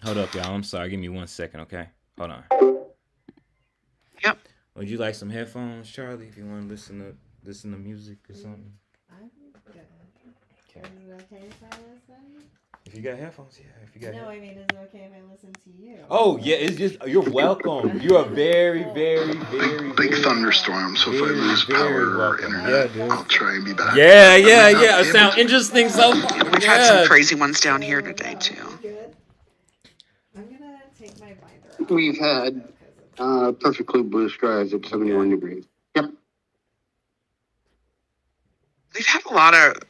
Hold up, y'all. I'm sorry. Give me 1 second, okay? Hold on. Yep. Would you like some headphones, Charlie, if you want to listen to music or something? I'm good. Okay. Is it okay if I listen? If you got headphones, yeah. If you got No, headphones. I mean, is it okay if I listen to you? Oh yeah, it's just you're welcome. You are very, Cool. very, very, Big very, thunderstorm, so if I very, lose very power or welcome. internet, Yeah, dude. I'll try and be back. Yeah, yeah, Might not yeah. be able Sound to. interesting so far. Yeah, we've had some Yeah. crazy ones down here So, today no, too. I'm good. I'm gonna take my binder off. We've had perfectly blue skies at 71 Okay. degrees. Yep. We've had a lot of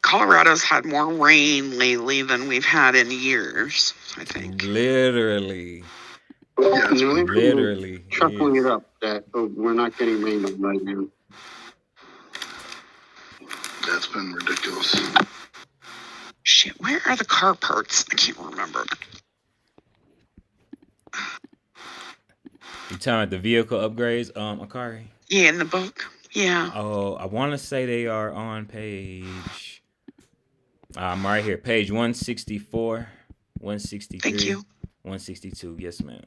Colorado's had more rain lately than we've had in years, I think. Literally, Yeah, it's been literally. Shuffling Yes. it up that we're not getting rain on right now. that's been ridiculous. Shit, where are the car parts? I can't remember. You talking about the vehicle upgrades, Akari? Yeah, in the book. Yeah. Oh, I want to say they are on page. I'm right here, page 164, Thank 163, you. 162. Yes, ma'am.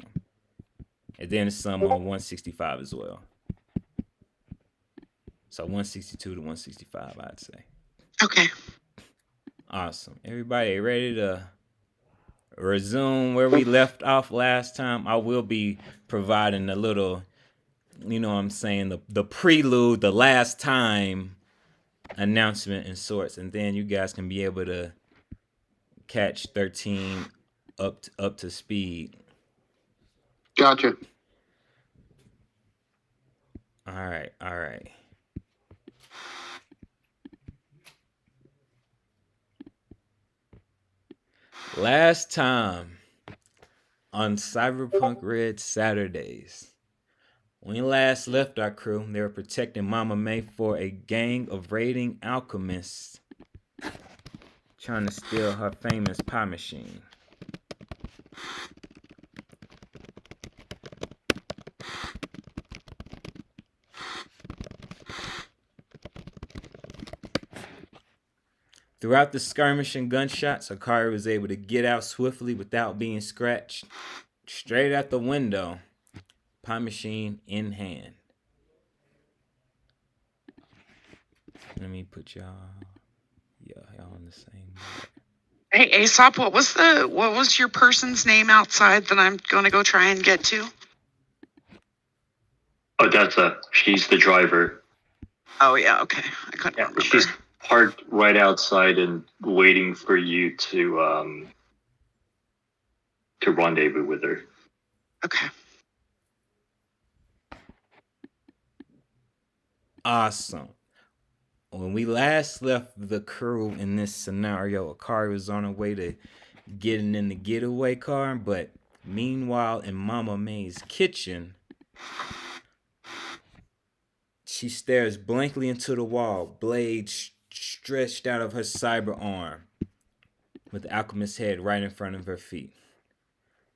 And then some on 165 as well. So 162 to 165, I'd say. Okay. Awesome. Everybody ready to resume where we left off last time? I will be providing a little, you know what I'm saying, the prelude, the last time announcement and sorts, and then you guys can be able to catch 13 up to speed. Gotcha. All right, all right. Last time on Cyberpunk RED Saturdays, when we last left our crew, they were protecting Mama May for a gang of raiding alchemists trying to steal her famous pie machine. Throughout the skirmish and gunshots, Akari was able to get out swiftly without being scratched. Straight out the window, pie machine in hand. Let me put y'all on the same. Hey Aesop, what was your person's name outside that I'm gonna go try and get to? Odetta, she's the driver. Oh yeah, okay. I couldn't remember. She's parked right outside and waiting for you to rendezvous with her. Okay. Awesome. When we last left the crew in this scenario, Akari was on her way to getting in the getaway car, but meanwhile in Mama May's kitchen, she stares blankly into the wall, blade stretched out of her cyber arm, with the alchemist's head right in front of her feet.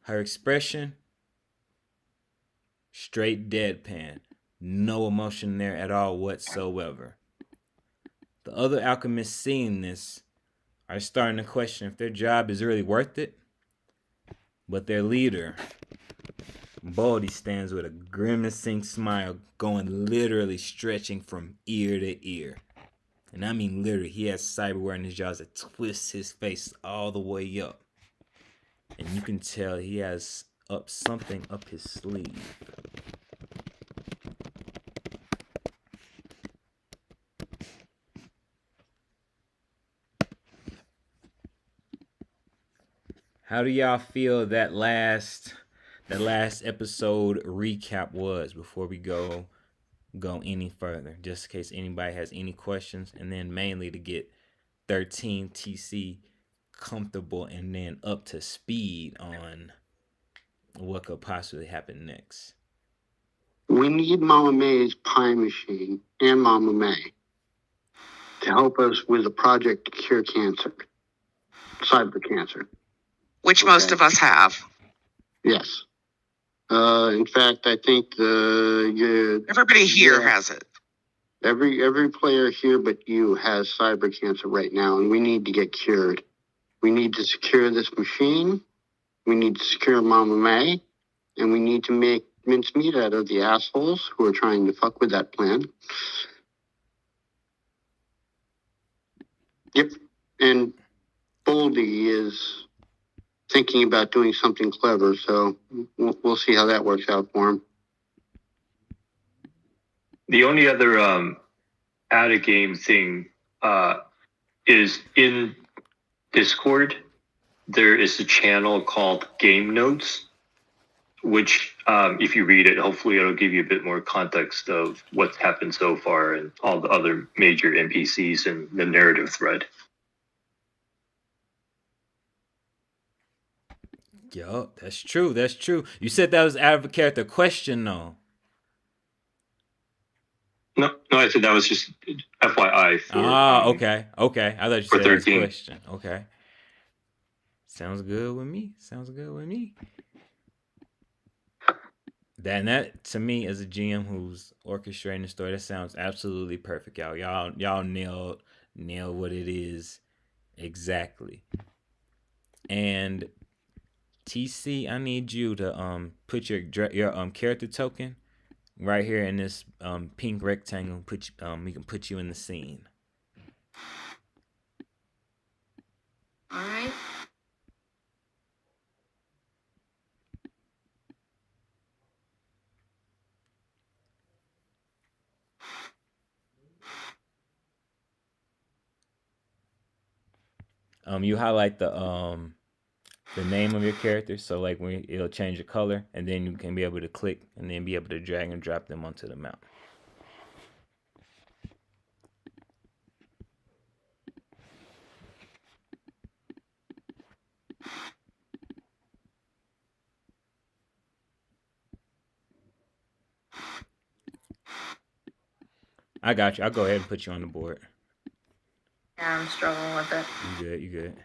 Her expression, straight deadpan, no emotion there at all whatsoever. The other alchemists seeing this are starting to question if their job is really worth it. But their leader, Baldy, stands with a grimacing smile, going literally stretching from ear to ear. And I mean literally, he has cyberware in his jaws that twists his face all the way up. And you can tell he has something up his sleeve. How do y'all feel that last episode recap was before we go any further? Just in case anybody has any questions, and then mainly to get 13 TC comfortable and then up to speed on what could possibly happen next. We need Mama May's pie machine and Mama May to help us with a project to cure cancer, cyber cancer. Which most of us have. Yes. In fact, I think Everybody here has it. every player here but you has cyber cancer right now, and we need to get cured. We need to secure this machine, We need to secure Mama May, and we need to make mincemeat out of the assholes who are trying to fuck with that plan. Yep. And Boldy is thinking about doing something clever, so we'll see how that works out for him. The only other out of game thing is in Discord. There is a channel called Game Notes, which if you read it, hopefully it'll give you a bit more context of what's happened so far and all the other major NPCs and the narrative thread. Yo, that's true. That's true. You said that was out of a character question, though. No, I said that was just FYI for okay. I thought you said that was a question. Okay. Sounds good with me. That to me as a GM who's orchestrating the story, that sounds absolutely perfect, y'all. Y'all nailed what it is exactly. And TC, I need you to put your character token right here in this pink rectangle. We can put you in the scene. All right. You highlight the name of your character, so like when it'll change the color, and then you can be able to click and then be able to drag and drop them onto the map. I got you. I'll go ahead and put you on the board. Yeah, I'm struggling with it. You good.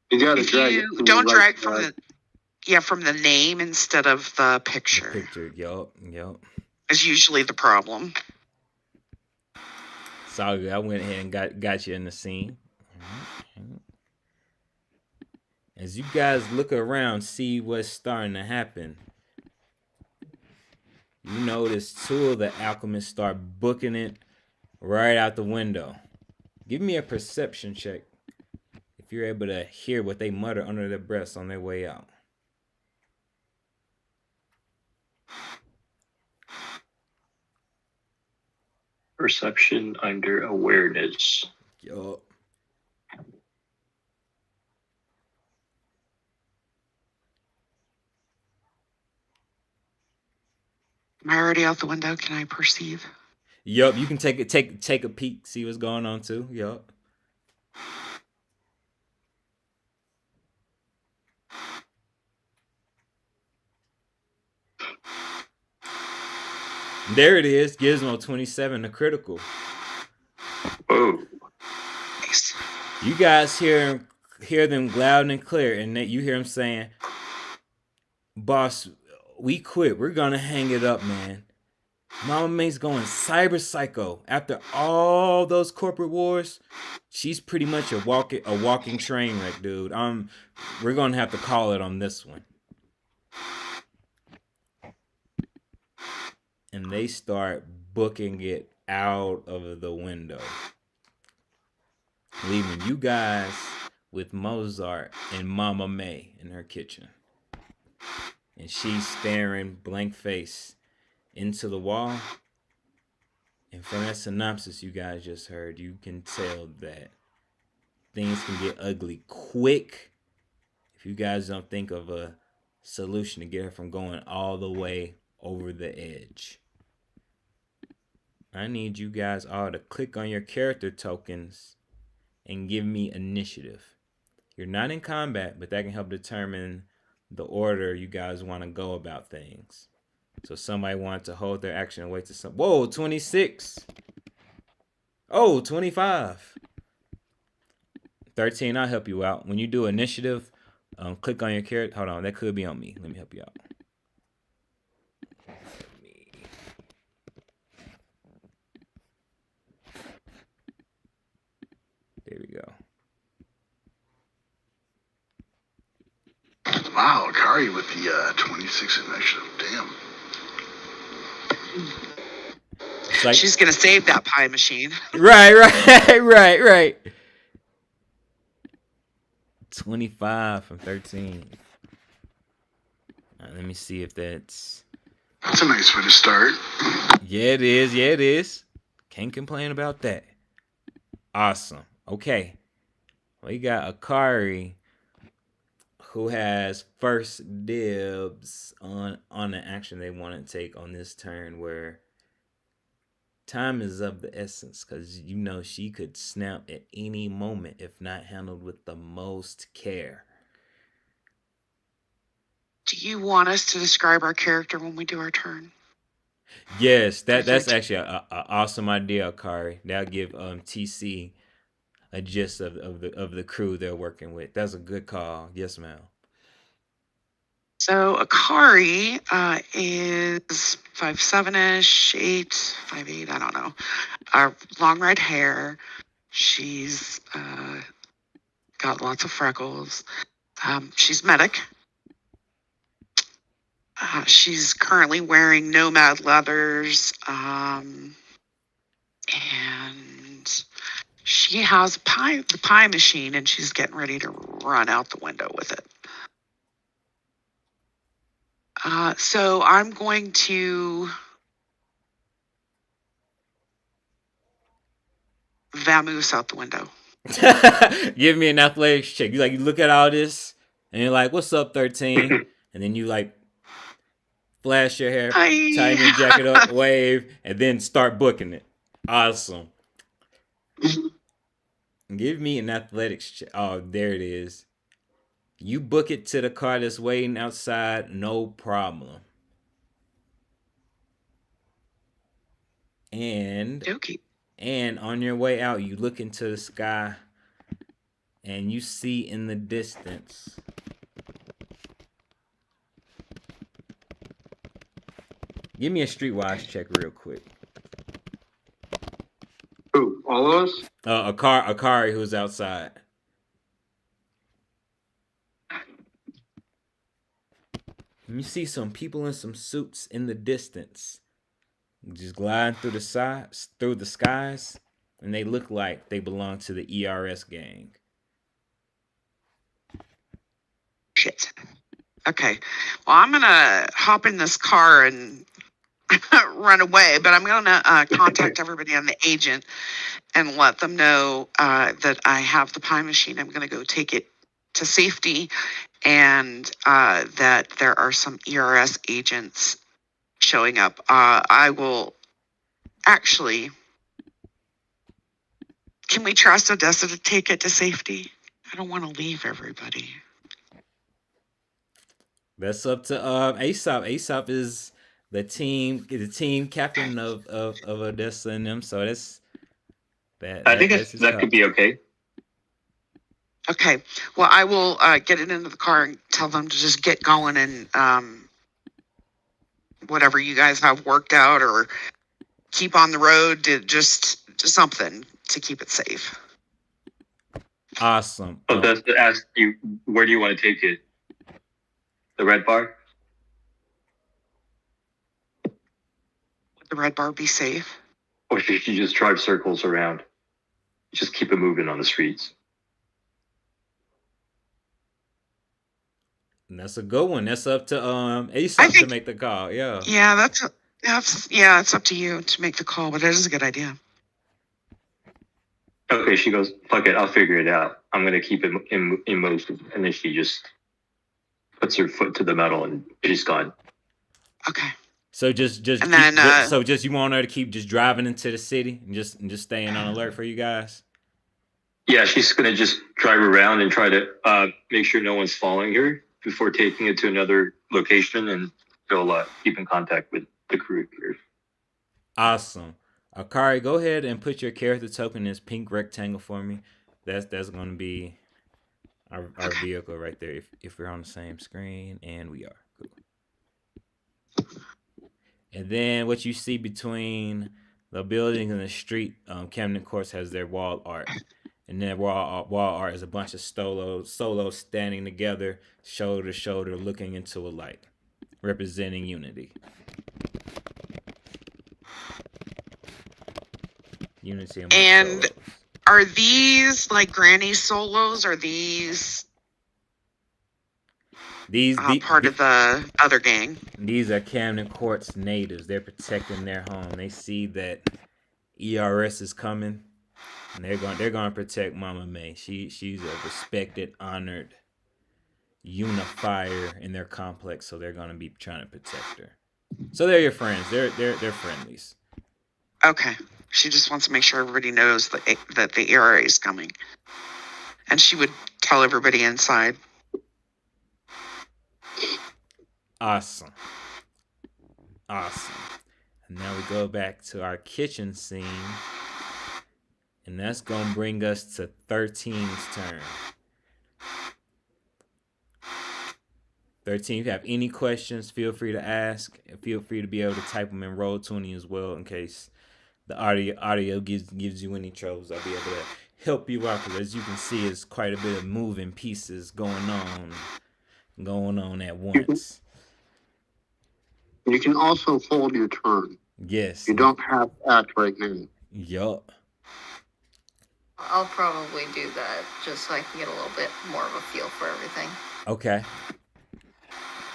You gotta If drag you it from don't the right drag from side. from the name instead of the picture. The picture, yup. Is usually the problem. It's all good. I went ahead and got you in the scene. As you guys look around, see what's starting to happen. You notice two of the alchemists start booking it right out the window. Give me a perception check if you're able to hear what they mutter under their breaths on their way out. Perception under awareness. Yup. Am I already out the window? Can I perceive? Yup, you can take a peek, see what's going on too. Yup. There it is. Gizmo 27, the critical. Oh. Nice. You guys hear them loud and clear, and you hear them saying, "Boss, we quit. We're gonna hang it up, man. Mama May's going cyber psycho. After all those corporate wars, she's pretty much a walking train wreck, dude. We're gonna have to call it on this one." And they start booking it out of the window, leaving you guys with Mozart and Mama May in her kitchen. And she's staring blank face into the wall. And from that synopsis you guys just heard, you can tell that things can get ugly quick if you guys don't think of a solution to get her from going all the way over the edge. I need you guys all to click on your character tokens and give me initiative. You're not in combat, but that can help determine the order you guys want to go about things. So somebody wants to hold their action and wait to some. Whoa, 26. Oh, 25. 13, I'll help you out. When you do initiative, click on your character. Hold on, that could be on me. Let me help you out. There we go. Akari with the 26 initiative. Damn. It's like, She's gonna save that pie machine. right. 25 from 13. Let me see if that's. That's a nice way to start. Yeah, it is. Can't complain about that. Awesome. Okay. We got Akari, who has first dibs on the action they want to take on this turn, where time is of the essence, because she could snap at any moment if not handled with the most care. Do you want us to describe our character when we do our turn? Yes, that's actually a awesome idea, Akari. That'll give TC a gist of the crew they're working with. That's a good call. Yes, ma'am. So Akari is 5'7"-ish, 5'8", I don't know. Long red hair. She's got lots of freckles. She's medic. She's currently wearing nomad leathers, and she has the pie machine, and she's getting ready to run out the window with it. So I'm going to vamoose out the window. Give me an athletics check. You look at all this, and you're like, "What's up, 13?" And then you flash your hair, tighten your jacket up, wave, and then start booking it. Awesome. Give me an athletics check. Oh, there it is. You book it to the car that's waiting outside, no problem. And on your way out, you look into the sky, and you see in the distance Give me a streetwise check real quick. Who? All of us? Akari, who's outside. And you see some people in some suits in the distance, just gliding through the skies, and they look like they belong to the ERS gang. Shit. Okay. Well, I'm gonna hop in this car and run away, but I'm gonna contact everybody on the agent and let them know that I have the pie machine. I'm gonna go take it to safety, and that there are some ERS agents showing up. I will actually. Can we trust Odessa to take it to safety? I don't want to leave everybody. That's up to Aesop. Aesop is the team captain of Odessa and them. So I think that could be okay. Okay. Well, I will get it into the car and tell them to just get going, and whatever you guys have worked out, or keep on the road, to just something to keep it safe. Awesome. So that's to ask you, where do you want to take it? The red bar? Would the red bar be safe? Or should you just drive circles around? Just keep it moving on the streets. And that's a good one. That's up to Aesop to make the call. Yeah. Yeah, it's up to you to make the call, but it is a good idea. Okay, she goes, fuck it, I'll figure it out. I'm going to keep it in motion. And then she just puts her foot to the metal and she's gone. Okay. So just you want her to keep just driving into the city and just staying on alert for you guys? Yeah, she's going to just drive around and try to make sure no one's following her before taking it to another location, and she'll keep in contact with the crew here. Awesome. Akari, go ahead and put your character token in this pink rectangle for me. That's going to be our vehicle right there. If we're on the same screen, and we are. Cool. And then what you see between the building and the street, Camden Courts has their wall art. And then wall art is a bunch of solos standing together, shoulder to shoulder, looking into a light, representing unity. Unity among And solos. are these like granny solos? Are these These part of the other gang? These are Camden Court's natives. They're protecting their home. They see that ERS is coming, and they're going to protect Mama May. She's a respected, honored unifier in their complex, so they're going to be trying to protect her. So they're your friends. They're friendlies. Okay. She just wants to make sure everybody knows that the ERA is coming. And she would tell everybody inside. Awesome. And now we go back to our kitchen scene. And that's going to bring us to 13's turn. 13, if you have any questions, feel free to ask. Feel free to be able to type them in Roll20 as well in case the audio gives you any troubles. I'll be able to help you out because as you can see, it's quite a bit of moving pieces going on at once. You can also hold your turn. Yes. You don't have to act right now. Yup. I'll probably do that just so I can get a little bit more of a feel for everything. Okay.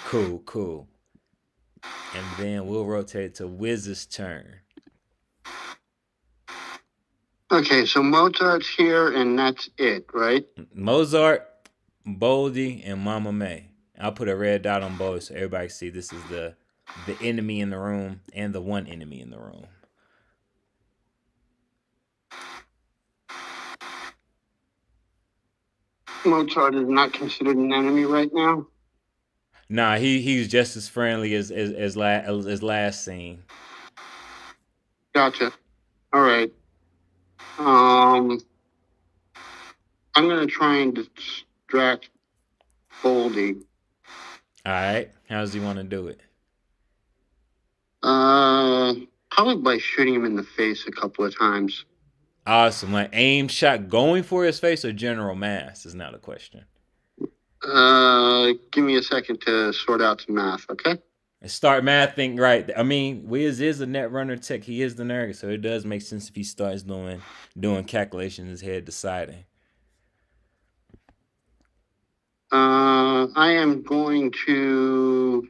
Cool. And then we'll rotate to Wiz's turn. Okay, so Mozart's here, and that's it, right? Mozart, Boldy, and Mama May. I'll put a red dot on both so everybody can see this is the enemy in the room and the one enemy in the room. Mozart is not considered an enemy right now. Nah, he's just as friendly as last scene. Gotcha. All right. I'm gonna try and distract Boldy. All right. How does he want to do it? Probably by shooting him in the face a couple of times. Awesome. Like aim shot going for his face or general mass is not a question. Give me a second to sort out some math, okay? And start mathing right. I mean, Wiz is a net runner tech. He is the nerd, so it does make sense if he starts doing calculations in his head, deciding. I am going to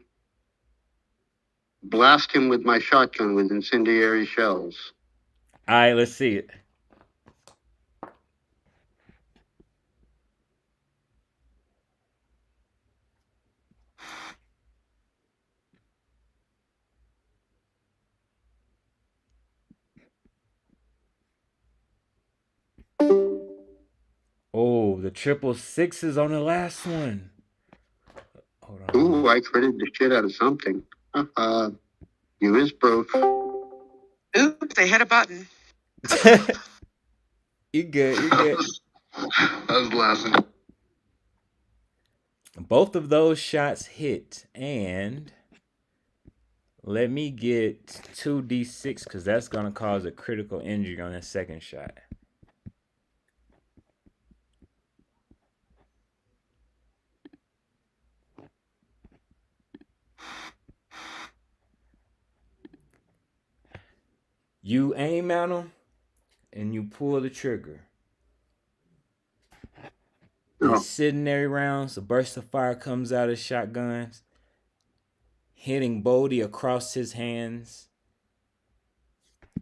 blast him with my shotgun with incendiary shells. All right, let's see it. Oh, the 666 on the last one. Hold on. Ooh, I critted the shit out of something. You is broke. Oops, they hit a button. You good. I was laughing. Both of those shots hit, and let me get 2d6 because that's going to cause a critical injury on that second shot. You aim at him, and you pull the trigger. Incendiary rounds, a burst of fire comes out of shotguns, hitting Bodie across his hands,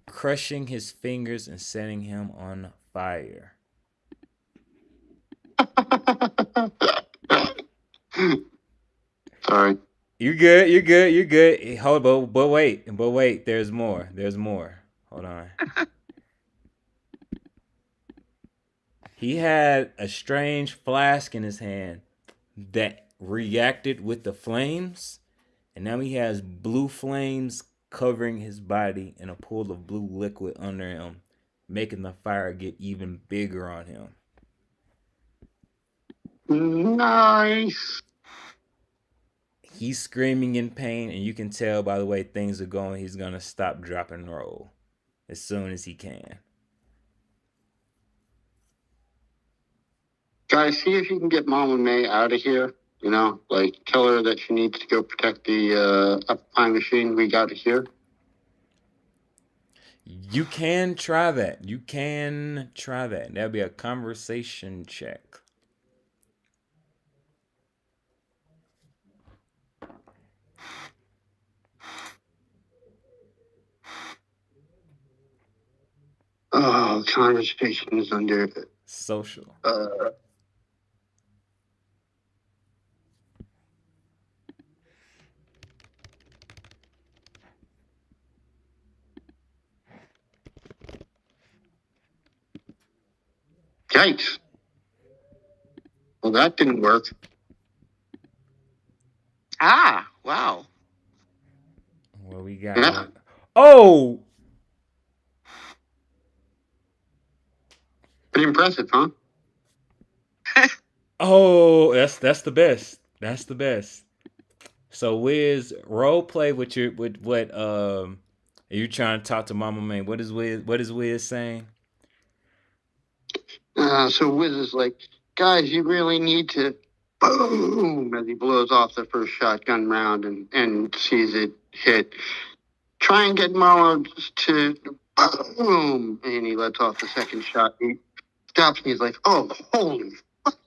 crushing his fingers and setting him on fire. Sorry. You're good. Hold on, but wait, there's more. Hold on. He had a strange flask in his hand that reacted with the flames, and now he has blue flames covering his body and a pool of blue liquid under him, making the fire get even bigger on him. Nice. He's screaming in pain, and you can tell by the way things are going, he's going to stop, drop, and roll as soon as he can. Guys, see if you can get Mama May out of here. You know, like tell her that she needs to go protect the uptime machine we got here. You can try that. You can try that. That'll be a conversation check. Oh, conversation is under Social. Yikes. Well, that didn't work. Ah, wow. Well, we got Yeah. it. Oh! Pretty impressive, huh? Oh, that's the best. That's the best. So Wiz, role play with your with what are you trying to talk to Mama May? What is Wiz saying? So Wiz is like, guys, you really need to boom as he blows off the first shotgun round and sees it hit. Try and get Mama to boom, and he lets off the second shot. He stops and he's like, oh, holy fuck.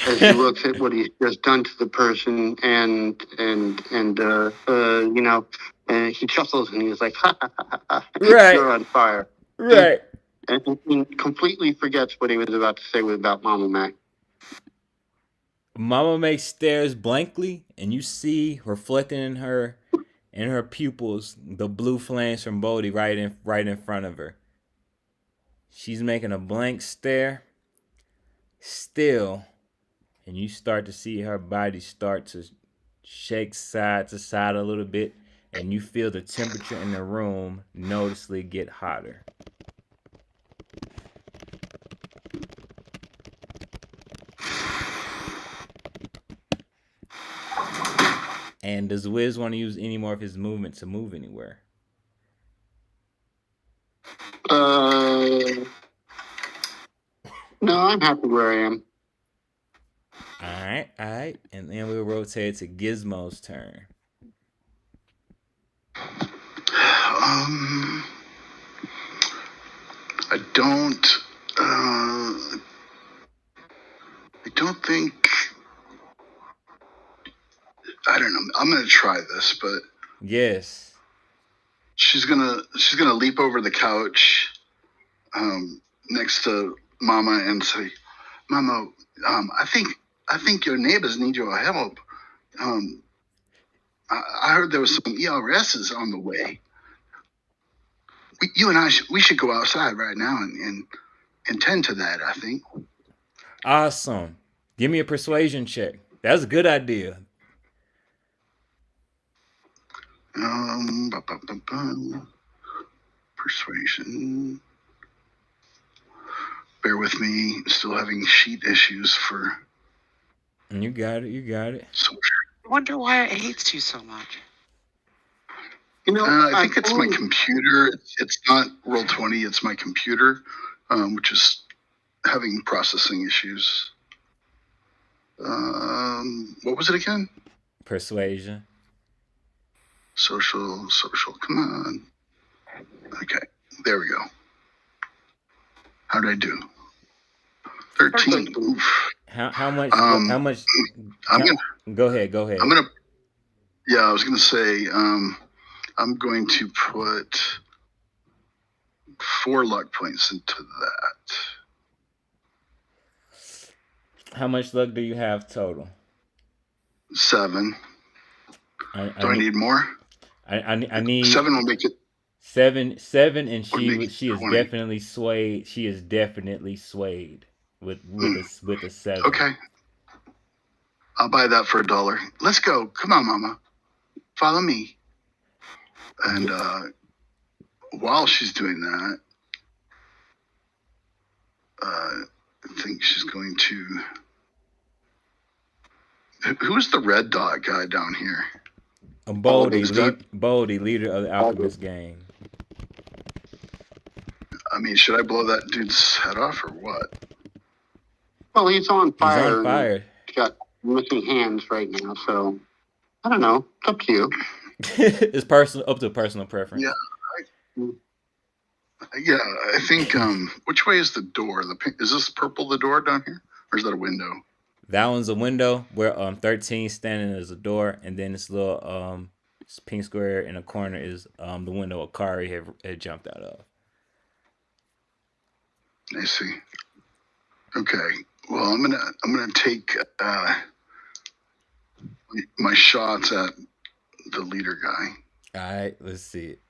As he looks at what he's just done to the person and you know, and he chuckles and he's like, ha ha ha ha, Right. you're on fire. Right. And he completely forgets what he was about to say about Mama May. Mama May stares blankly, and you see reflecting in her pupils the blue flames from Bodhi right in front of her. She's making a blank stare, still, and you start to see her body start to shake side to side a little bit, and you feel the temperature in the room noticeably get hotter. And does Wiz want to use any more of his movement to move anywhere? No, I'm happy where I am. All right. And then we'll rotate to Gizmo's turn. I don't think. I don't know. I'm gonna try this, but Yes. she's gonna leap over the couch, next to Mama and say, "Mama, I think your neighbors need your help. I heard there was some ERSs on the way. You and I should go outside right now and tend to that. I think." Awesome. Give me a persuasion check. That's a good idea. Persuasion. Bear with me. Still having sheet issues for. You got it. Social. I wonder why it hates you so much. You know, I think it's my computer. It's not Roll20. It's my computer, which is having processing issues. What was it again? Persuasion. Social. Come on. Okay, there we go. How did I do? 13. Oof. How much? I'm gonna. Go ahead. I'm gonna. Yeah, I was gonna say. I'm going to put 4 luck points into that. How much luck do you have total? 7. Do I need more? I need 7 will make it. 7, and she is 20. definitely swayed. She is definitely swayed with a 7. Okay. I'll buy that for $1. Let's go. Come on, Mama. Follow me. And while she's doing that, I think she's going to. Who's the red dot guy down here? Boldy, leader of the Alchemist gang. I mean, should I blow that dude's head off or what? Well, he's on He's fire. on fire. He's got missing hands right now, so I don't know. It's up to you. It's personal, up to personal preference. Yeah. I think. Which way is the door? Is this purple? The door down here, or is that a window? That one's a window where 13 standing as a door, and then this little pink square in the corner is the window Akari had jumped out of. I see. Okay. Well, I'm gonna take my shots at the leader guy. All right, let's see it.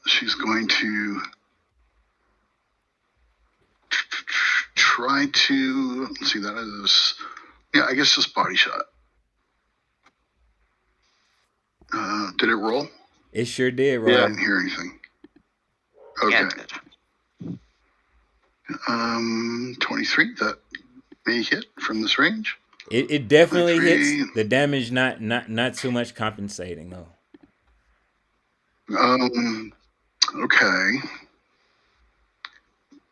She's going to try to, let's see, that is, yeah, I guess just body shot. Did it roll? It sure did, right? Yeah. I didn't hear anything. Okay. Yeah, it did. 23, that may hit from this range. It definitely 23. hits. The damage not too much compensating though. Okay.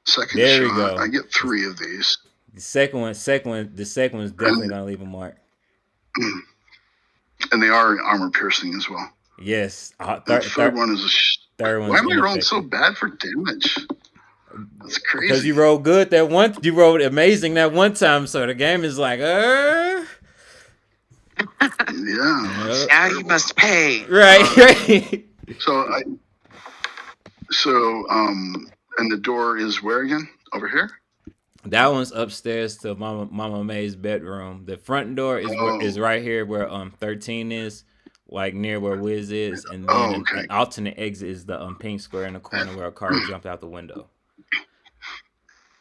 Second There we shot. go. I get 3 of these. The second one is definitely gonna leave a mark. And they are armor piercing as well. Yes. The third one is third one. Why am I rolling so bad for damage? That's crazy. Because you rolled good that one. You rolled amazing that one time. So the game is like, Yeah. Now you must pay. Right, right. And the door is where again? Over here? That one's upstairs to Mama May's bedroom. The front door is right here where 13 is, like near where Wiz is, and then an alternate exit is the pink square in the corner where a car jumped out the window.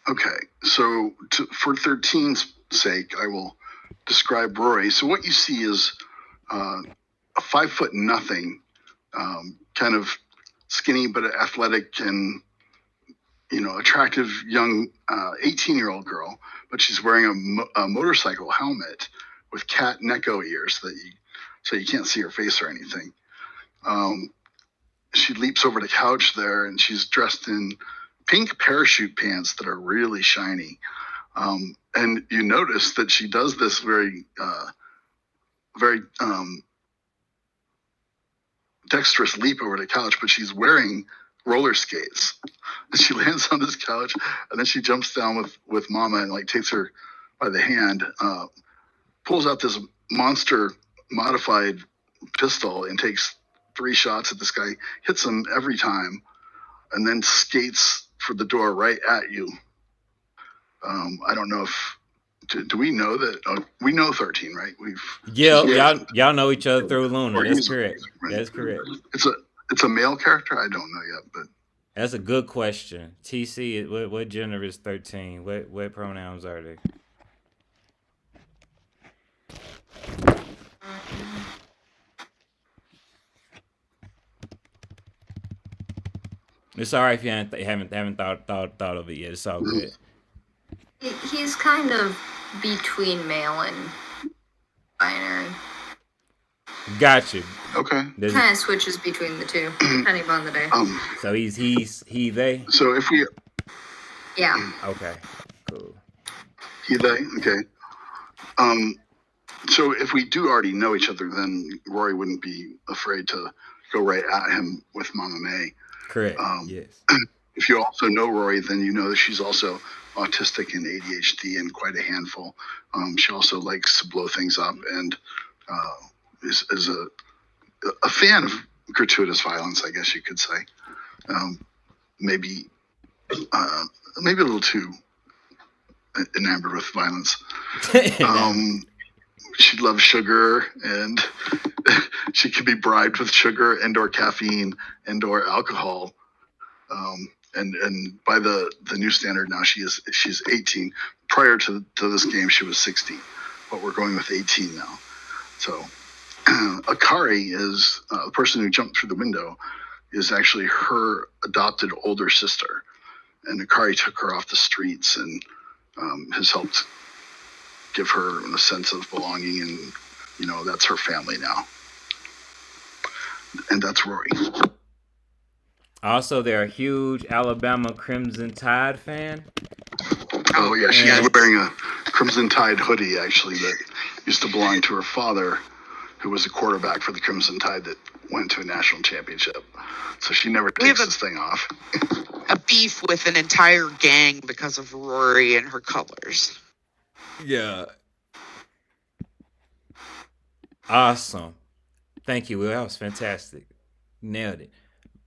Okay, so for 13's sake, I will describe Rory. So what you see is a 5 foot nothing, kind of skinny but athletic and attractive young 18-year-old girl, but she's wearing a motorcycle helmet with cat Neko ears so you can't see her face or anything. She leaps over the couch there, and she's dressed in pink parachute pants that are really shiny. And you notice that she does this very dexterous leap over the couch, but she's wearing roller skates. And she lands on this couch, and then she jumps down with Mama and takes her by the hand, pulls out this monster modified pistol and takes 3 shots at this guy, hits him every time, and then skates for the door right at you. I don't know if do we know that we know 13, right? Y'all know each other through Luna. That's correct. Right? That's correct. It's a male character. I don't know yet, but that's a good question. TC, what gender is 13? What pronouns are they? It's all right if you haven't thought of it yet. It's all good. He's kind of between male and binary. Gotcha. Okay. Kind of switches between the two, depending upon the day. So he's he they. So if we. Yeah. Okay. Cool. He they. Okay. So if we do already know each other, then Rory wouldn't be afraid to go right at him with Mama May. Correct. Yes. If you also know Rory, then you know that she's also autistic and ADHD and quite a handful. She also likes to blow things up and is a fan of gratuitous violence, I guess you could say. Maybe a little too enamored with violence. She loves sugar, and she can be bribed with sugar and or caffeine and or alcohol. And by the new standard now, she's 18. Prior to this game, she was 16, but we're going with 18 now. So Akari is the person who jumped through the window is actually her adopted older sister, and Akari took her off the streets and has helped give her a sense of belonging, and that's her family now. And that's Rory. Also, they're a huge Alabama Crimson Tide fan. Oh yeah, she's And- wearing a Crimson Tide hoodie actually that used to belong to her father, who was a quarterback for the Crimson Tide that went to a national championship. So she never We have takes a- this thing off. A beef with an entire gang because of Rory and her colors. Yeah. Awesome. Thank you, Will. That was fantastic. Nailed it.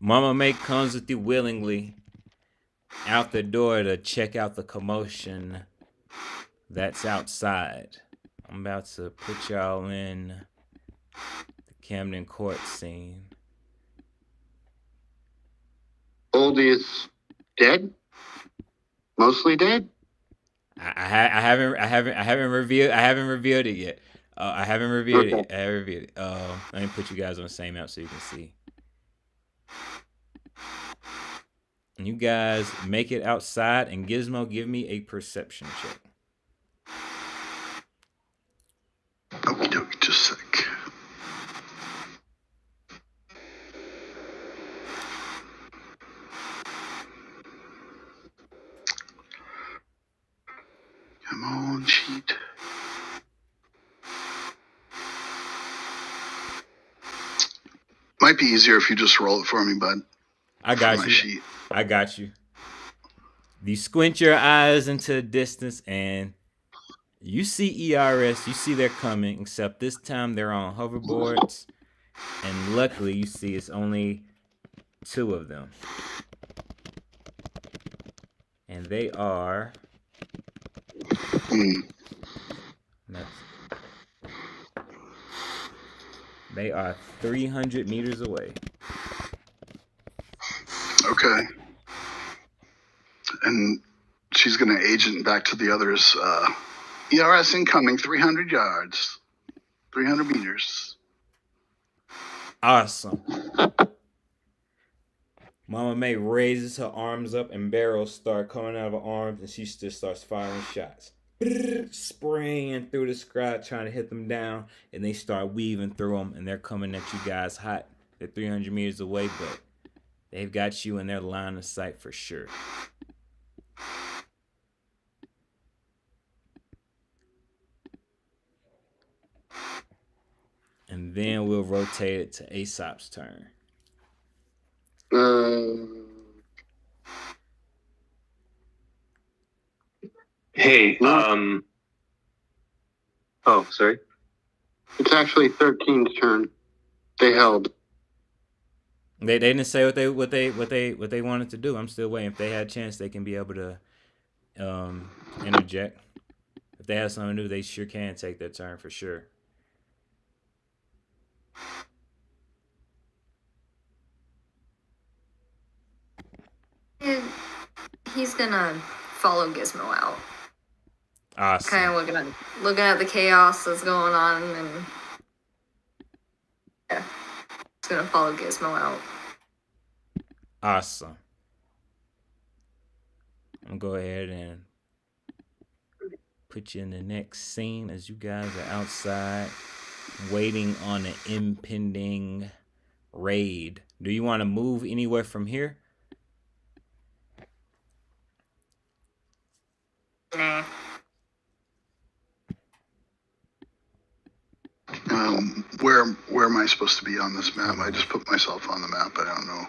Mama May comes with you willingly out the door to check out the commotion that's outside. I'm about to put y'all in the Camden Court scene. Goldie is dead? Mostly dead? I haven't revealed it yet. I haven't revealed it. Okay. I haven't revealed it. Let me put you guys on the same map so you can see. And you guys make it outside, and Gizmo, give me a perception check. Okie dokie, just a sec. Come on, sheet. Might be easier if you just roll it for me, bud. I For got my you. sheet. I got you. You squint your eyes into the distance, and you see ERS. You see they're coming, except this time they're on hoverboards. And luckily, you see it's only 2 of them. And they are... They are 300 meters away. Okay. And she's going to agent back to the others. ERS incoming, 300 yards. 300 meters. Awesome. Mama May raises her arms up and barrels start coming out of her arms, and she just starts firing shots. Spraying through the sky, trying to hit them down, and they start weaving through them, and they're coming at you guys hot. They're 300 meters away, but they've got you in their line of sight for sure. And then we'll rotate it to Aesop's turn. Hey, oh, sorry. It's actually 13's turn. They held. They didn't say what they wanted to do. I'm still waiting. If they had a chance, they can be able to interject. If they have something to do, they sure can take their turn for sure. He's gonna follow Gizmo out. Awesome. Kind of looking at the chaos that's going on, and yeah, he's gonna follow Gizmo out. Awesome. I'm gonna go ahead and put you in the next scene as you guys are outside waiting on an impending raid. Do you want to move anywhere from here? Nah. Where am I supposed to be on this map? I just put myself on the map. I don't know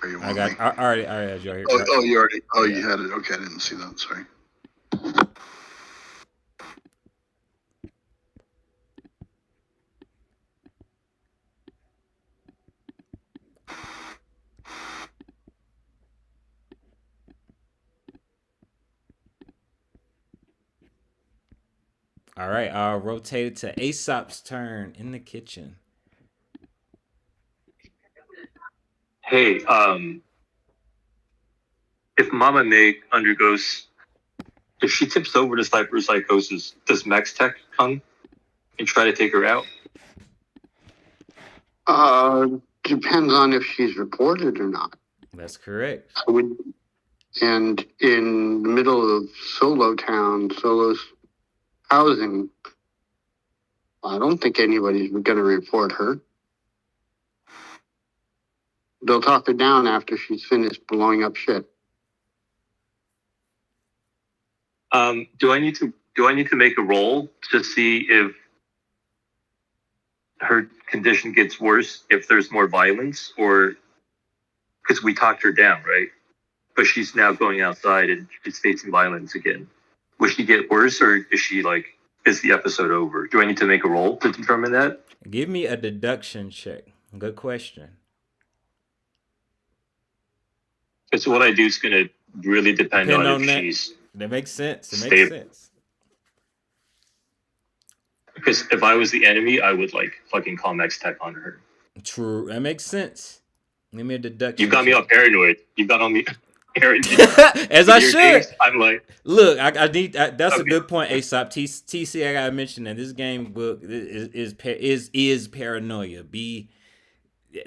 where you want me. I already had you here. You already. Oh, Yeah. you had it. Okay, I didn't see that. Sorry. All right, I'll rotate it to Aesop's turn in the kitchen. Hey, if Mama May undergoes, if she tips over to cyberpsychosis, does Max Tech come and try to take her out? Depends on if she's reported or not. That's correct. And in the middle of Solo's housing, I don't think anybody's going to report her. they'll talk her down after she's finished blowing up shit. Do I need to make a roll to see if her condition gets worse, if there's more violence, or because we talked her down, right? But she's now going outside and she's facing violence again. Will she get worse, or is she like, is the episode over? Do I need to make a roll to determine that? Give me a deduction check. Good question. Because what I do is going to really depend on if that. she's. That makes sense. It stable. makes sense. Because if I was the enemy, I would like fucking call Max Tech on her. True. That makes sense. Give me a deduction. You got me all paranoid. You got on me paranoid. As I should. Games, I'm like, look, I need. That's okay. A good point, Aesop. TC, I gotta mention that this game is paranoia.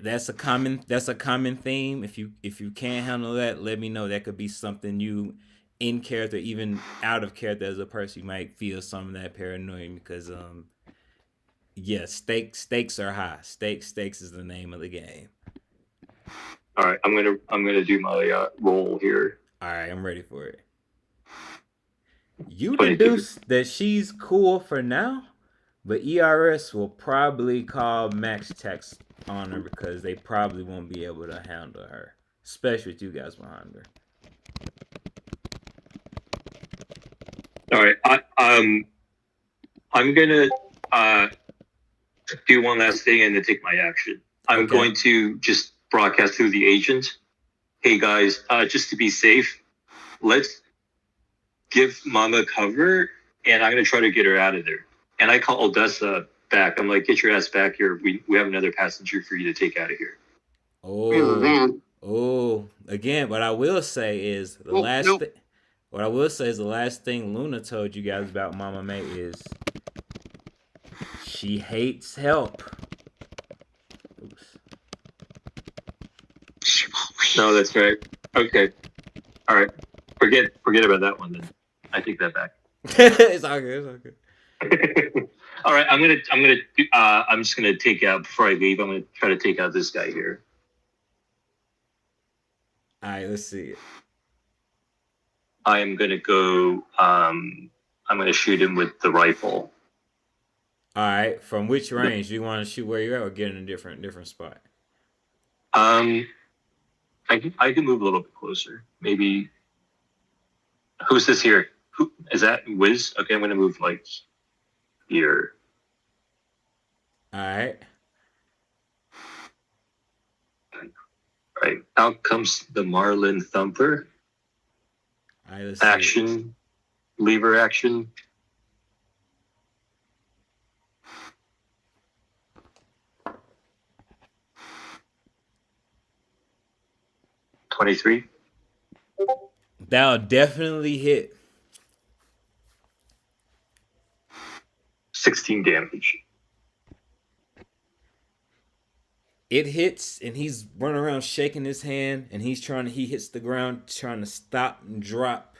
That's a common theme. If you can't handle that, let me know. That could be something you, in character, even out of character as a person, you might feel some of that paranoia because stakes are high. Stakes is the name of the game. All right, I'm gonna do my roll here. All right, I'm ready for it. You deduce that she's cool for now, but ERS will probably call Max Text on her because they probably won't be able to handle her, especially with you guys behind her. All right, I'm gonna do one last thing and then take my action. I'm going to just broadcast through the agent. Hey guys, just to be safe, let's give Mama cover, and I'm gonna try to get her out of there. And I call Odessa back. I'm like, get your ass back here. We have another passenger for you to take out of here. Again, what I will say is the last thing Luna told you guys about Mama May is she hates help. Oops. She won't leave. No, that's right. Okay. All right. Forget about that one then. I take that back. It's all good. All right. I'm just gonna take out before I leave. I'm gonna try to take out this guy here. All right. Let's see it. I am gonna go. I'm gonna shoot him with the rifle. All right. From which range? Do you want to shoot where you're at, or get in a different spot? I can move a little bit closer. Maybe. Who's this here? Who is that? Wiz? Okay, I'm gonna move like here. All right. All right. Out comes the Marlin Thumper. All right, let's action. Lever action. $23. That'll definitely hit. 16 damage. It hits, and he's running around shaking his hand, and he hits the ground trying to stop and drop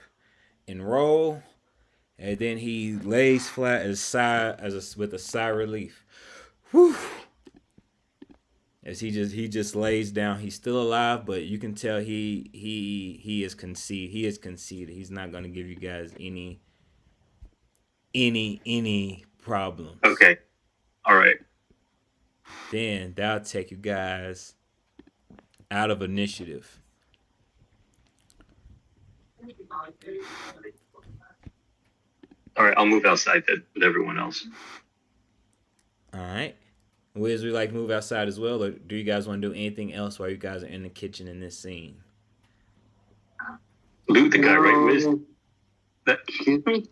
and roll, and then he lays flat with a sigh of relief. Whew. As he just lays down. He's still alive, but you can tell he is conceded. He is conceded. He's not going to give you guys any problems. Okay. All right. Then that'll take you guys out of initiative. All right, I'll move outside then with everyone else. All right. Wiz, we like move outside as well, or do you guys want to do anything else while you guys are in the kitchen in this scene? Loot the guy, right, Wiz? Excuse me?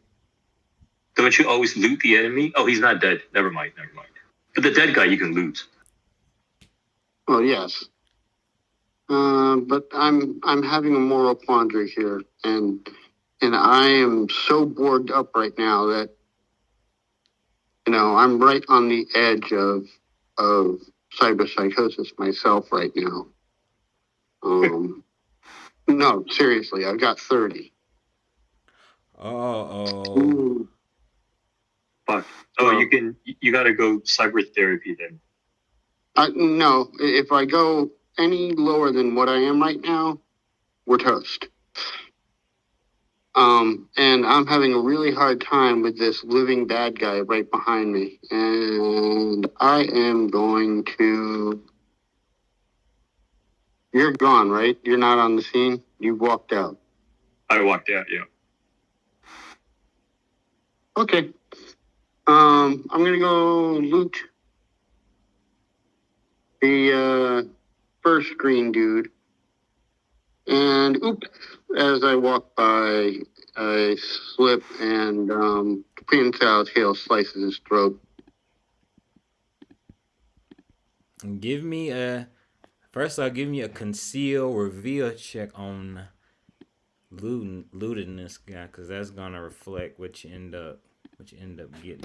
Don't you always loot the enemy? Oh, he's not dead. Never mind. But the dead guy you can loot. Well, yes. But I'm having a moral quandary here, and I am so bored up right now that I'm right on the edge of cyberpsychosis myself right now. No, seriously, I've got 30. Oh. Fuck. Oh, you gotta go cyber therapy then. No, if I go any lower than what I am right now, we're toast. And I'm having a really hard time with this living bad guy right behind me. And I am going to... You're gone, right? You're not on the scene? You walked out. I walked out, yeah. Okay. I'm gonna go loot the first green dude. And oops, as I walk by, I slip and clean salad tail slices his throat. And give me a first. I'll give me a conceal reveal check on looting this guy, because that's gonna reflect what you end up getting.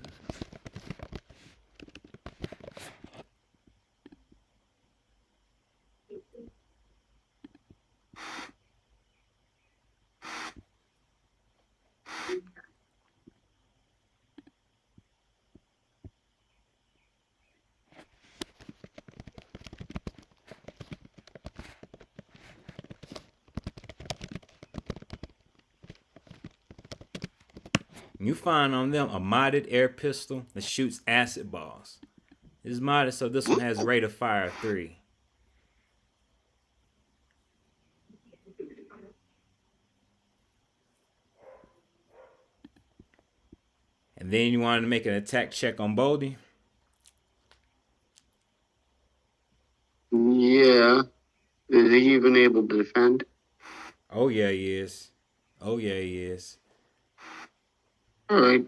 You find on them a modded air pistol that shoots acid balls. It's modded, so this one has rate of fire 3. And then you wanted to make an attack check on Boldy. Yeah. Is he even able to defend? Oh yeah, he is. Oh yeah, he is. All right.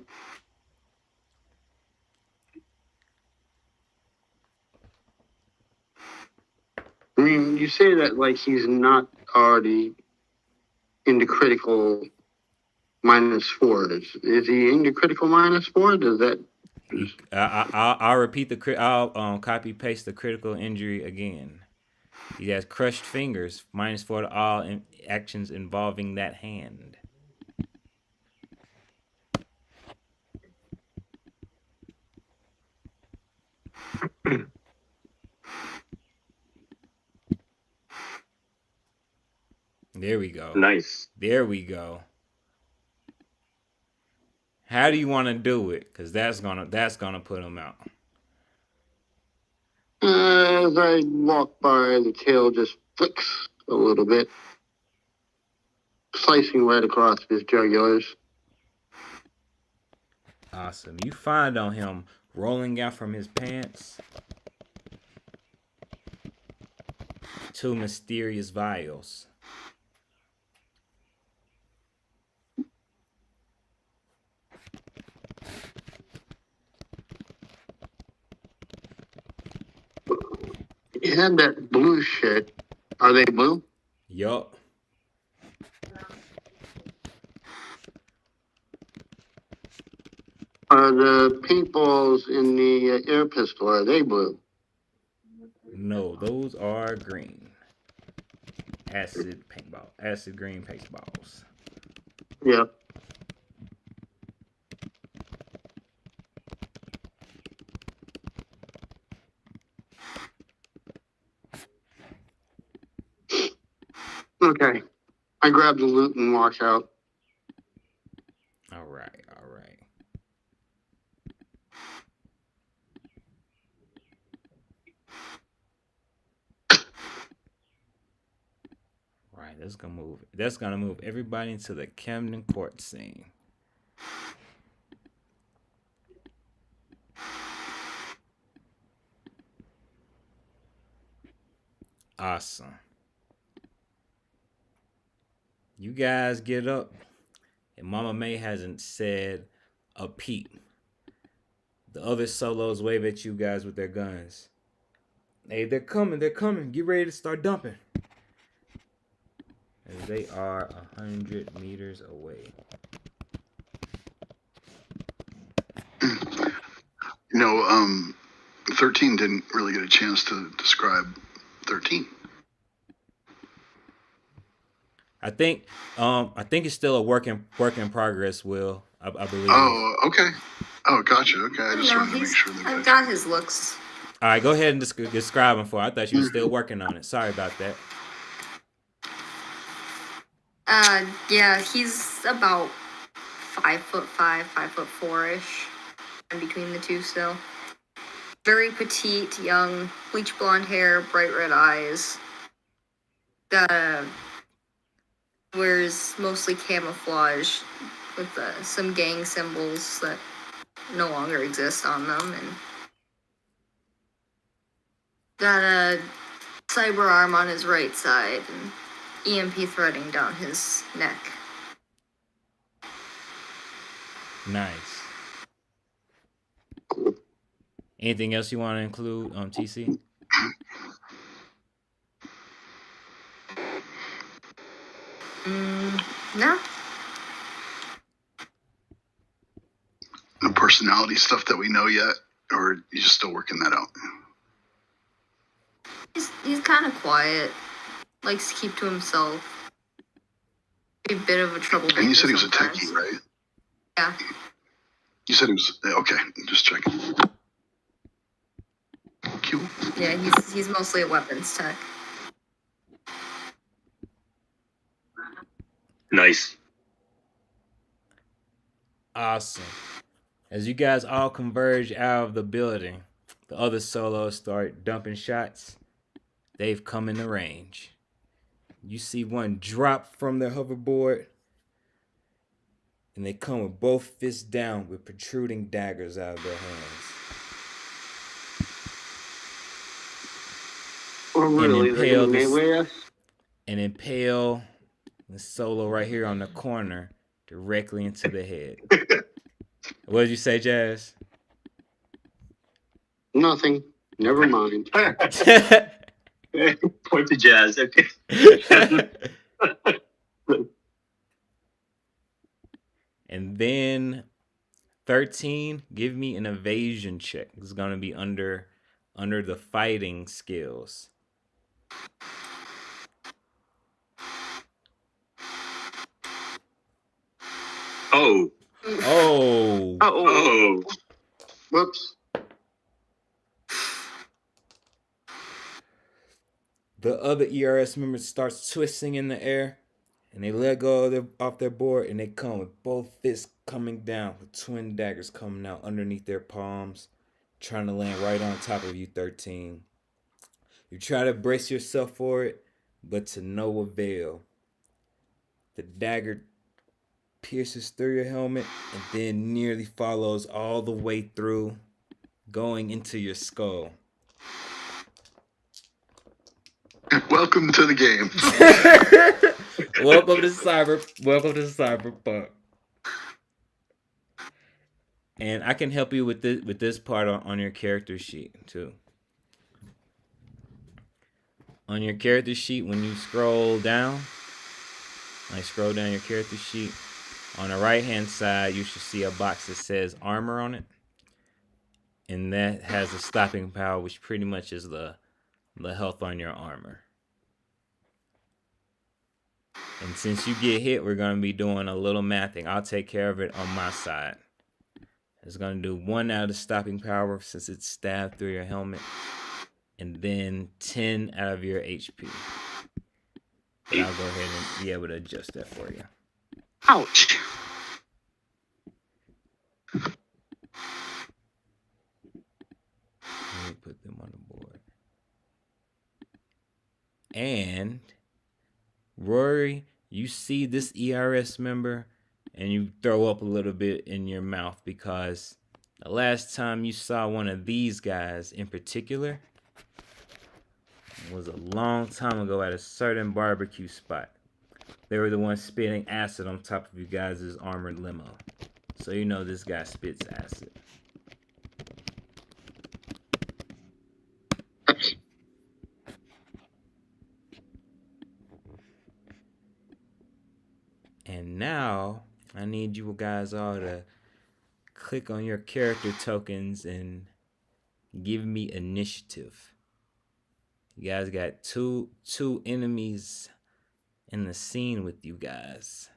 I mean, you say that like he's not already into critical -4. Is he into critical -4? Does that... I'll repeat I'll copy paste the critical injury again. He has crushed fingers, -4 to all actions involving that hand. There we go. Nice. There we go. How do you want to do it? Because that's gonna put him out. As I walk by, the tail just flicks a little bit, slicing right across his jugulars. Awesome. You find on him rolling out from his pants 2 mysterious vials. He had that blue shit. Are they blue? Yup. Are the paintballs in the air pistol, are they blue? No, those are green. Acid paintball. Acid green paintballs. Yep. Okay. I grab the loot and walk out. All right, all right. Right, that's gonna move everybody into the Camden court scene. Awesome. You guys get up, and Mama May hasn't said a peep. The other solos wave at you guys with their guns. Hey, they're coming, they're coming. Get ready to start dumping. As they are 100 meters away. You know, 13 didn't really get a chance to describe 13. I think it's still a work in progress, Will. I believe. Oh, okay. Oh, gotcha. Okay, I just No, wanted to make sure that I've got his looks. All right, go ahead and describe him for. I thought you were still working on it. Sorry about that. Yeah, he's about 5'5", 5'4" in between the two still. Very petite, young, bleach blonde hair, bright red eyes. Wears mostly camouflage with some gang symbols that no longer exist on them, and got a cyber arm on his right side and EMP threading down his neck. Nice. Anything else you want to include, TC? No. No personality stuff that we know yet, or you just still working that out? He's kind of quiet. Likes to keep to himself. Be a bit of a troublemaker. And you said he was sometimes. a techie, right? Yeah. You said he was okay. Just checking. Cool. Yeah, he's mostly a weapons tech. Nice. Awesome. As you guys all converge out of the building, the other solos start dumping shots. They've come into range. You see one drop from their hoverboard, and they come with both fists down with protruding daggers out of their hands. Oh, really? They're impale gonna this- melee us? And impale the solo right here on the corner directly into the head. What did you say, Jazz? Nothing. Never mind. Point to Jazz. Okay. And then 13, give me an evasion check. It's going to be under the fighting skills. Oh. Oh. Oh. Whoops. The other ERS member starts twisting in the air, and they let go off their board, and they come with both fists coming down with twin daggers coming out underneath their palms, trying to land right on top of you, 13. You try to brace yourself for it, but to no avail. The dagger pierces through your helmet and then nearly follows all the way through, going into your skull. Welcome to the game. Welcome to Cyberpunk. And I can help you with this part on your character sheet too. On your character sheet, when you scroll down, your character sheet, on the right hand side you should see a box that says armor on it. And that has a stopping power, which pretty much is the health on your armor. And since you get hit, we're going to be doing a little mathing. I'll take care of it on my side. It's going to do 1 out of stopping power since it's stabbed through your helmet. And then 10 out of your HP. And I'll go ahead and be able to adjust that for you. Ouch. Let me put them on the board. And Rory, you see this ERS member and you throw up a little bit in your mouth because the last time you saw one of these guys in particular was a long time ago at a certain barbecue spot. They were the ones spitting acid on top of you guys' armored limo. So you know this guy spits acid. And now I need you guys all to click on your character tokens and give me initiative. You guys got two enemies in the scene with you guys.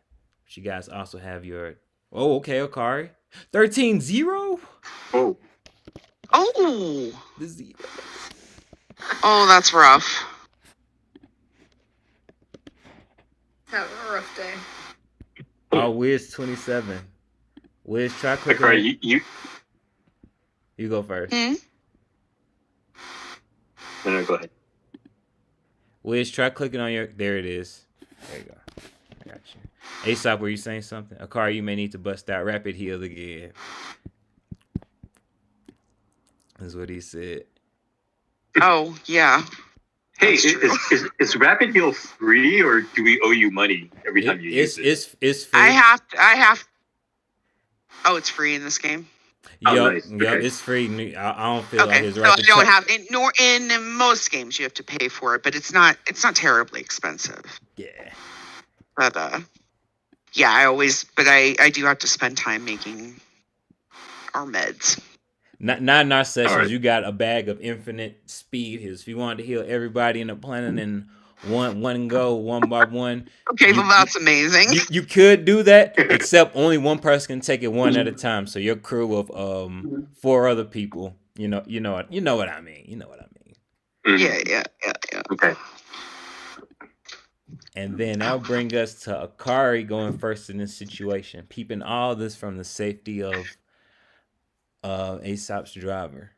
But you guys also have your... Oh, okay, Akari. 13-0? Oh. Oh, The zero. oh, that's rough. Having a rough day. Oh, Wiz 27. Wiz, try clicking Akari, on. you You go first. Hmm? no, go ahead. Wiz, try clicking on your. There it is. There you go. I got you. Aesop, were you saying something? Akari, you may need to bust out rapid heal again. That's what he said. Oh, yeah. Hey, That's true. is Rapid Heal free, or do we owe you money every time you use it? It's free. I have. Oh, it's free in this game. Oh, Yup, nice. yup, Okay. it's free. I don't feel like Okay, it's so right I to don't tell. have, nor in most games you have to pay for it, but it's not terribly expensive. Yeah. But yeah, I do have to spend time making our meds. Not in our sessions. Alright. You got a bag of infinite speed heals. If you wanted to heal everybody in the planet in one go, one by one, Okay, well that's amazing. you could do that, except only one person can take it one at a time. So your crew of 4 other people, you know what I mean. You know what I mean. Mhm. Yeah. Okay. And then that'll bring us to Akari going first in this situation, peeping all this from the safety of Aesop's driver.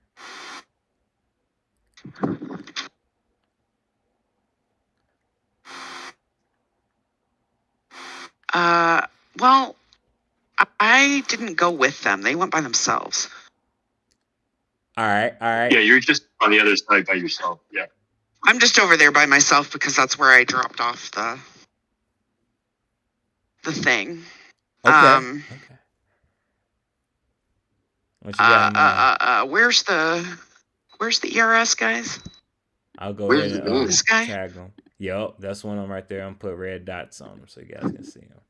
Well, I didn't go with them. They went by themselves. All right. Yeah, you're just on the other side by yourself. Yeah. I'm just over there by myself because that's where I dropped off the thing. Okay. What you got in mind? Where's the ERS guys? I'll go Where's ahead the and gun? This guy? tag them. Yup, that's one of them right there. I'm put red dots on them so you guys can see them.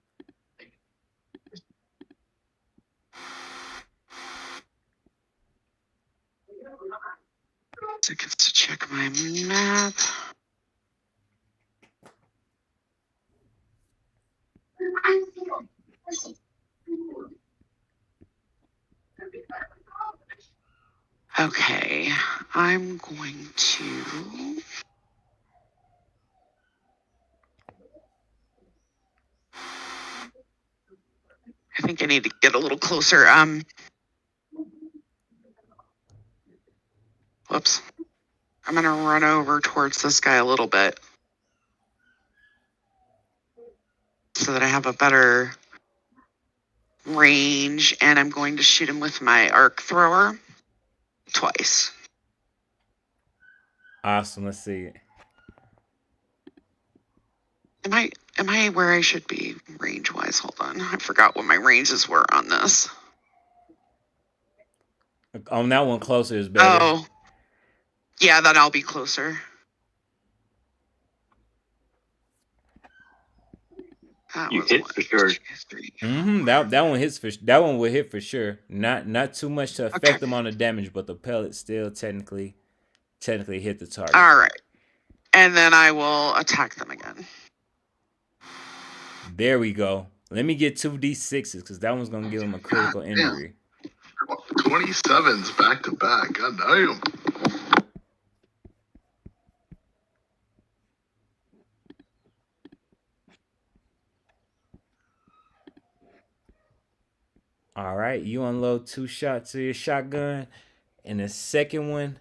Seconds to check my map. Okay, I'm going to. I think I need to get a little closer. Whoops. I'm gonna run over towards this guy a little bit so that I have a better range, and I'm going to shoot him with my arc thrower twice. Awesome. Let's see it. Am I where I should be range wise? Hold on. I forgot what my ranges were on this. On that one, closer is better. Oh. Yeah, then I'll be closer. That You was hit one, for sure. 2, 3. That one hits for that one will hit for sure. Not too much to affect Okay. them on the damage, but the pellets still technically hit the target. All right. And then I will attack them again. There we go. Let me get 2d6s because that one's gonna give him a critical damn. injury. 27s back to back. God damn. All right, you unload 2 shots of your shotgun, and the second one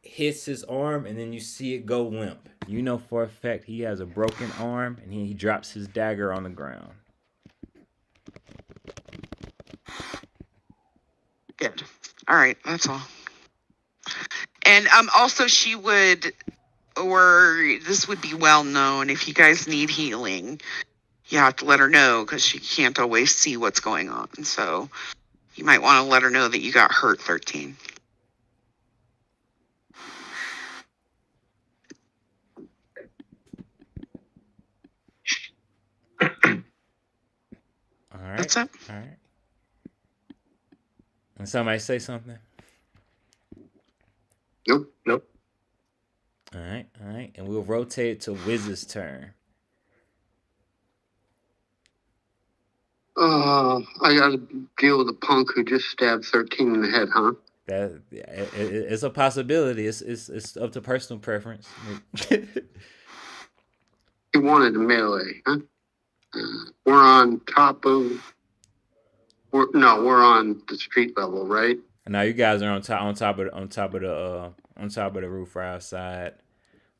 hits his arm, and then you see it go limp. You know for a fact he has a broken arm, and he drops his dagger on the ground. Good. All right, that's all. And also she would, or this would be well known, if you guys need healing, you have to let her know because she can't always see what's going on. So you might want to let her know that you got hurt, 13. All right. That's it. All right. And somebody say something? Nope. All right. And we'll rotate it to Wiz's turn. I gotta deal with a punk who just stabbed 13 in the head, huh? It's a possibility. It's up to personal preference. He wanted a melee, huh? We're on top of. We're on the street level, right? Now you guys are on top of the roof right outside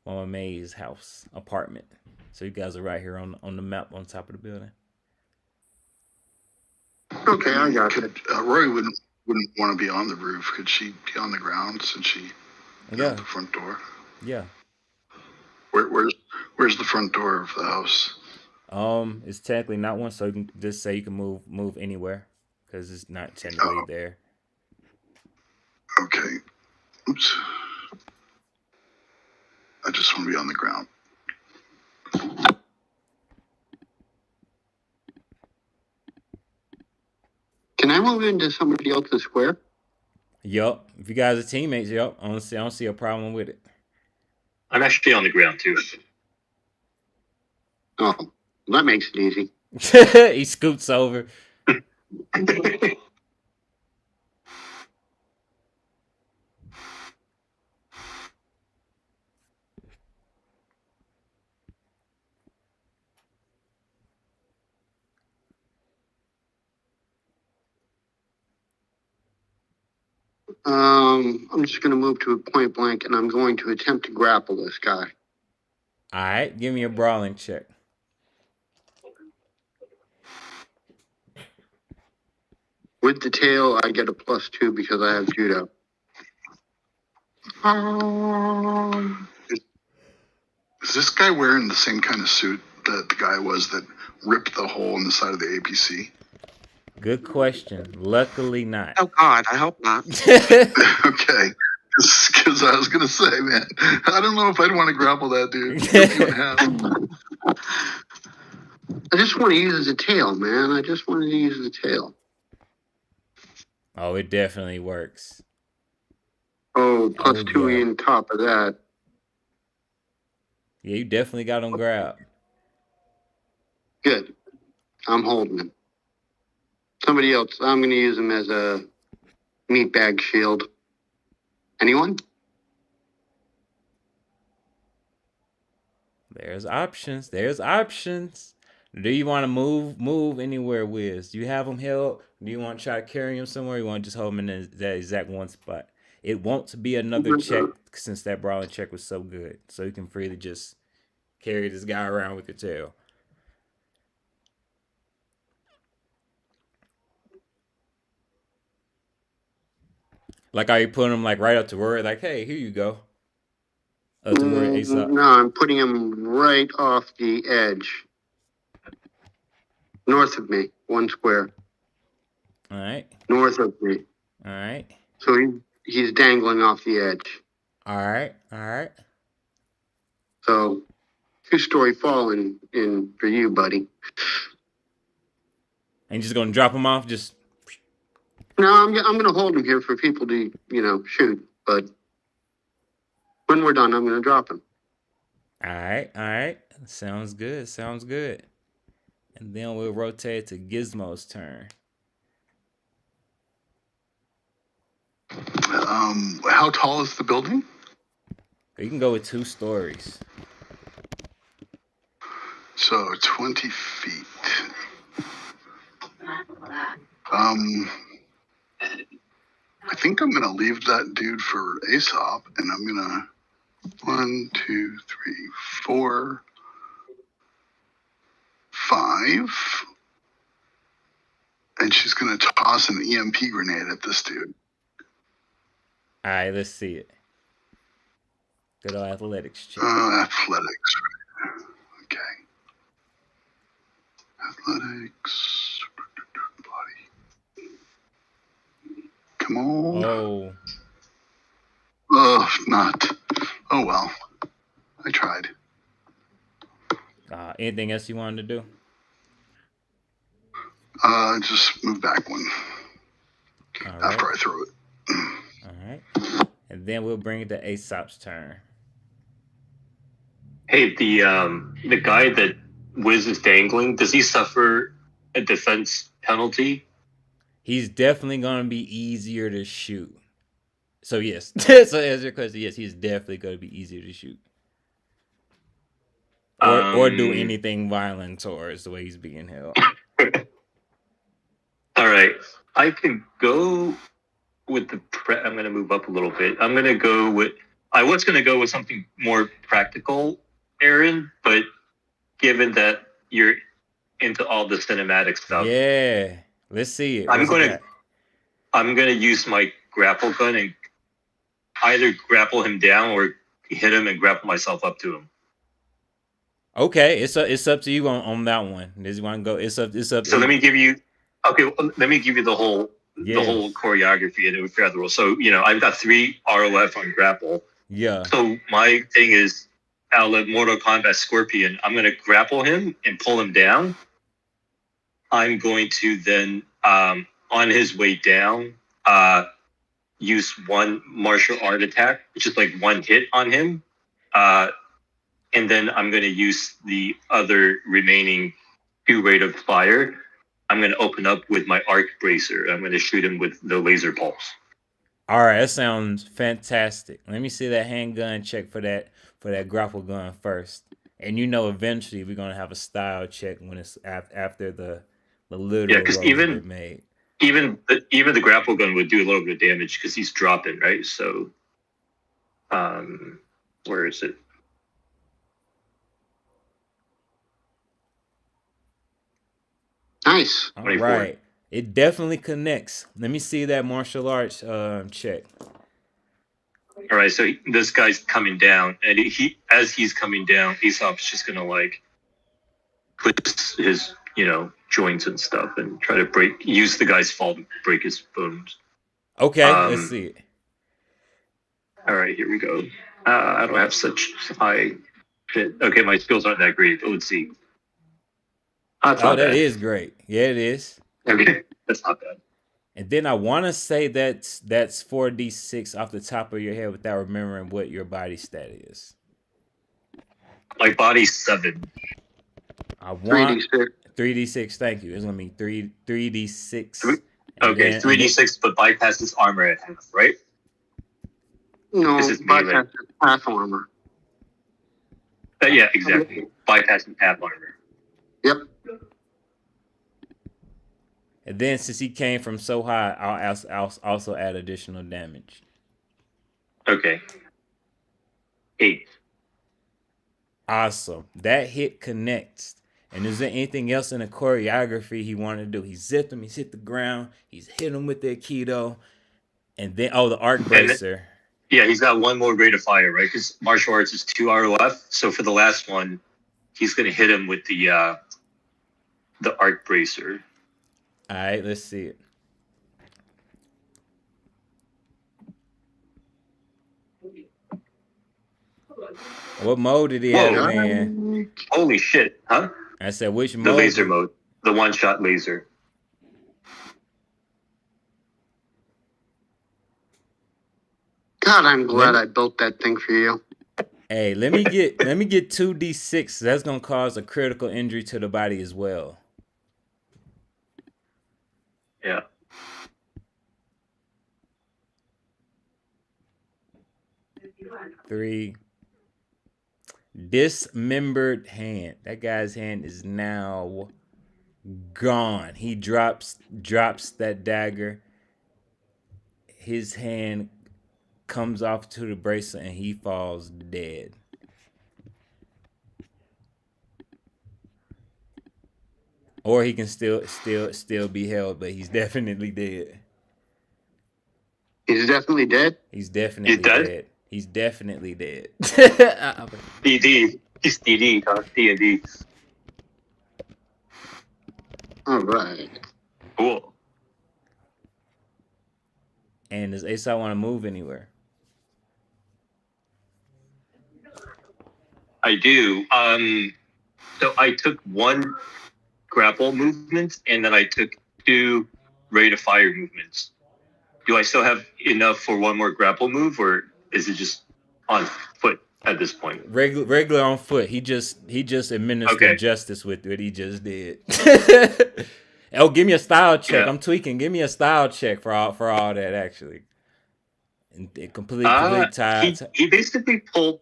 Mama May's house apartment. So you guys are right here on the map on top of the building. Okay, I got it. Rory wouldn't want to be on the roof. Could she be on the ground since she got the front door? Yeah. Where's the front door of the house? It's technically not one, so you can just say you can move anywhere because it's not technically there. Okay. Oops. I just want to be on the ground. Can I move into somebody else's square? Yup. If you guys are teammates, yup. I don't see a problem with it. I'm actually on the ground too. Oh, that makes it easy. He scoots over. I'm just going to move to a point blank, and I'm going to attempt to grapple this guy. All right, give me a brawling check. With the tail, I get a +2 because I have judo. Is this guy wearing the same kind of suit that the guy was that ripped the hole in the side of the APC? Good question. Luckily not. Oh God, I hope not. Okay. Because I was going to say, man, I don't know if I'd want to grapple that dude. I just want to use the tail, man. I just wanted to use the tail. Oh, it definitely works. Oh, +2 on top of that. Yeah, you definitely got him grabbed. Good. I'm holding him. Somebody else. I'm going to use him as a meat bag shield. Anyone? There's options. Do you want to move anywhere, Wiz? Do you have him held? Do you want to try to carry him somewhere? Or you want to just hold him in that exact one spot? It won't be another check since that brawling check was so good. So you can freely just carry this guy around with your tail. Like, are you putting him like right up to where, like, hey, here you go. Up to where Aesop. No, I'm putting him right off the edge. North of me, 1 square. All right. North of me. All right. So he's dangling off the edge. All right. So 2-story fall in for you, buddy. And you're just gonna drop him off? Just No, I'm gonna hold him here for people to shoot. But when we're done, I'm gonna drop him. All right. Sounds good. And then we'll rotate to Gizmo's turn. How tall is the building? You can go with 2 stories. So 20 feet. I think I'm gonna leave that dude for Aesop, and I'm gonna 1, 2, 3, 4, 5, and she's gonna toss an EMP grenade at this dude. All right, let's see it. Good old athletics check. Athletics. Okay. Athletics. Body. Come on. Oh. Not. Oh well. I tried. Anything else you wanted to do? Just move back one. After I throw it. All right. And then we'll bring it to Aesop's turn. Hey, the guy that Wiz is dangling, does he suffer a defense penalty? He's definitely gonna be easier to shoot. So yes. So as your question, yes, he's definitely going to be easier to shoot. Or do anything violent towards the way he's being held. All right. I can go with the I'm going to move up a little bit. I'm going to go with I was going to go with something more practical, Aaron, but given that you're into all the cinematic stuff, Yeah. Let's see it. I'm going to use my grapple gun and either grapple him down or hit him and grapple myself up to him. Okay, it's up to you on that one. Does you want to go? It's up. So let me give you the whole choreography and then we figure out the rules. So I've got 3 ROF on grapple. Yeah. So my thing is, out of Mortal Kombat Scorpion, I'm going to grapple him and pull him down. I'm going to then, on his way down, use one martial art attack, which is like one hit on him. And then I'm going to use the other remaining 2 rate of fire. I'm going to open up with my arc bracer. I'm going to shoot him with the laser pulse. All right, that sounds fantastic. Let me see that handgun check for that grapple gun first. And eventually we're gonna have a style check when it's after the literal because rolls get made. Even the grapple gun would do a little bit of damage because he's dropping, right? So, where is it? Nice. All right, it definitely connects. Let me see that martial arts check. All right, so this guy's coming down, and as he's coming down, Aesop's just gonna like put his joints and stuff and try to use the guy's fall to break his bones. Okay, let's see it. All right, here we go. I don't have such high shit. Okay, my skills aren't that great, but let's see. That is great. Yeah, it is. Okay, that's not bad. And then I want to say that's 4d6 off the top of your head without remembering what your body stat is. My body's 7. I want 3d6. Thank you. It's gonna be 3d6. Okay, 3d6, but bypasses armor at half, right? No, bypasses half armor. Yeah, exactly. Bypassing half armor. Yep. And then since he came from so high, I'll also add additional damage. Okay. 8. Awesome. That hit connects. And is there anything else in the choreography he wanted to do? He zipped him. He's hit the ground. He's hit him with the Aikido. And then, the arc bracer. Yeah, he's got one more rate of fire, right? Because martial arts is 2 ROF. So for the last one, he's going to hit him with the arc bracer. All right, let's see it. What mode did he have, man? Holy shit, huh? I said, which mode? The laser mode. The one-shot laser. God, I'm glad I built that thing for you. Hey, let me get 2d6. That's gonna cause a critical injury to the body as well. Yeah. Three. Dismembered hand. That guy's hand is now gone. He drops that dagger. His hand comes off to the bracelet and he falls dead. Or he can still be held, but he's definitely dead. He's definitely dead? He's definitely dead. He's definitely dead. DD. He's DD, huh? D&D. All right. Cool. And does Asa want to move anywhere? I do. So I took 1 grapple movement, and then I took 2 rate of fire movements. Do I still have enough for 1 more grapple move, or is it just on foot at this point? Regular on foot. He just administered justice with what he just did. Oh, give me a style check. Yeah. I'm tweaking. Give me a style check for all that, actually. And it complete tie. He basically pulled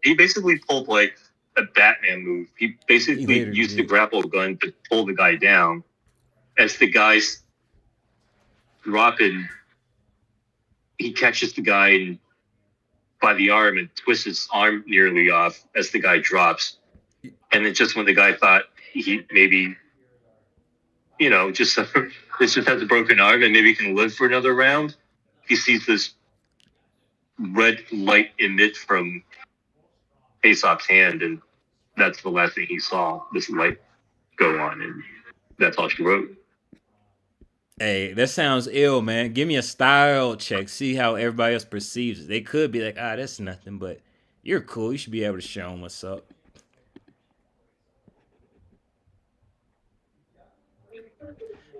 like a Batman move. He basically literally used the did. grapple gun to pull the guy down. As the guy's dropping, he catches the guy by the arm and twists his arm nearly off as the guy drops. And then just when the guy thought he maybe, just this just has a broken arm and maybe he can live for another round, he sees this red light emit from Aesop's hand, and that's the last thing he saw, this light go on, and that's all she wrote. Hey, that sounds ill, man. Give me a style check. See how everybody else perceives it. They could be like, that's nothing, but you're cool. You should be able to show them what's up.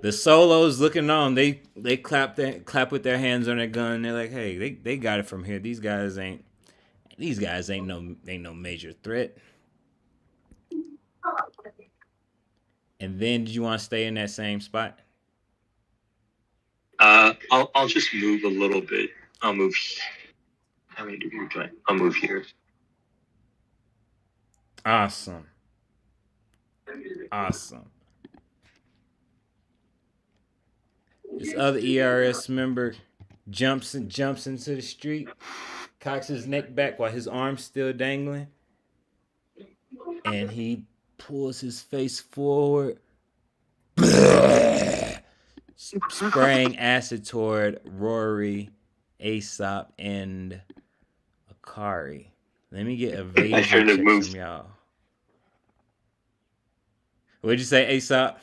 The solos looking on, they clap with their hands on their gun. They're like, hey, they got it from here. These guys ain't no major threat. And then, did you want to stay in that same spot? I'll just move a little bit. I'll move. How many do you join? I'll move here. Awesome. This other ERS member jumps into the street, cocks his neck back while his arm's still dangling, and he pulls his face forward, spraying acid toward Rory, Aesop, and Akari. Let me get evasion checks from y'all. What'd you say, Aesop?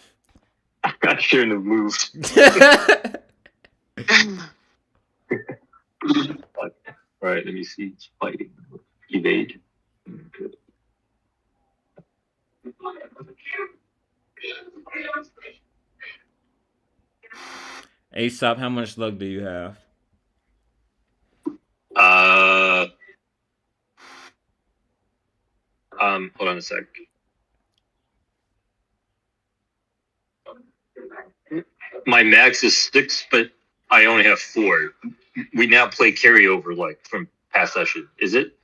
I shouldn't have moved. All right, let me see. It's fighting. Evade. Aesop, how much luck do you have? Hold on a sec. My max is 6, but I only have 4. We now play carryover like from past session. Is it?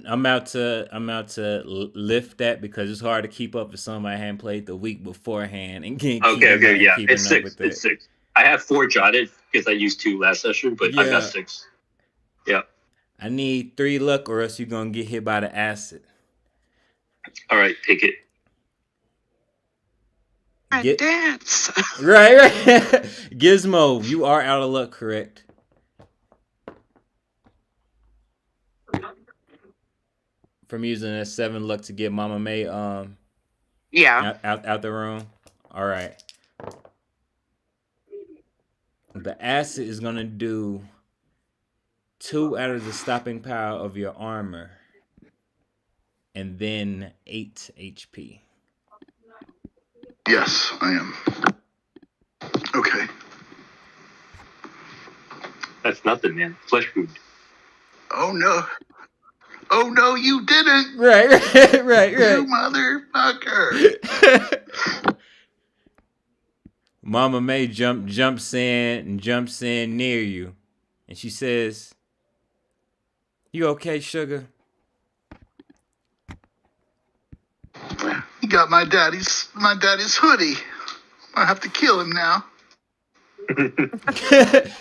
I'm about to lift that because it's hard to keep up if somebody hadn't played the week beforehand and can't Okay, yeah, it's 6. It's 6. I have 4 jotted because I used 2 last session, but I've got 6. Yeah. I need 3 luck or else you're gonna get hit by the acid. All right, take it. Dance. Right. Gizmo, you are out of luck, correct? From using a 7 luck to get Mama May yeah. out the room. All right. The acid is gonna do 2 out of the stopping power of your armor, and then 8 HP. Yes, I am. Okay. That's nothing, man. Flesh wound. Oh no, you didn't. Right. You motherfucker. Mama May jumps in near you, and she says, "You okay, sugar?" He got my daddy's hoodie. I have to kill him now.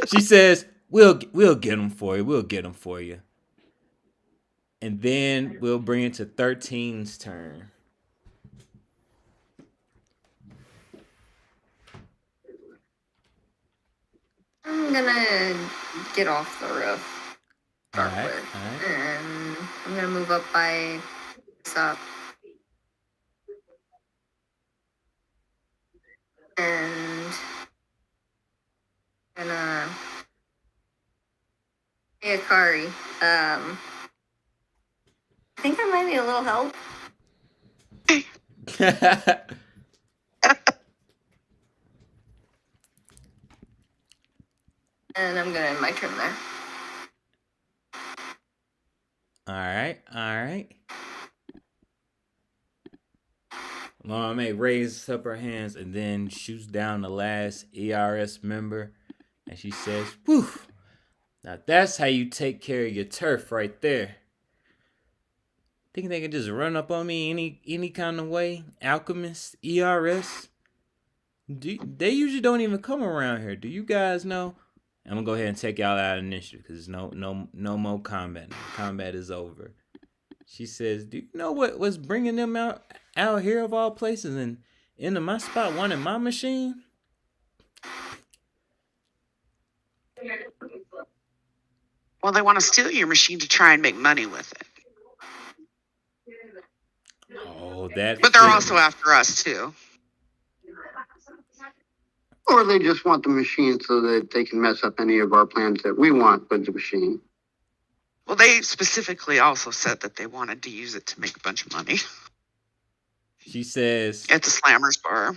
She says, "We'll get him for you. We'll get him for you." And then we'll bring it to 13's turn. I'm gonna get off the roof. All right. And I'm gonna move up by Aesop. And gonna hey Akari. I think I might need a little help. And I'm gonna end my turn there. All right. Mama May raises up her hands and then shoots down the last ERS member, and she says, "Whew, Now that's how you take care of your turf right there. Think they can just run up on me any kind of way? Alchemist, ERS? They usually don't even come around here. Do you guys know? I'm gonna go ahead and take y'all out of initiative because no more combat. Combat is over. She says, "Do you know what's bringing them out here of all places and into my spot, wanting my machine?" Well, they want to steal your machine to try and make money with it. Oh, that. But they're also after us too. Or they just want the machine so that they can mess up any of our plans that we want with the machine. Well, they specifically also said that they wanted to use it to make a bunch of money. She says, at the Slammers bar.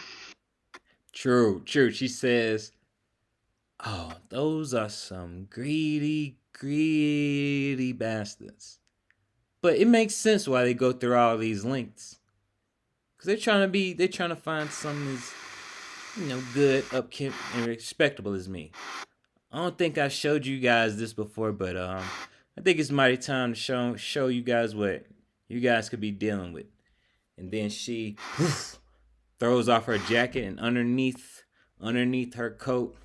True. She says, "Oh, those are some greedy bastards." But it makes sense why they go through all these lengths. Cause they're trying to find something as, good, upkeep, and respectable as me. I don't think I showed you guys this before, but I think it's mighty time to show you guys what you guys could be dealing with. And then she throws off her jacket, and underneath her coat,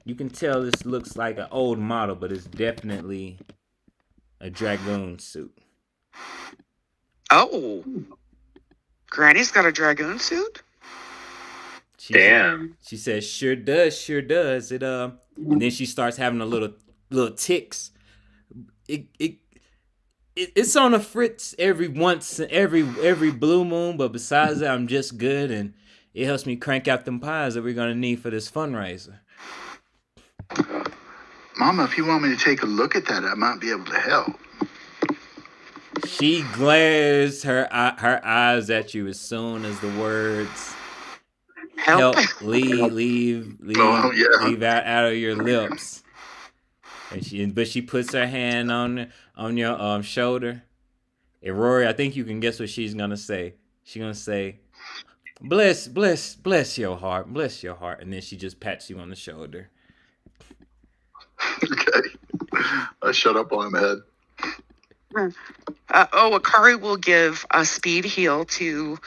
you can tell this looks like an old model, but it's definitely a dragoon suit. Oh, Granny's got a dragoon suit? Damn. She says, sure does. It and then she starts having a little ticks. It's on a fritz every blue moon, but besides that, I'm just good, and it helps me crank out them pies that we're gonna need for this fundraiser. Mama, if you want me to take a look at that, I might be able to help. She glares her eyes at you as soon as the words help leave out of your lips. And she puts her hand on your shoulder. And Rory, I think you can guess what she's gonna say. She's gonna say, bless your heart, and then she just pats you on the shoulder. Okay. I shut up while I'm ahead. Akari will give a speed heal to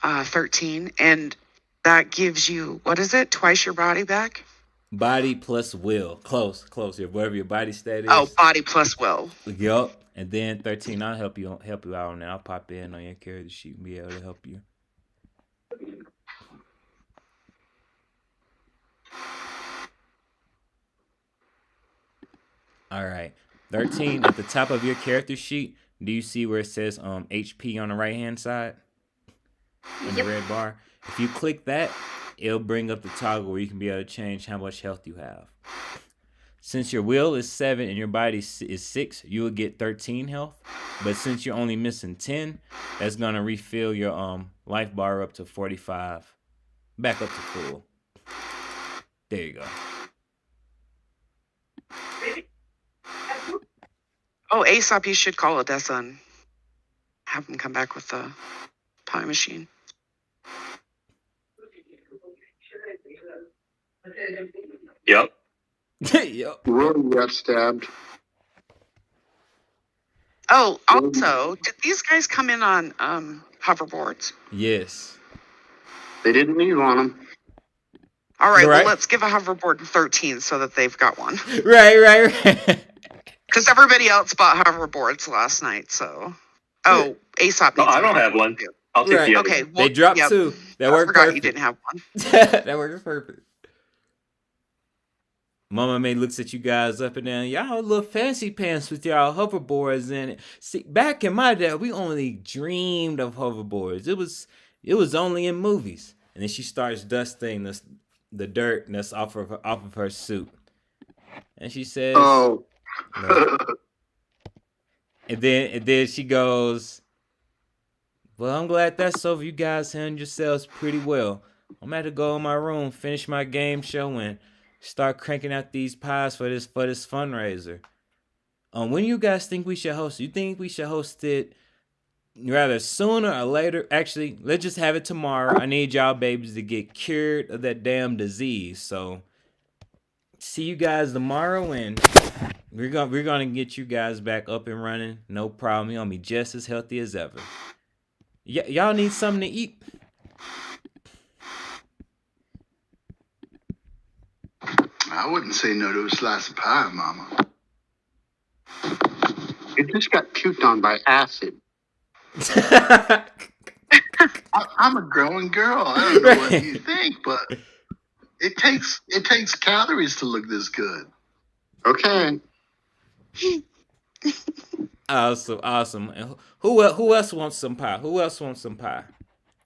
13, and that gives you, what is it? Twice your body back? Body plus will. Close. Whatever your body stat is. Oh, body plus will. Yup. And then 13, I'll help you out on that. I'll pop in on your character sheet and be able to help you. All right. 13, at the top of your character sheet, do you see where it says HP on the right-hand side? In the red bar? If you click that, it'll bring up the toggle where you can be able to change how much health you have. Since your will is 7 and your body is 6, you will get 13 health. But since you're only missing 10, that's going to refill your life bar up to 45. Back up to full. There you go. Oh, Aesop, you should call Odessa and have him come back with the pie machine. Yep. Yep. Rory got stabbed. Oh, also, did these guys come in on hoverboards? Yes. They didn't leave on them. All right, Right. well, let's give a hoverboard to 13 so that they've got one. Right. Because everybody else bought hoverboards last night, so... Oh, Aesop No, needs I don't one. have one. I'll take Right. the other. Okay, one. well, They dropped yep. 2. That I worked forgot perfect. you didn't have one. That works perfect. Mama May looks at you guys up and down. Y'all little fancy pants with y'all hoverboards in it. See, back in my day, we only dreamed of hoverboards. It was only in movies. And then she starts dusting the dirt that's off of her suit. And she says, Oh. no. And then she goes, well, I'm glad that's over. You guys handled yourselves pretty well. I'm about to go in my room, finish my game show, and start cranking out these pies for this fundraiser. When you guys think we should host it? You think we should host it rather sooner or later? Actually, let's just have it tomorrow. I need y'all babies to get cured of that damn disease. So see you guys tomorrow, and we're gonna get you guys back up and running. No problem. You're gonna be just as healthy as ever. Y'all need something to eat. I wouldn't say no to a slice of pie, Mama. It just got puked on by acid. I'm a growing girl. I don't know what you think, but it takes calories to look this good. Okay. Awesome. And who else wants some pie?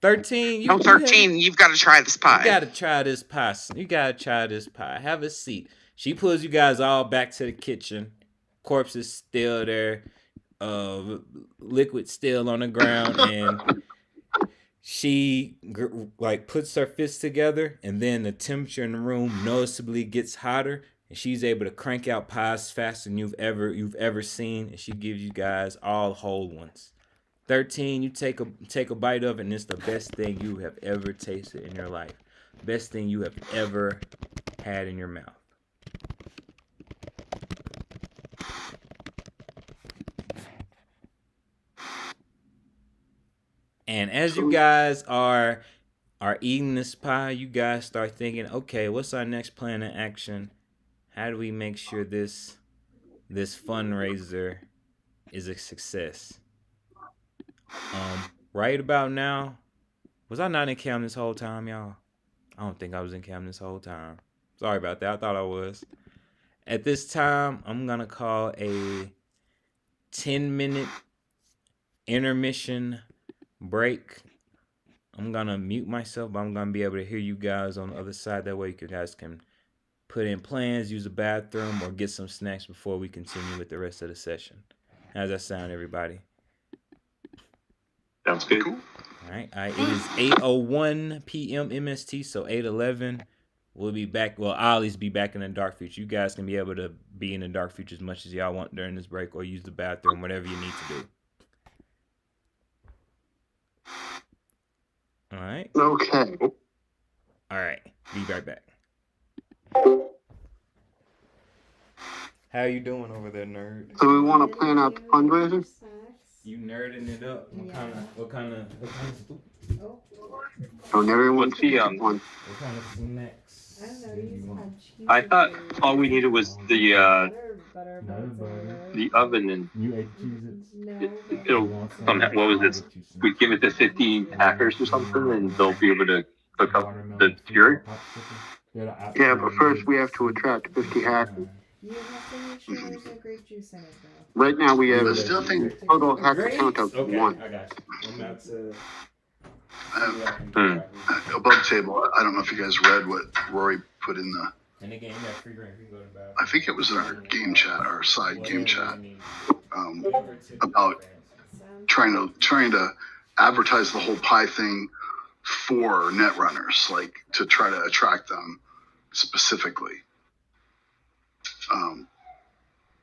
13. No, 13. You've got to try this pie. You gotta try this pie. Have a seat. She pulls you guys all back to the kitchen. Corpse is still there. Liquid still on the ground, and she like puts her fists together, and then the temperature in the room noticeably gets hotter, and she's able to crank out pies faster than you've ever seen, and she gives you guys all whole ones. 13, you take a bite of it, and it's the best thing you have ever tasted in your life. Best thing you have ever had in your mouth. And as you guys are eating this pie, you guys start thinking, okay, what's our next plan of action? How do we make sure this fundraiser is a success? Right about now, was I not in cam this whole time, y'all? I don't think I was in cam this whole time. Sorry about that. I thought I was. At this time, I'm gonna call a 10-minute intermission break. I'm gonna mute myself, but I'm gonna be able to hear you guys on the other side. That way you guys can put in plans, use the bathroom, or get some snacks before we continue with the rest of the session. How's that sound, everybody? Sounds good. Cool. All right. It is 8:01 p.m. MST, so 8:11. We'll be back. Well, I'll at least be back in the dark future. You guys can be able to be in the dark future as much as y'all want during this break, or use the bathroom, whatever you need to do. All right. Okay. All right. Be right back. How you doing over there, nerd? So we want to plan out the fundraiser? You nerding it up? What kind of Oh, Don't everyone What's the one? what kind of snacks? I don't know. do You you used to want? have cheese. I thought all we needed was the butter, oven, and You ate cheese. No, it'll somehow. What was this? We give it to 50 hackers or something, and they'll be able to cook up the fury. Yeah, but first we have to attract 50 hackers. you have to make sure there's no grape juice in it, though. Right now we have I a still think total hacker count of Okay, 1. I got you. I'm about to. above the table. I don't know if you guys read what Rory put in the. And again, you got free grant. You can go to battle. I think it was in our game chat, our side game chat, about trying to advertise the whole pie thing for net runners, like to try to attract them specifically.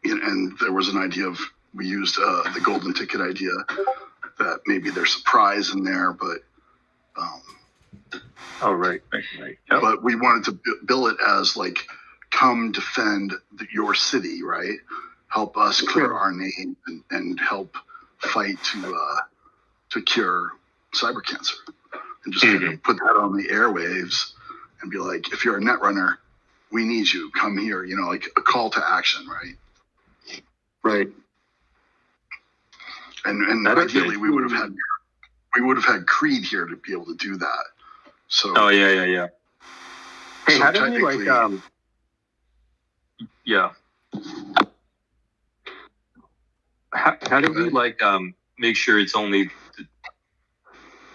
And there was an idea of, we used the golden ticket idea, that maybe there's a prize in there, but Oh, right. Yep. but we wanted to bill it as like, come defend your city, right? Help us clear our name and help fight to cure cyber cancer, and just kind of put that on the airwaves and be like, if you're a net runner, we need you. Come here. You know, like a call to action, right? Right. And ideally, we would have had Creed here to be able to do that. So. Oh yeah. Hey, So how do we technically- yeah. How do we make sure it's only?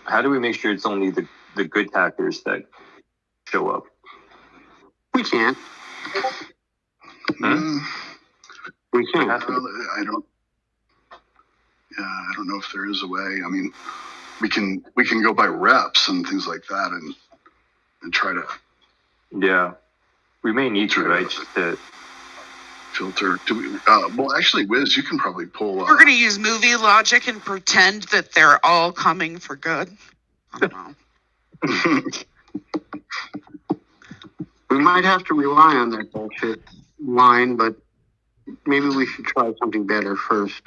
How do we make sure it's only the good hackers that show up? We can't. We can't. I don't know if there is a way. I mean, we can go by reps and things like that, and try to Yeah, we may need to, right? Just to filter. Do we? Well, actually, Wiz, you can probably pull. We're going to use movie logic and pretend that they're all coming for good. I don't know. We We might have to rely on that bullshit line, but maybe we should try something better first.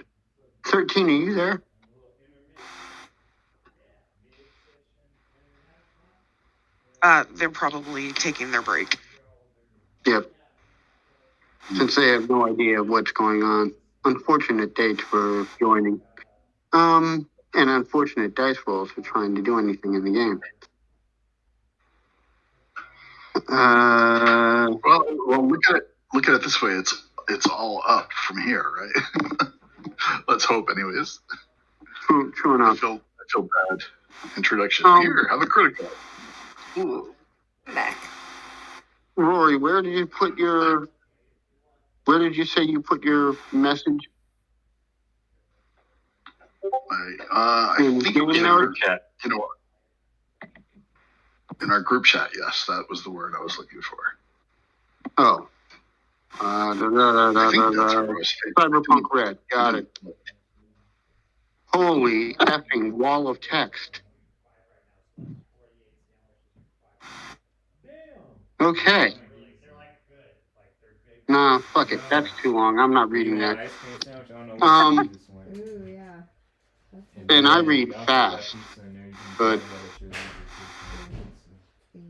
13, are you there? They're probably taking their break. Yep. Since they have no idea what's going on. Unfortunate date for joining. And unfortunate dice rolls for trying to do anything in the game. Well, look at it this way. It's all up from here, right? Let's hope, anyways. True I enough. feel bad. Introduction. Here, have a critical. Ooh. I'm back. Rory, where did you say you put your message? I think Game in note? our chat. In our group chat, yes, that was the word I was looking for. Oh. I think that's where I was thinking. Cyberpunk RED. Got it. Holy effing wall of text. Okay. Nah, fuck it. That's too long. I'm not reading that. Ooh, yeah. And I read fast. But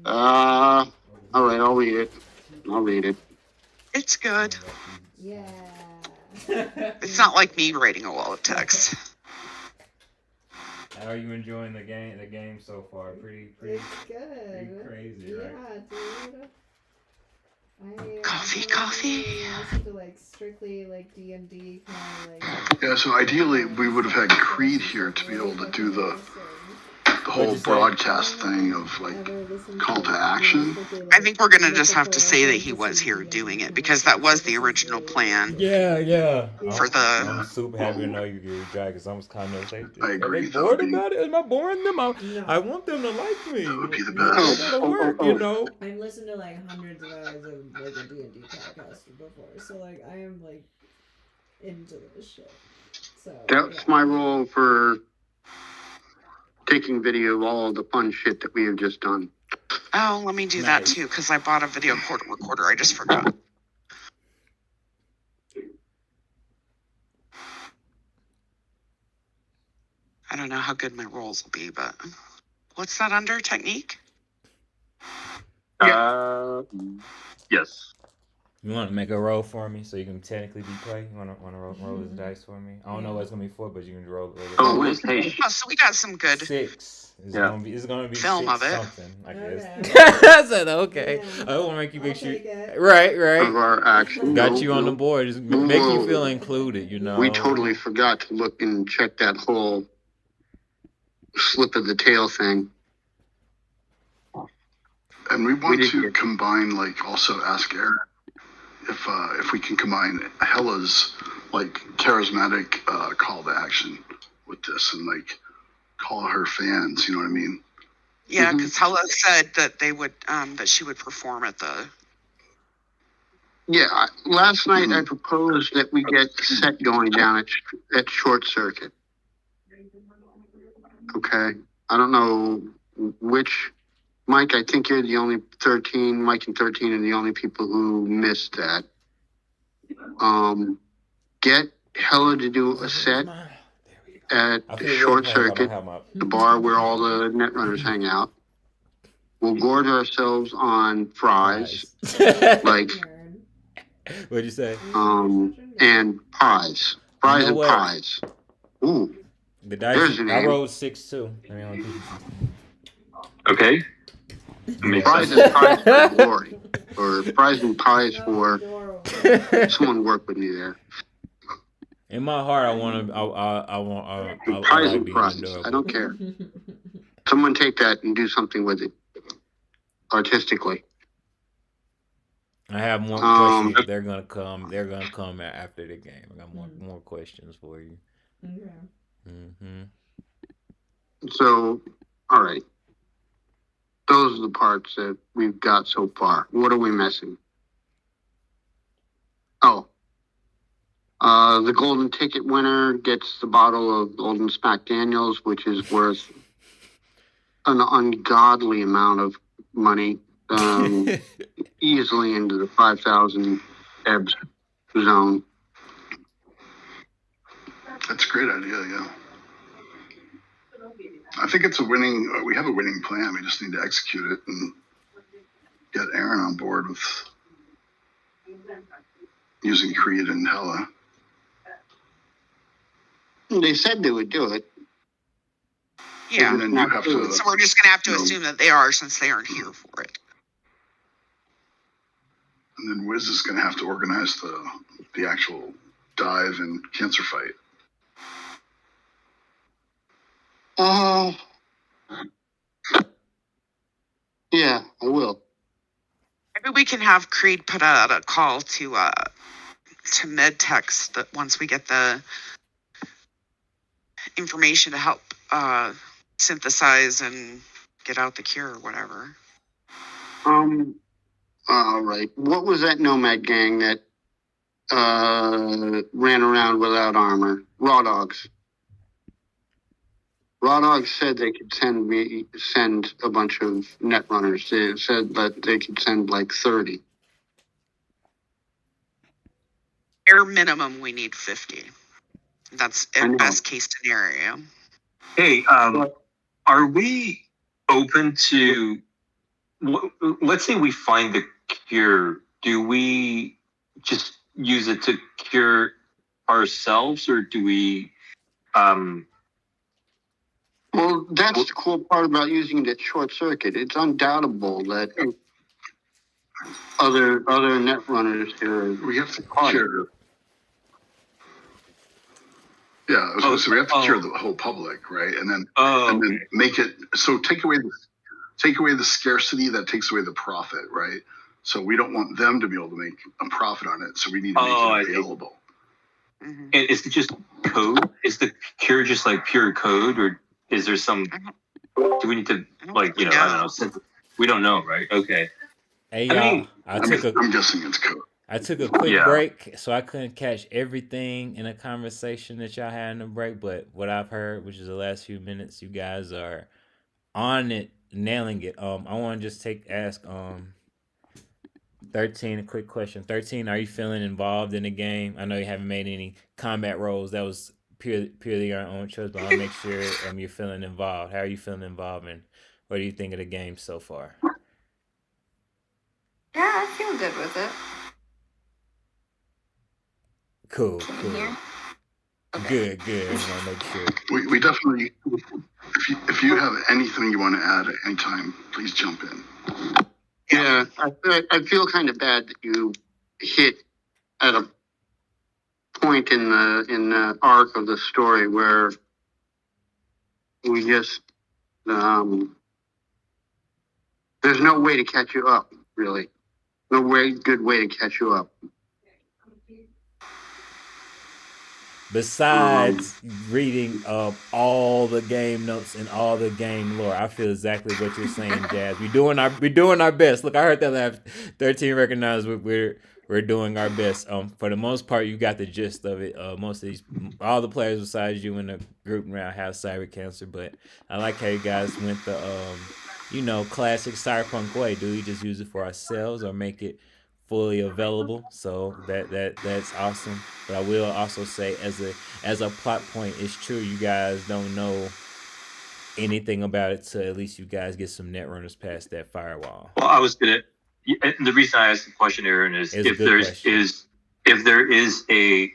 all right, I'll read it. It's good. Yeah. It's not like me writing a wall of text. How are you enjoying the game so far? Pretty It's good. crazy, right? Yeah, dude. Coffee. Listen to like strictly like D&D kind of like. Yeah, so ideally we would have had Creed here to be able to do the whole broadcast thing of like call to action. I think we're gonna just have to say that he was here doing it because that was the original plan. Yeah. For the- I'm super happy to know you're dry because I was kind of like, I agree, are they bored that would be- about it? Am I boring them? No. I want them to like me. That would be the I best. gotta work, you know. I've listened to like hundreds of hours of like a D&D podcast before, so like I am like into this shit. So That's yeah. my role for taking video of all of the fun shit that we have just done. Oh, let me do that Nice. too because I bought a video recorder. I just forgot. I don't know how good my rolls will be, but what's that under? Technique? Yes. You want to make a roll for me so you can technically be play? You want to roll this dice for me? I don't know what it's gonna be for, but you can roll it. Oh, Liz, hey. Oh, so we got some good. 6. It's Yeah. gonna be Film 6 of it. something, I guess. Okay. I said okay. Yeah. I want to make you make I'll sure. take it. Right. Of our action. Got you on the board. Just make you feel included, you know. We totally forgot to look and check that whole slip of the tail thing. And we want did to get- combine, like, also ask Aaron if we can combine Hella's like charismatic call to action with this and like call her fans. You know what I mean? Yeah, because Hella said that they would that she would perform at the. Yeah, last night I proposed that we get set going down at Short Circuit. Okay, I don't know which. Mike, I think you're the only 13. Mike and 13 are the only people who missed that. Get Hella to do a set at Short Circuit, the bar where all the netrunners hang out. We'll gorge ourselves on fries, like, What'd you say? and pies. Fries You know and what? pies. Ooh. The dice. There's your I name. rolled 6 too. Okay. Makes Fries sense. and pies for glory. Or fries and pies for Adorable. someone work with me there. In my heart, I want to. I want. I Pies like and being fries. adorable. I don't care. Someone take that and do something with it. Artistically. I have more Um, questions. They're gonna come. They're gonna come after the game. I got more questions for you. Okay. Mm-hmm. So, all right. Those are the parts that we've got so far. What are we missing? Oh. The golden ticket winner gets the bottle of Golden Smack Daniels, which is worth an ungodly amount of money. easily into the 5,000 EBS zone. That's a great idea, yeah. I think it's a winning, we have a winning plan. We just need to execute it and get Aaron on board with using Creed and Hella. They said they would do it. Yeah. And then you have to, So we're just going to have to assume that they are, since they aren't here for it. and then Wiz is going to have to organize the actual dive and cancer fight. Yeah, I will. Maybe we can have Creed put out a call to MedTechs that once we get the information to help synthesize and get out the cure or whatever. All right. What was that Nomad gang that ran around without armor? Raw Dogs. Raw Dogs said they could send a bunch of net runners. They said that they could send like 30. Bare minimum, we need 50. That's a best case scenario. Hey, are we open to? Let's say we find the cure. Do we just use it to cure ourselves, or do we? Well, that's the cool part about using that short circuit. It's undoubtable that other net runners here. We have to cure. Yeah, I was going to say we have to cure the whole public, right? And then and then make it so take away the scarcity that takes away the profit, right? So we don't want them to be able to make a profit on it, so we need to make it available. Mm-hmm. And is it just code? Is the cure just like pure code, or is there some? Do we need to I don't know. We don't know, right? Okay. Hey y'all, I'm guessing it's code. I took a quick break, so I couldn't catch everything in a conversation that y'all had in the break. But what I've heard, which is the last few minutes, you guys are on it, nailing it. I want to just ask 13 a quick question. 13, are you feeling involved in the game? I know you haven't made any combat roles. That was purely your own choice, but I'll make sure you're feeling involved. How are you feeling involved, and what do you think of the game so far? Yeah, I feel good with it. Cool. Okay. Good. I just want to make sure. We definitely, if you have anything you want to add at any time, please jump in. Yeah, I feel kind of bad that you hit at a point in the arc of the story where we just there's no way to catch you up, really. No good way to catch you up. Besides reading all the game notes and all the game lore, I feel exactly what you're saying, Jazz. We're doing our best. Look, I heard that laugh. 13 recognized we're doing our best. For the most part, you got the gist of it. Most of all the players besides you in the group now have cyber cancer, but I like how you guys went the classic Cyberpunk way. Do we just use it for ourselves or make it fully available? So that's awesome. But I will also say, as a plot point, it's true you guys don't know anything about it, so at least you guys get some net runners past that firewall. Well, I was gonna. And the reason I asked the question, Aaron, is if there is a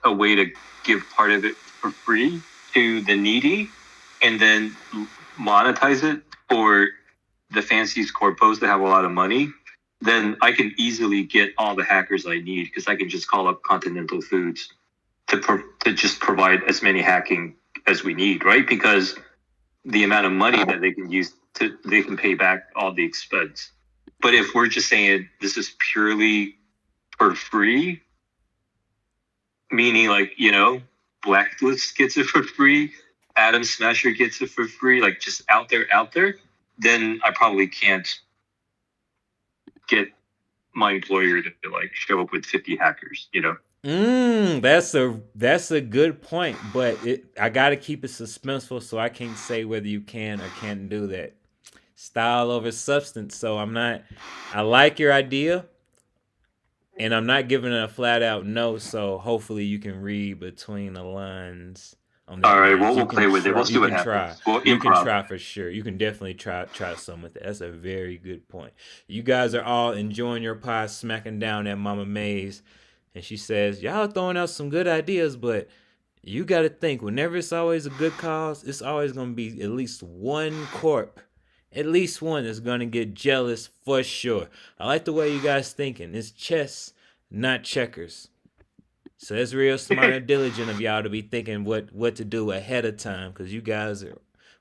way to give part of it for free to the needy, and then monetize it for the fancy corpos that have a lot of money, then I can easily get all the hackers I need, because I can just call up Continental Foods to just provide as many hacking as we need, right? Because the amount of money that they can use they can pay back all the expense. But if we're just saying this is purely for free, meaning Blacklist gets it for free, Atom Smasher gets it for free, like just out there, then I probably can't get my employer to show up with 50 hackers, That's a good point, but I gotta keep it suspenseful, so I can't say whether you can or can't do that. style over substance. So I like your idea, and I'm not giving it a flat out no. So hopefully you can read between the lines on that. All right, Lance. we'll play with it. We'll see what happens. We'll You can improv. try for sure. You can definitely try some with it. That's a very good point. You guys are all enjoying your pie, smacking down at Mama Mays, and she says, "Y'all throwing out some good ideas, but you got to think, whenever it's always a good cause, it's always going to be at least one corp. At least one that's going to get jealous for sure. I like the way you guys thinking. It's chess, not checkers. So it's real smart and diligent of y'all to be thinking what to do ahead of time, because you guys are,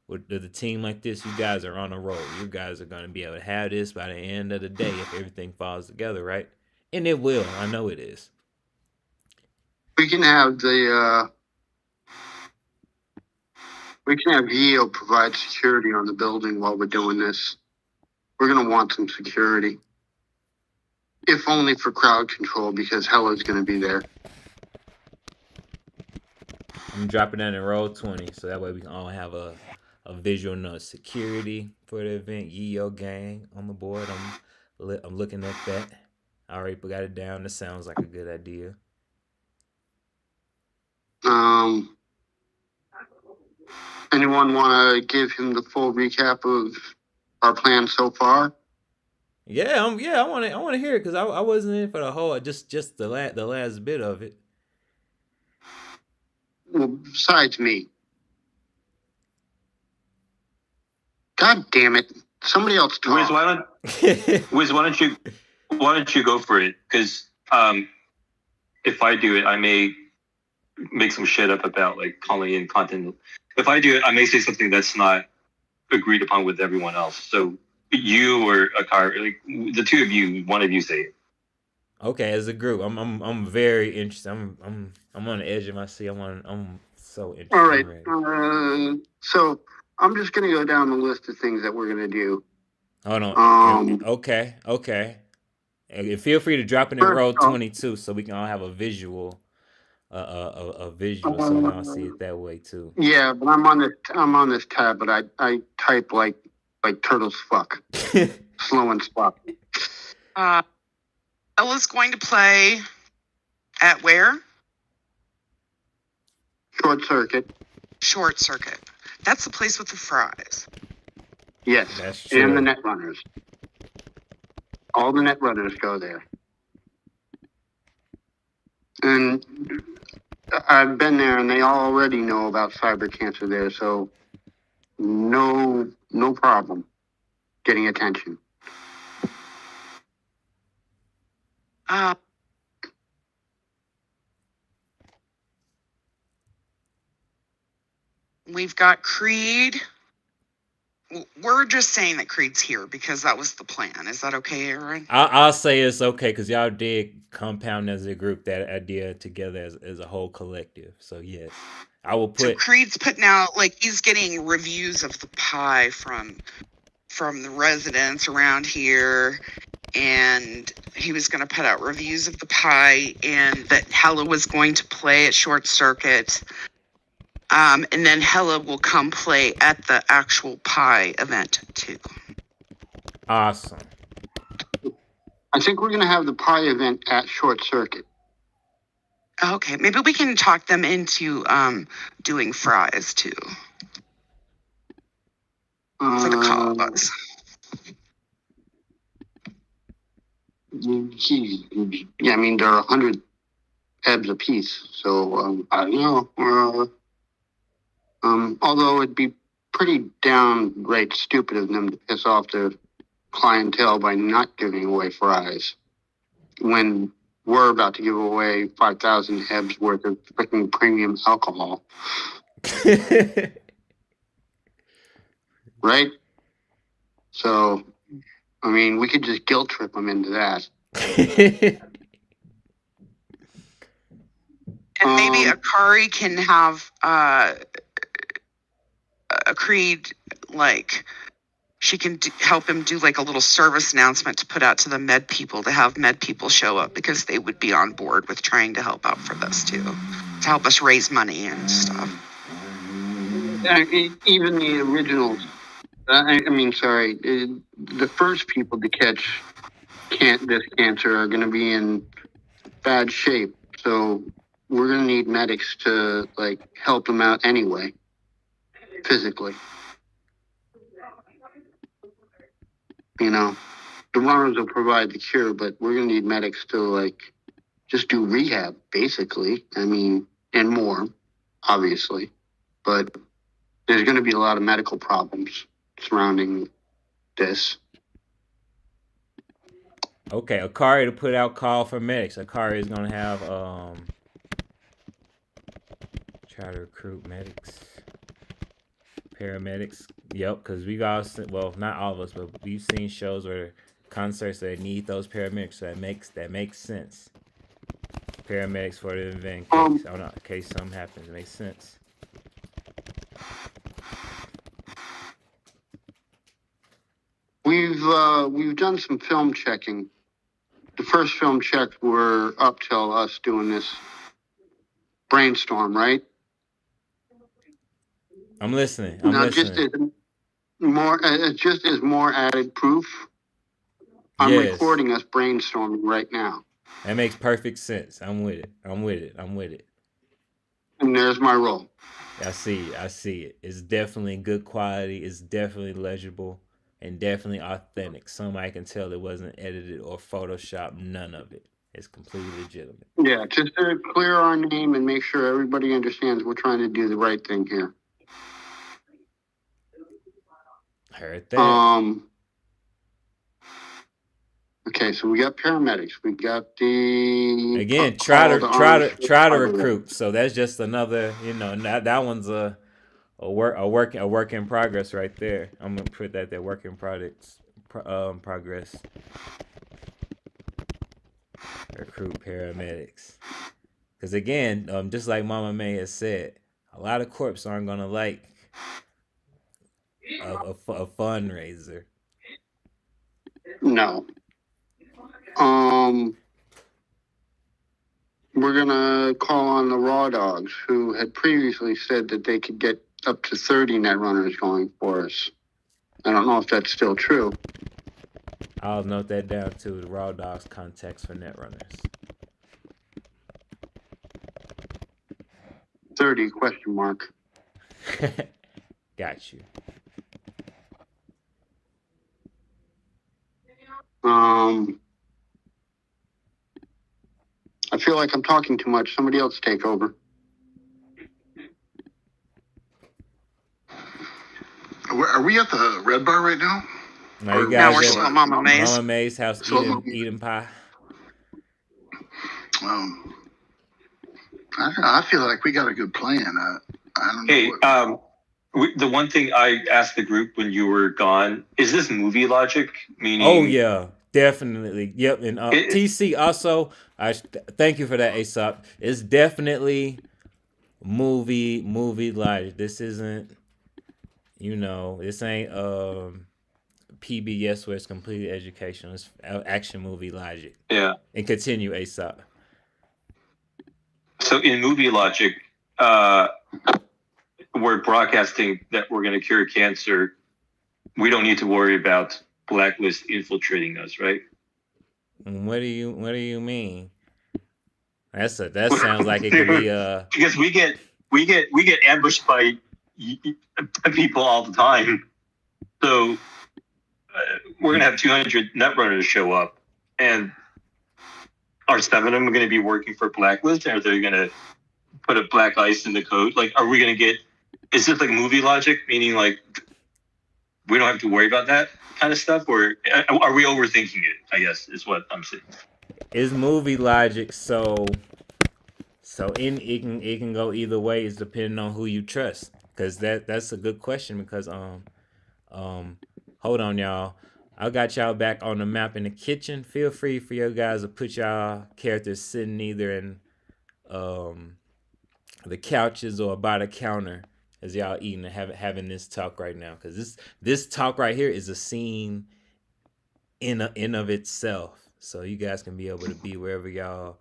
with the team like this, you guys are on a roll. You guys are going to be able to have this by the end of the day if everything falls together, right? And it will. I know it is. We can have Geo provide security on the building while we're doing this. We're going to want some security. If only for crowd control, because Hella's going to be there. I'm dropping that in roll 20, so that way we can all have a visual note. Security for the event. Yo gang on the board. I'm looking at that. I already got it down. That sounds like a good idea. Anyone want to give him the full recap of our plan so far? Yeah, I want to hear it, because I wasn't in for the whole, just the last bit of it. Well, besides me. God damn it! Somebody else talk. Wiz, why don't you go for it? Because if I do it, I may make some shit up about like calling in content. If I do it, I may say something that's not agreed upon with everyone else. So you or Akari, like the two of you, one of you say it. Okay, as a group, I'm very interested. I'm on the edge of my seat. I'm so interested. All right. So I'm just gonna go down the list of things that we're gonna do. Hold on. Okay. And feel free to drop it in roll 22, so we can all have a visual. A visual, so I'll see it that way too. Yeah, but I'm on this tab, but I type like turtles fuck, slow and sloppy. Ella's going to play at where? Short Circuit. Short Circuit. That's the place with the fries. Yes, that's true. And the net runners. All the net runners go there. And I've been there, and they already know about cyber cancer there, so no problem getting attention. We've got Creed. We're just saying that Creed's here because that was the plan. Is that okay, Aaron? I'll say it's okay, because y'all did compound as a group that idea together as a whole collective. So yes, I will put. So Creed's putting out, like, he's getting reviews of the pie from the residents around here, and he was going to put out reviews of the pie, and that Hella was going to play at Short Circuit. And then Hella will come play at the actual pie event too. Awesome. I think we're going to have the pie event at Short Circuit. Okay, maybe we can talk them into doing fries too for the cause. Yeah, I mean, there are 100 ebs a piece, so I don't know. Although it'd be pretty downright stupid of them to piss off their clientele by not giving away fries when we're about to give away 5,000 hebs worth of freaking premium alcohol. Right? So, I mean, we could just guilt trip them into that. And maybe Akari can have a Creed, like, she can help him do like a little service announcement to put out to the med people, to have med people show up, because they would be on board with trying to help out for this too, to help us raise money and stuff. Even the original Sorry. The first people to catch this cancer are going to be in bad shape. So we're going to need medics to help them out anyway, physically. The runners will provide the cure, but we're going to need medics to just do rehab, basically. And more, obviously. But there's going to be a lot of medical problems surrounding this. Okay, Akari to put out call for medics. Akari is gonna have try to recruit medics, paramedics. Yep, because we all not all of us, but we've seen shows where concerts that need those paramedics. So that makes sense. Paramedics for the event in case something happens. It makes sense. We've done some film checking. The first film checks were up till us doing this brainstorm, right? I'm listening. Just as more added proof. I'm recording us brainstorming right now. That makes perfect sense. I'm with it. And there's my role. I see it. It's definitely good quality. It's definitely legible and definitely authentic. Somebody can tell it wasn't edited or photoshopped. None of it. It's completely legitimate. Yeah, just to clear our name and make sure everybody understands we're trying to do the right thing here. Heard that. Okay, so we got paramedics. We got the again try to recruit. So that's just another. That one's a work in progress right there. I'm gonna put that work in progress. Recruit paramedics. Because again, just like Mama May has said, a lot of corps aren't gonna like a fundraiser. No. We're gonna call on the Raw Dogs, who had previously said that they could get up to 30 net runners going for us. I don't know if that's still true. I'll note that down too. The Raw Dogs context for net runners. 30 question mark. Got you. I feel like I'm talking too much. Somebody else take over. Are we at the Red Bar right now? No, you guys we're still at Mama May's. Mama May's house eating pie. I feel like we got a good plan. I don't know. Hey, the one thing I asked the group when you were gone, is this movie logic? Meaning, oh yeah, definitely. Yep. And TC also, I thank you for that, Aesop. It's definitely movie logic. This isn't, this ain't PBS where it's completely educational. It's action movie logic. Yeah. And continue, Aesop. So in movie logic, we're broadcasting that we're going to cure cancer. We don't need to worry about Blacklist infiltrating us, right? What do you mean? That sounds like it could be because we get ambushed by people all the time. So we're gonna have 200 netrunners show up, and are 7 of them going to be working for Blacklist, or are they going to put a black ice in the code? Are we going to get? Is this like movie logic, meaning we don't have to worry about that kind of stuff, or are we overthinking it? I guess is what I'm saying. It's movie logic, so it can go either way. It's depending on who you trust, because that's a good question. Because hold on, y'all. I got y'all back on the map in the kitchen. Feel free for you guys to put y'all characters sitting either in the couches or by the counter as y'all eating and having this talk right now. Because this talk right here is a scene in of itself. So you guys can be able to be wherever y'all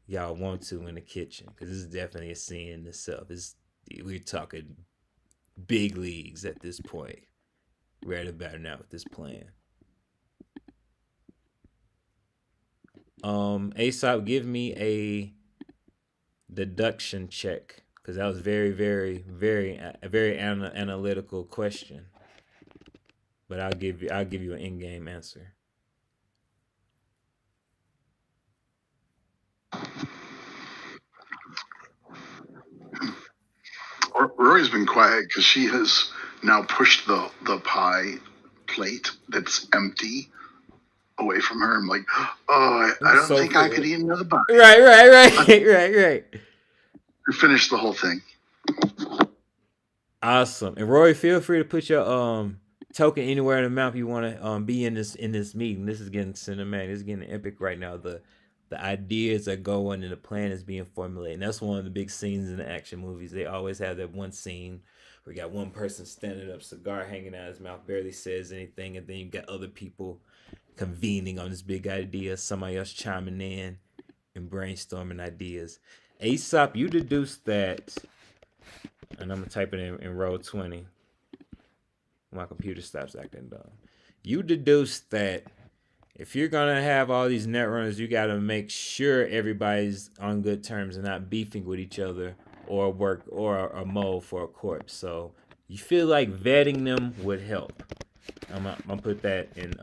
want to in the kitchen. Because this is definitely a scene in itself. We're talking big leagues at this point. Read about it now with this plan. Aesop, give me a deduction check because that was very, very, very analytical question. But I'll give you an in-game answer. Rory's been quiet because she has now pushed the pie plate that's empty away from her. I'm like, oh, I don't So think I good. could eat another bite. Right. You finished the whole thing. Awesome. And Roy, feel free to put your token anywhere in the map you want to be in this meeting. This is getting cinematic. This is getting epic right now. The ideas are going and the plan is being formulated. And that's one of the big scenes in the action movies. They always have that one scene where you got one person standing up, cigar hanging out his mouth, barely says anything, and then you got other people convening on this big idea, somebody else chiming in and brainstorming ideas. Aesop, you deduced that, and I'm gonna type it in row 20. My computer stops acting dumb. You deduced that if you're gonna have all these netrunners, you gotta make sure everybody's on good terms and not beefing with each other or work or a mold for a corpse. So you feel like vetting them would help. I'm gonna put that in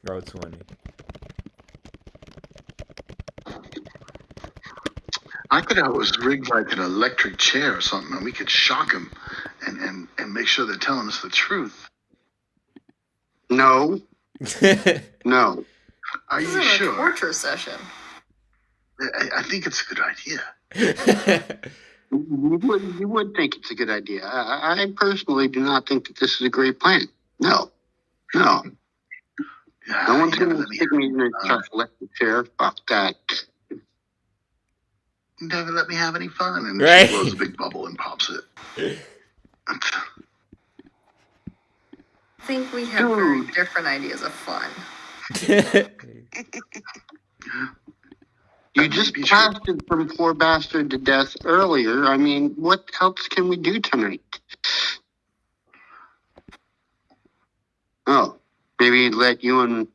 row 20. I could have was rigged like an electric chair or something, and we could shock them and make sure they're telling us the truth. No. No. Are This you isn't a sure? torture session. I think it's a good idea. You would think it's a good idea. I personally do not think that this is a great plan. No. Yeah, No one's you never going to let me stick me in a electric chair. Fuck that. You never let me have any fun. And Right. she blows a big bubble and pops it. I think we have very different ideas of fun. You just blasted some poor bastard to death earlier. I mean, what else can we do tonight? Oh, maybe let you and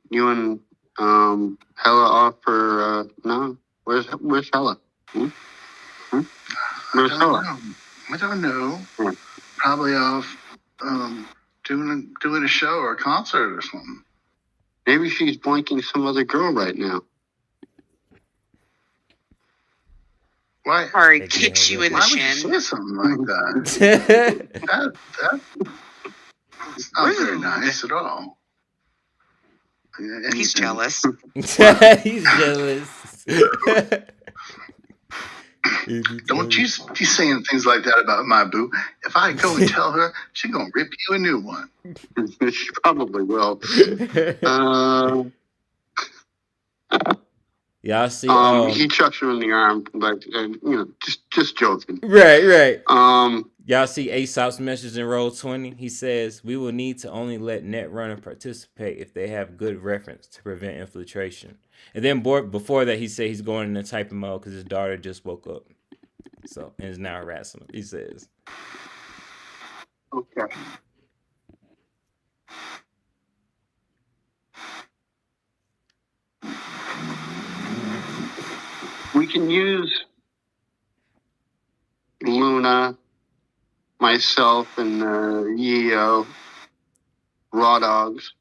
Hella off for no. Where's Hella? Where's Hella? I don't know. Hmm. Probably off doing a show or a concert or something. Maybe she's boinking some other girl right now. Why? Sorry, Hey, kicks yeah, you in Why the would you shin. say something like that? That's not very Rude. nice at all. And- He's and- jealous. He's jealous. Don't you be saying things like that about my boo. If I go and tell her, she's going to rip you a new one. She probably will. Y'all see? He chucks her in the arm, like just joking. Right. Um, Y'all see Aesop's message in roll 20? He says, we will need to only let Netrunner participate if they have good reference to prevent infiltration. And then before that, he said he's going into typing mode because his daughter just woke up. So, and is now harassing him, he says. okay. We can use Luna, myself, and Yeo, Raw Dogs.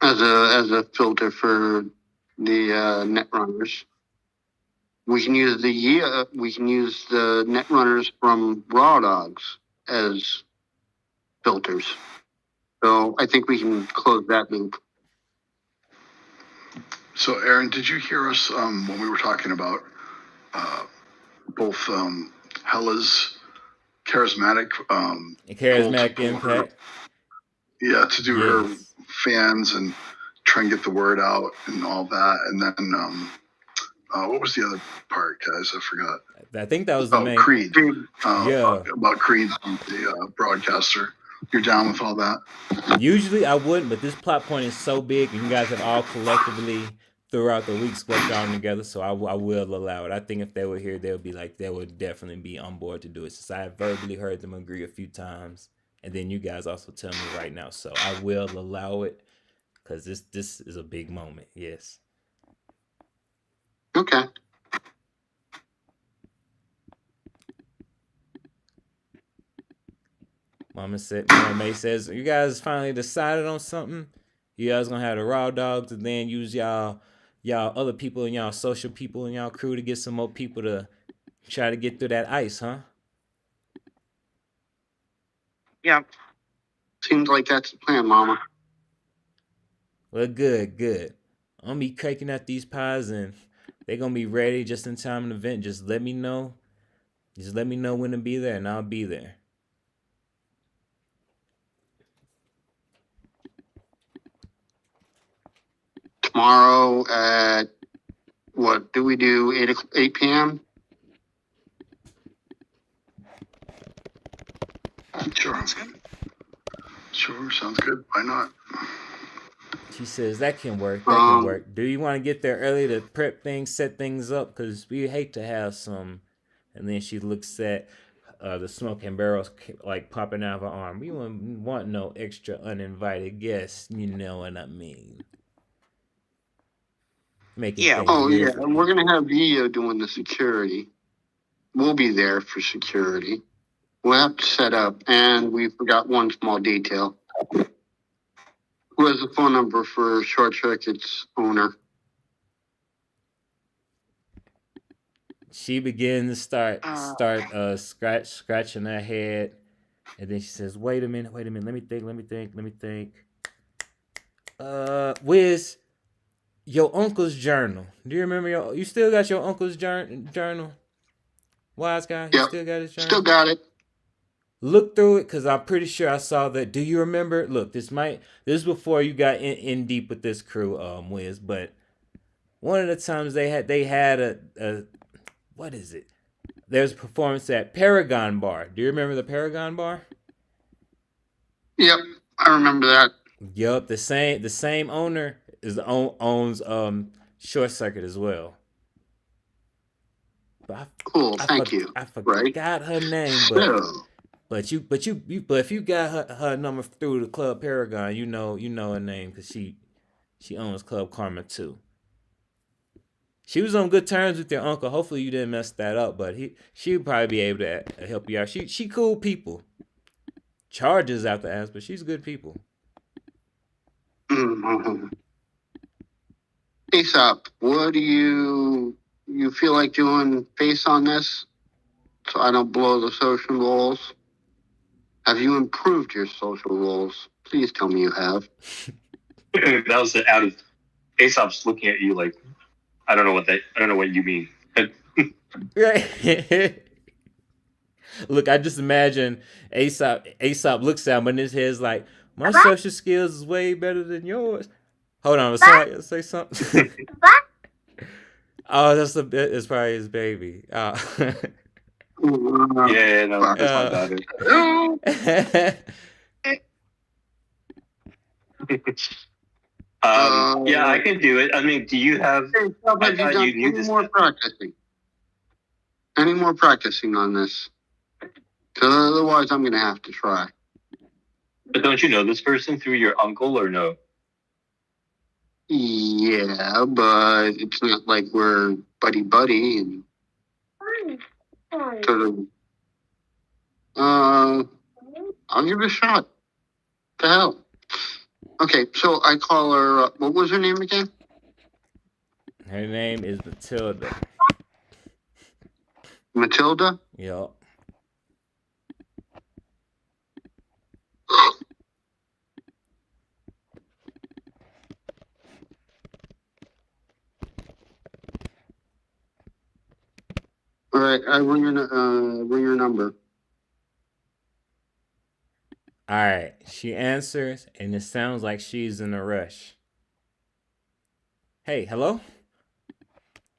As a filter for the Netrunners. We can use the Netrunners from Raw Dogs as filters. So I think we can close that loop. So, Aaron, did you hear us when we were talking about both Hella's charismatic Impact. Yeah, to do her Yes. fans and try and get the word out and all that. And then what was the other part, guys? I forgot. I think that was the main. Creed. Yeah. About Creed, the broadcaster. You're down with all that? Usually I wouldn't, but this plot point is so big and you guys have all collectively throughout the weeks worked on together, so I will allow it. I think if they were here, they would definitely be on board to do it. Since I have verbally heard them agree a few times, and then you guys also tell me right now, so I will allow it because this is a big moment. Yes. Okay. Mama May says, you guys finally decided on something. You guys gonna have the raw dogs and then use y'all other people and y'all social people and y'all crew to get some more people to try to get through that ice, huh? Yep. Seems like that's the plan, Mama. Well, good. I'm gonna be cranking out these pies and they're gonna be ready just in time of the event. Just let me know. Just let me know when to be there and I'll be there. Tomorrow at what do we do? 8 p.m. Sure. Sounds good. Sure, sounds good. Why not? She says that can work. That can work. Do you want to get there early to prep things, set things up? Because we hate to have some. And then she looks at the smoking barrels like popping out of her arm. We wouldn't want no extra uninvited guests. You know what I mean? Making Yeah. things Oh yeah, weird. and we're gonna have Vio doing the security. We'll be there for security. We'll have to set up, and we forgot one small detail. Who has the phone number for Short Circuit's owner? She begins to scratching her head, and then she says, "Wait a minute. Let me think. Wiz, your uncle's journal. Do you remember you still got your uncle's journal? Wise guy, you Yep. still got his journal? Still got it. Look through it, cause I'm pretty sure I saw that. Do you remember? Look, this is before you got in deep with this crew, Wiz. But one of the times they had a what is it? There's a performance at Paragon Bar. Do you remember the Paragon Bar? Yep, I remember that. Yup, the same owner owns Short Circuit as well. But Cool, thank you. I forgot her name, but if you got her number through the Club Paragon, you know her name because she owns Club Karma too. She was on good terms with your uncle. Hopefully you didn't mess that up, but she would probably be able to help you out. She cool people. Charges out the ass, but she's good people. Mm-hmm. Aesop, what do you feel like doing face on this so I don't blow the social goals? Have you improved your social goals? Please tell me you have. That was out of Aesop's looking at you like, I don't know what you mean. Right. Look, I just imagine Aesop looks at him, but in his head's like, my social skills is way better than yours. Hold on, sorry, say something. Oh, it's probably his baby. Yeah, no, that's my daughter. Yeah, I can do it. I mean, do you have? Have you done any more practicing? Any more practicing on this? Because otherwise, I'm going to have to try. But don't you know this person through your uncle or no? Yeah, but it's not like we're buddy and sort of. I'll give it a shot. The hell. Okay, so I call her. What was her name again? Her name is Matilda. Matilda? Yep. All right, I ring your number. All right, she answers, and it sounds like she's in a rush. Hey, hello?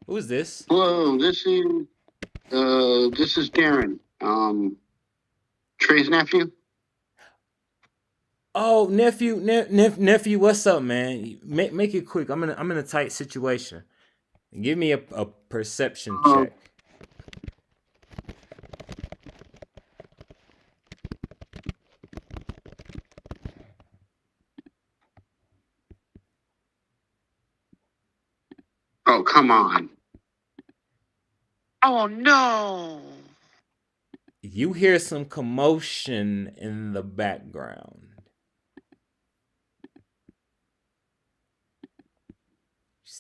Who is this? Hello, this is Darren. Trey's nephew. Oh, nephew, what's up, man? Make it quick. I'm in a tight situation. Give me a perception Oh, check. oh, come on. Oh no. You hear some commotion in the background.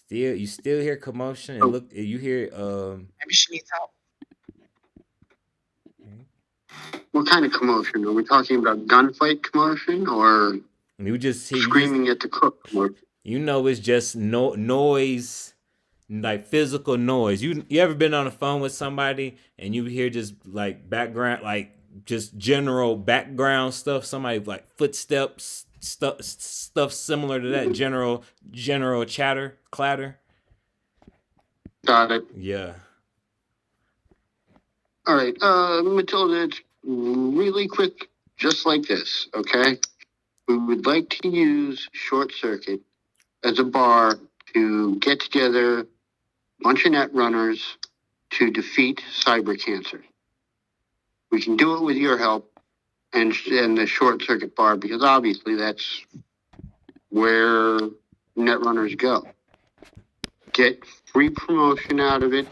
You still hear commotion and Oh, look you hear Maybe she needs help. what kind of commotion? Are we talking about gunfight commotion or you just hear screaming at the cook commotion? it's just noise, like physical noise. You ever been on the phone with somebody and you hear just like background, like just general background stuff, somebody like footsteps, stuff similar to that general chatter, clatter. Got it. Yeah. All right, Matilda, it's really quick, just like this, okay? We would like to use Short Circuit as a bar to get together a bunch of net runners to defeat cyber cancer. We can do it with your help and the Short Circuit bar because obviously that's where net runners go. Get free promotion out of it.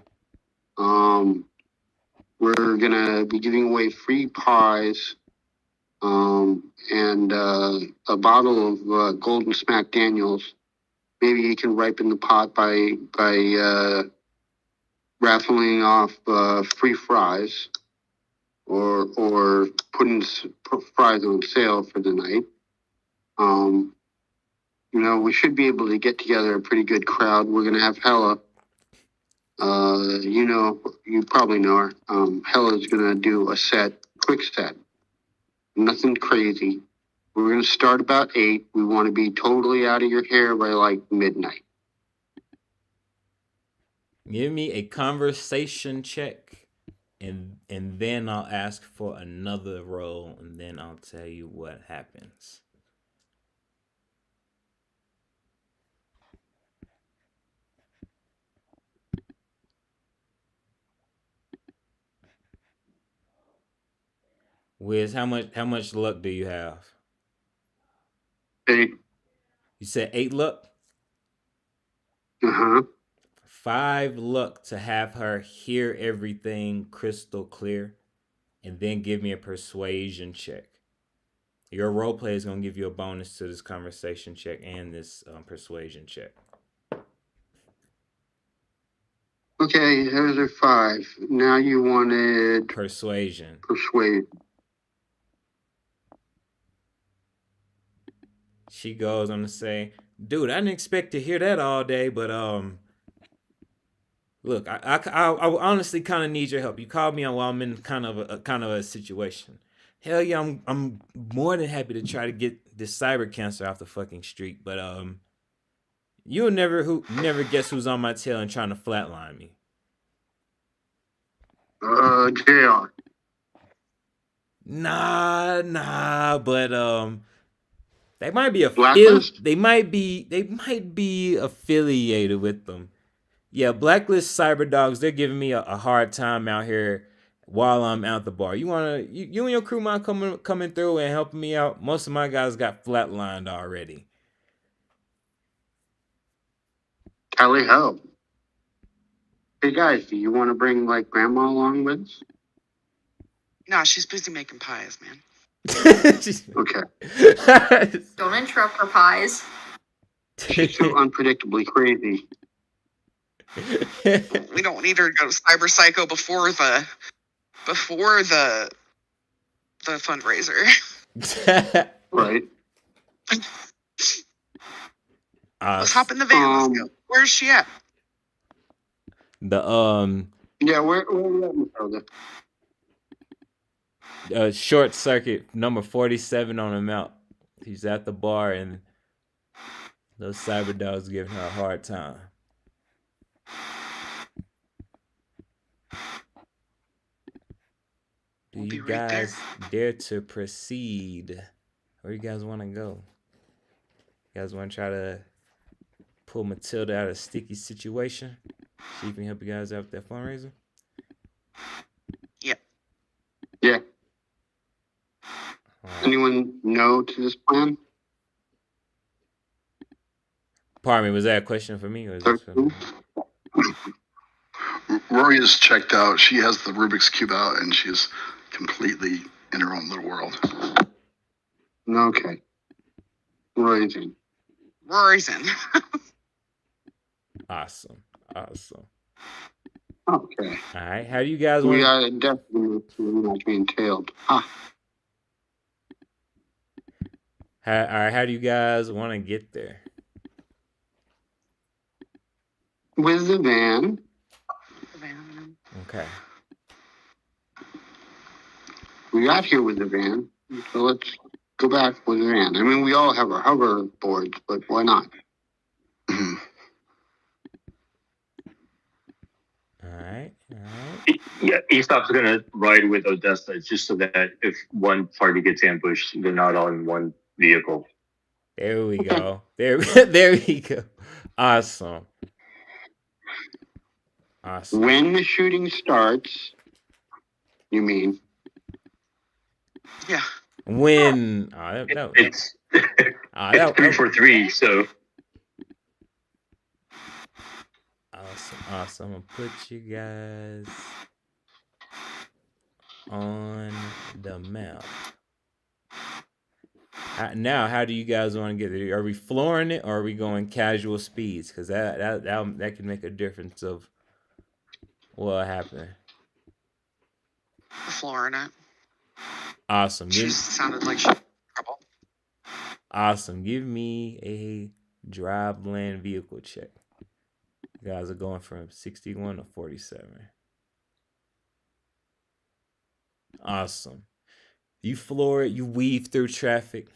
We're gonna be giving away free pies, and a bottle of Golden Smack Daniels. Maybe you can ripen the pot by raffling off free fries, or putting fries on sale for the night. We should be able to get together a pretty good crowd. We're gonna have Hella. You probably know her. Hella's gonna do a quick set, nothing crazy. We're gonna start about 8. We want to be totally out of your hair by like midnight. Give me a conversation check, and then I'll ask for another roll, and then I'll tell you what happens. Wiz, how much luck do you have? 8. You said 8 luck? Uh-huh. 5 luck to have her hear everything crystal clear, and then give me a persuasion check. Your role play is going to give you a bonus to this conversation check and this persuasion check. Okay, those are 5. Now you wanted Persuasion. persuade. She goes on to say, "Dude, I didn't expect to hear that all day, but look, I honestly kind of need your help. You called me while I'm in kind of a situation. Hell yeah, I'm more than happy to try to get this cyber cancer off the fucking street, but you'll never guess who's on my tail and trying to flatline me." JR. Nah, but they might be Blacklist? they might be affiliated with them. Yeah, Blacklist Cyber Dogs, they're giving me a hard time out here while I'm out the bar. You and your crew mind coming through and helping me out? Most of my guys got flatlined already. Tally ho. Hey guys, do you want to bring like grandma along with us? No, she's busy making pies, man. Okay. Don't interrupt her pies. She's so unpredictably crazy. We don't need her to go to Cyber Psycho before the fundraiser. Right. Let's hop in the van. Let's go. Where's she at? Yeah, where are you at, Short Circuit number 47 on the mount. He's at the bar and those cyber dogs giving her a hard time. Do you guys dare to proceed Where you guys want to go? You guys want to try to pull Matilda out of a sticky situation? She can help you guys out with that fundraiser. Yep. Yeah. All right. Anyone know to this plan? Pardon me, was that a question for me or is this for me? Rory is checked out. She has the Rubik's Cube out and she's completely in her own little world. Okay. Rory's in. Rory's in. Awesome. Awesome. Okay. All right. How do you guys We want? are definitely not being tailed. Ah, All right. How do you guys want to get there? with the van. Okay. We got here with the van, so let's go back with the van. I mean, we all have our hoverboards, but why not? Mhm. All right. All right. Yeah, Aesop's gonna ride with Odessa just so that if one party gets ambushed, they're not all in one vehicle. There we go. There we go. Awesome. Awesome. When the shooting starts, you mean? Yeah. When It's that- 3-4-3, so awesome. I'm gonna put you guys on the map. Now, how do you guys want to get there? Are we flooring it or are we going casual speeds? Because that can make a difference of what happened. Florida. Awesome. She sounded like she was in trouble. Awesome. Give me a drive land vehicle check. You guys are going from 61 to 47. Awesome. You floor it, you weave through traffic,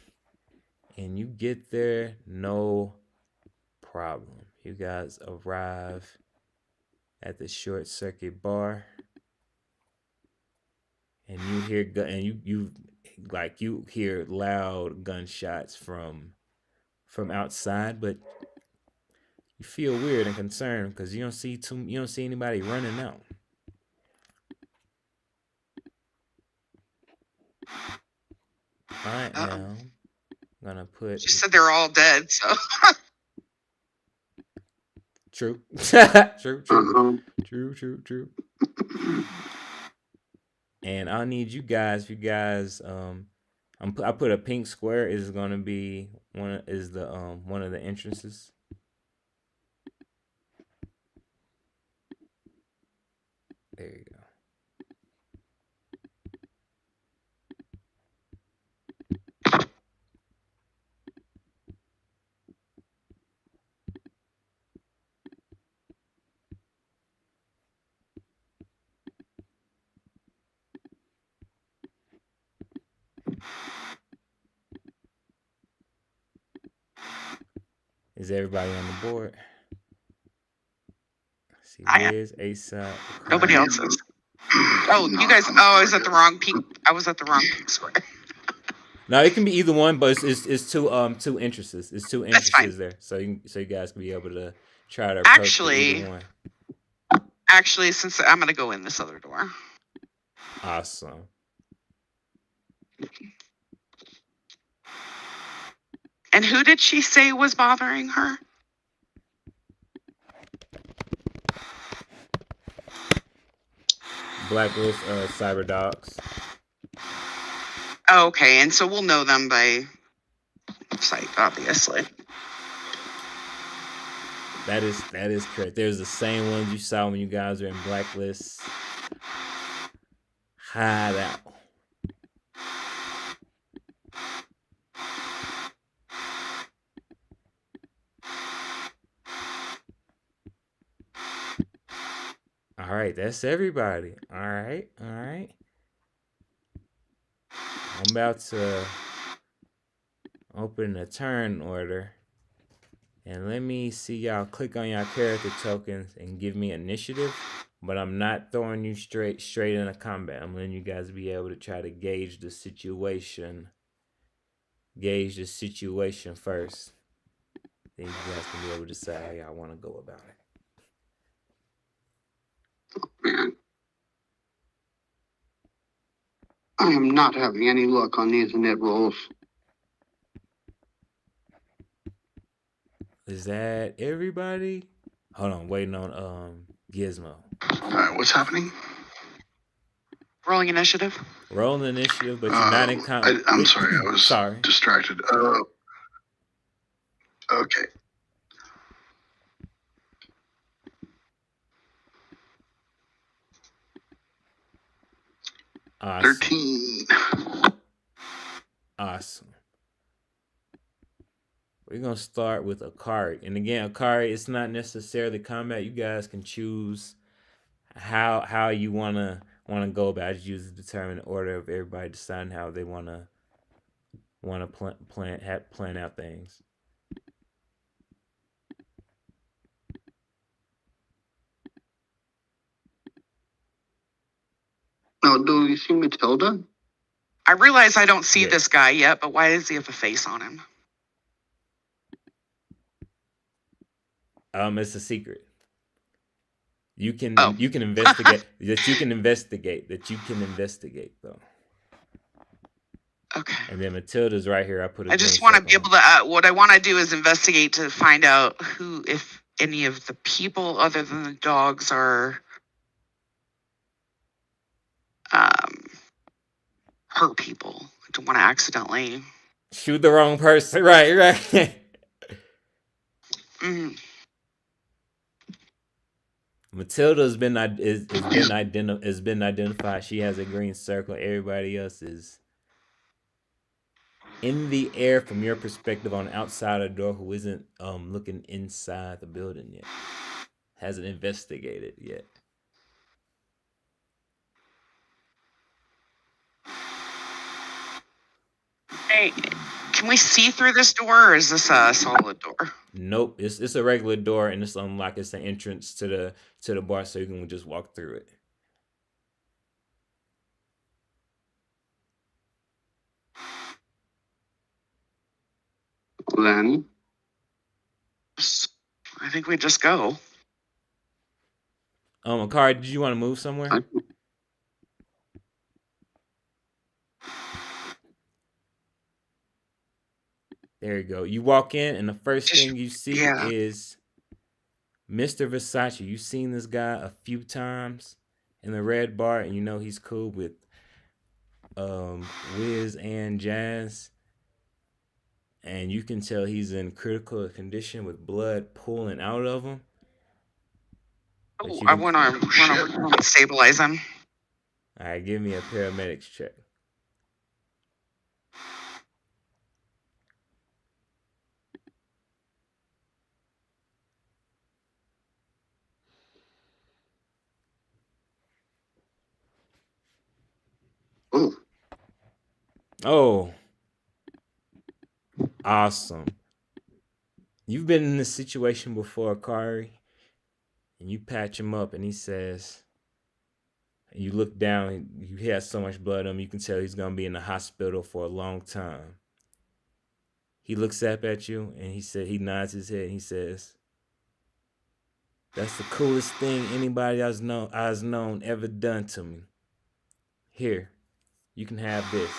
and you get there no problem. You guys arrive at the short circuit bar, and you hear you hear loud gunshots from outside, but you feel weird and concerned because you don't see anybody running out. I am gonna put She said they're all dead, so true. True. And I'll need you guys. If you guys, I put a pink square is gonna be one of the entrances. There you go. Is everybody on the board? Let's see, I am. Liz, Aesop. Nobody else is. Oh, you guys. Oh, I was at the wrong pink. I was at the wrong pink square. No, it can be either one, but it's two entrances. It's two That's fine. entrances there, so you guys can be able to try to approach either one. Actually, since I'm gonna go in this other door. Awesome. And who did she say was bothering her? Blacklist cyber dogs. Oh, okay, and so we'll know them by sight, obviously. That is correct. There's the same ones you saw when you guys were in Blacklist. Hideout. All right, that's everybody. All right. I'm about to open the turn order. And let me see y'all click on y'all character tokens and give me initiative. But I'm not throwing you straight into combat. I'm letting you guys be able to try to gauge the situation gauge the situation first. Then you guys can be able to decide how y'all want to go about it. Man, I am not having any luck on these net rolls. Is that everybody? Hold on, waiting on Gizmo. All right, what's happening? Rolling initiative. Roll the initiative, but you're not in I'm sorry, I was sorry. distracted. Okay. Awesome. 13. Awesome. We're gonna start with Akari, and again, Akari, it's not necessarily combat. You guys can choose how you wanna go about it. Use the determine order of everybody deciding how they wanna plan out things. Now, do you see Matilda? I realize I don't see Yes. this guy yet, but why does he have a face on him? It's a secret. You can Oh. you can investigate that you can investigate though. Okay. And then Matilda's right here. I put. I just want to be able to. What I want to do is investigate to find out who, if any of the people other than the dogs are, her people. I don't want to accidentally shoot the wrong person. Right. Mm. Matilda has been identified. She has a green circle. Everybody else is in the air from your perspective on the outside of the door, who isn't looking inside the building yet. Hasn't investigated yet. Hey, can we see through this door, or is this a solid door? Nope, it's a regular door, and it's unlocked. It's an entrance to the bar, so you can just walk through it. Then I think we just go. Akari, did you want to move somewhere? There you go. You walk in, and the first thing you see is Mr. Versace. You've seen this guy a few times in the Red Bar, and you know he's cool with Wiz and Jazz. And you can tell he's in critical condition with blood pooling out of him. Oh, I want to run over to him and stabilize him. All right, give me a paramedics check. Oh, awesome. You've been in this situation before, Akari, and you patch him up, and he says, and you look down, he has so much blood on him, you can tell he's going to be in the hospital for a long time. He looks up at you, and he nods his head, and he says, "That's the coolest thing anybody I've known ever done to me. Here, you can have this."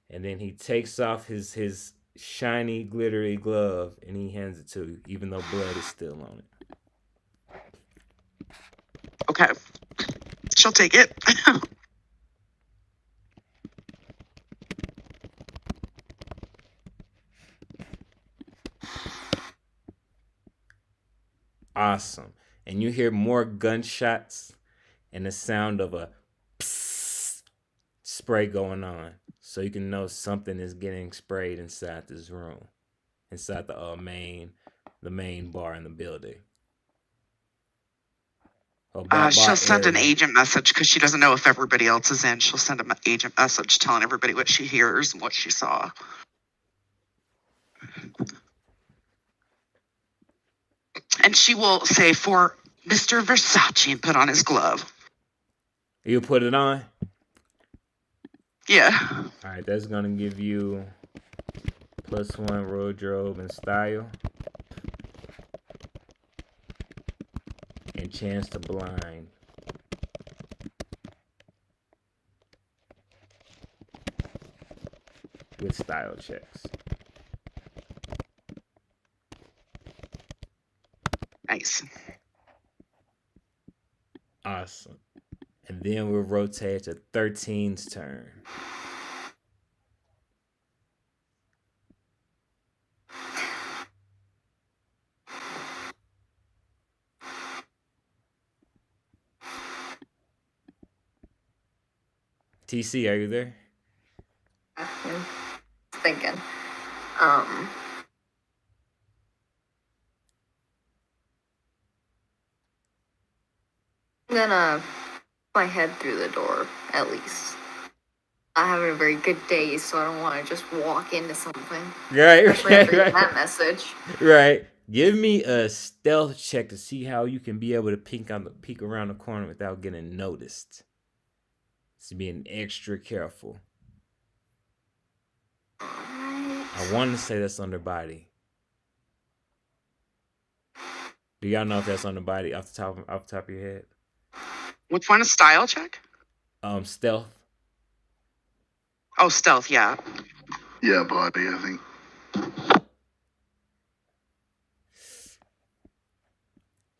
And then he takes off his shiny, glittery glove, and he hands it to you, even though blood is still on it. Okay. She'll take it. Awesome. And you hear more gunshots and the sound of a psst spray going on. So you can know something is getting sprayed inside this room. Inside the main bar in the building. She'll send an agent message because she doesn't know if everybody else is in. She'll send an agent message telling everybody what she hears and what she saw. And she will say, "For Mr. Versace," and put on his glove. You put it on? Yeah. All right, that's going to give you +1 wardrobe and style. And chance to blind. With style checks. Nice. Awesome. And then we'll rotate to 13's turn. TC, are you there? I'm thinking. I'm gonna put my head through the door, at least. I'm having a very good day, so I don't want to just walk into something. Right, Especially after right. that message. Right. Give me a stealth check to see how you can be able to peek around the corner without getting noticed. It's being extra careful. Alright. I want to say that's under body. Do y'all know if that's under body off the top of your head? Which one? A style check? Stealth. Oh, stealth. Yeah. Yeah, body, I think.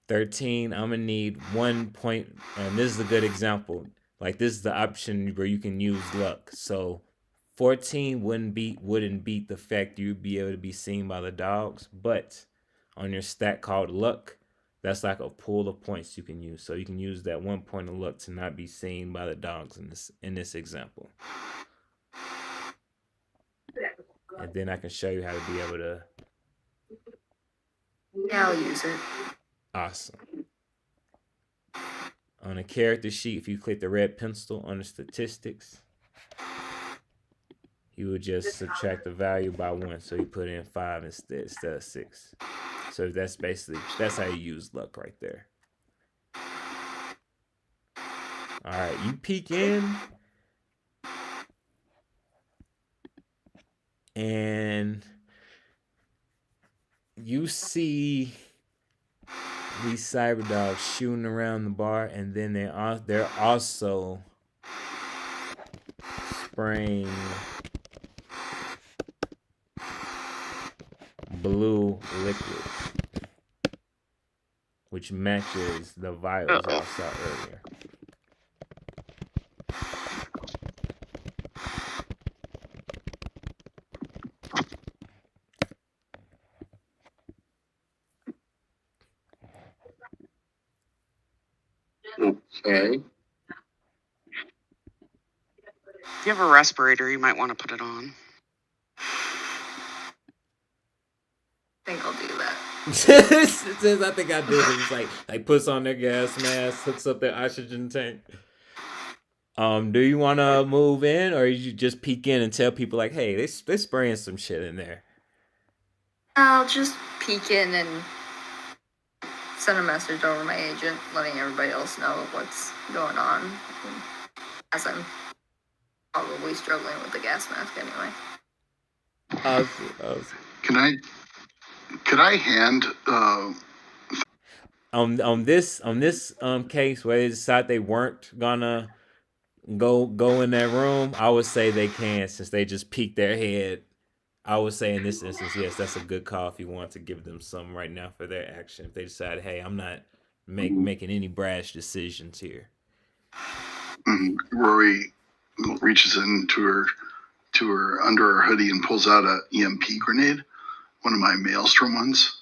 $13. I'm gonna need 1 point, and this is a good example. Like, this is the option where you can use luck. So 14 wouldn't beat the fact you'd be able to be seen by the dogs, but on your stat called luck, that's like a pool of points you can use. So you can use that 1 point of luck to not be seen by the dogs in this example. And then I can show you how to be able to. Yeah, I'll use it. Awesome. On a character sheet, if you click the red pencil on the statistics, you would just subtract the value by 1. So you put in 5 instead of 6. So that's how you use luck right there. All right, you peek in, and you see these cyber dogs shooting around the bar, and then they're also spraying blue liquid, which matches the vials I saw earlier. Okay. If you have a respirator, you might want to put it on. I think I'll do that. Since I think I did it, it's like puts on their gas mask, hooks up their oxygen tank. Do you want to move in, or you just peek in and tell people like, hey, they're spraying some shit in there? I'll just peek in and send a message over my agent, letting everybody else know what's going on, as I'm probably struggling with the gas mask anyway. Awesome. Could I hand on this case where they decide they weren't gonna go in that room, I would say they can, since they just peeked their head. I would say in this instance, yes, that's a good call if you want to give them some right now for their action. If they decide, hey, I'm not making any brash decisions here. Rory reaches into her under her hoodie and pulls out a EMP grenade, one of my Maelstrom ones.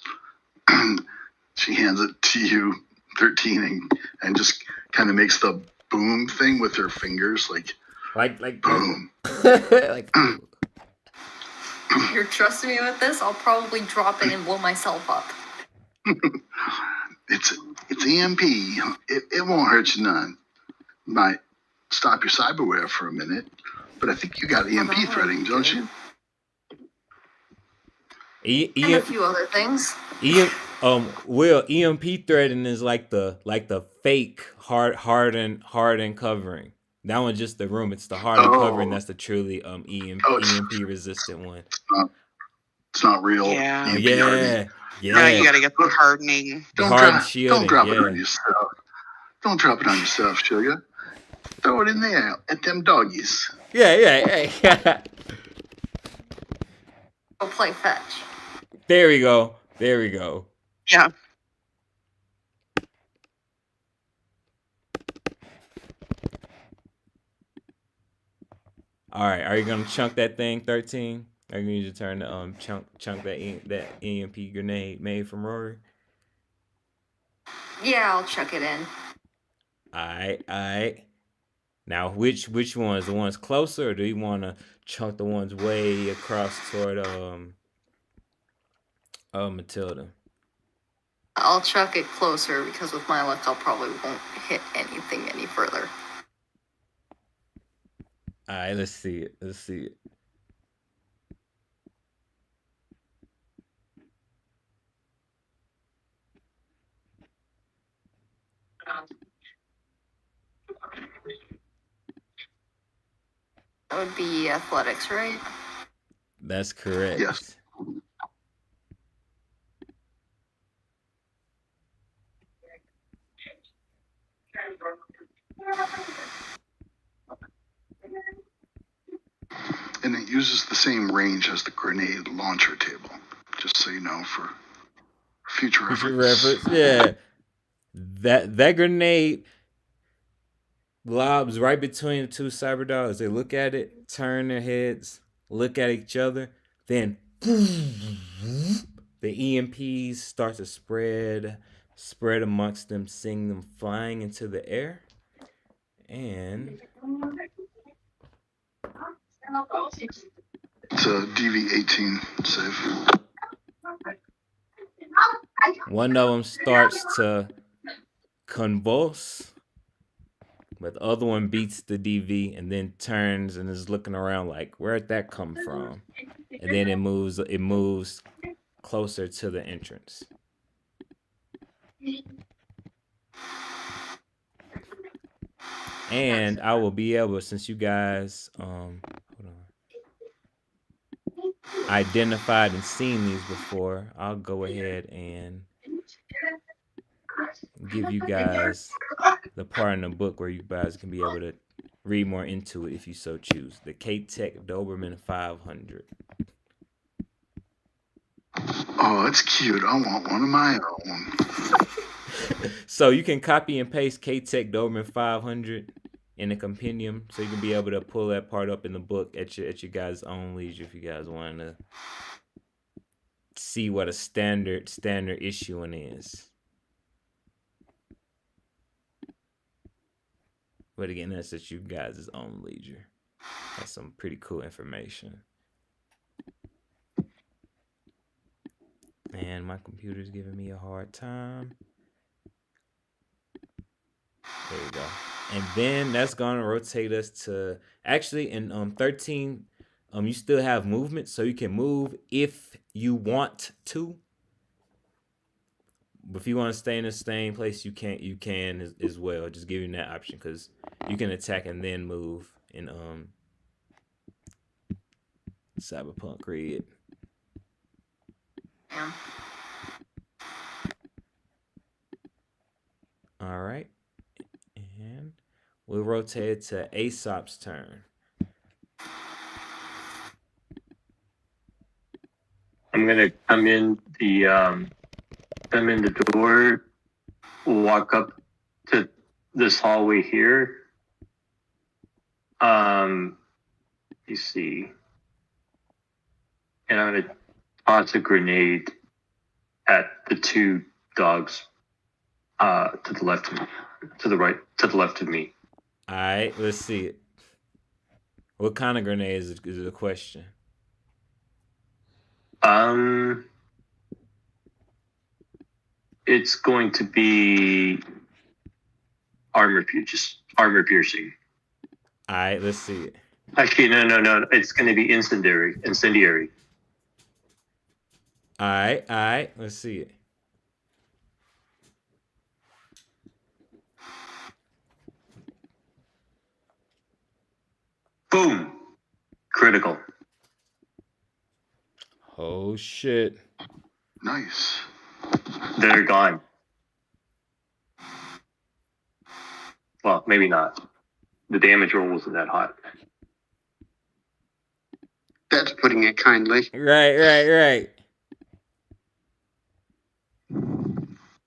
She hands it to you, 13, and just kind of makes the boom thing with her fingers, like boom. Like, You're trusting me with this? I'll probably drop it and blow myself up. It's EMP. It won't hurt you none. Might stop your cyberware for a minute, but I think you got EMP threading, don't you? And a few other things. Will, EMP threading is like the fake hardened covering. That one's just the room. It's the hardened covering that's the truly EMP resistant one. It's not real Yeah. EMP hardening. Yeah, No, yeah. you got to get the hardening. The Don't hardened drop, shielding. don't drop it Yeah. on yourself. Don't drop it on yourself, sugar. Throw it in there at them doggies. Yeah. Go play fetch. There we go. There we go. Yeah. All right. Are you gonna chunk that thing 13? Are you gonna use your turn to chunk that that EMP grenade made from Rory? Yeah, I'll chuck it in. Alright. Now which ones? The ones closer, or do you wanna chunk the ones way across toward Matilda? I'll chuck it closer because with my luck, I'll probably won't hit anything any further. Alright, let's see it. That would be athletics, right? That's correct. Yes. And it uses the same range as the grenade launcher table, just so you know, for future reference. Yeah. That grenade lobs right between the two cyber dogs. They look at it, turn their heads, look at each other, then the EMPs start to spread amongst them, seeing them flying into the air. And It's a DV-18 save. one of them starts to convulse, but the other one beats the DV and then turns and is looking around like, where'd that come from? And then it moves closer to the entrance. And I will be able, since you guys identified and seen these before, I'll go ahead and give you guys the part in the book where you guys can be able to read more into it if you so choose. The K-Tech Doberman 500. Oh, that's cute. I want one of my own. So you can copy and paste K-Tech Doberman 500 in a compendium, so you can be able to pull that part up in the book at your guys' own leisure if you guys want to see what a standard issuing is. But again, that's at you guys' own leisure. That's some pretty cool information. And my computer's giving me a hard time. There we go. And then that's gonna rotate us to actually in 13. You still have movement, so you can move if you want to. But if you want to stay in the same place, you can as well. Just giving that option because you can attack and then move in Cyberpunk RED. Yeah. All right. And we'll rotate it to Aesop's turn. I'm gonna come in the door, walk up to this hallway here. You see, and I'm gonna toss a grenade at the two dogs to the left of me, to the right, to the left of me. All right, let's see it. What kind of grenade is the question? It's going to be armor piercing. All right, let's see it. Actually, no. It's going to be incendiary. All right, let's see it. Boom! Critical. Oh shit. Nice. They're gone. Well, maybe not. The damage roll wasn't that hot. That's putting it kindly. Right.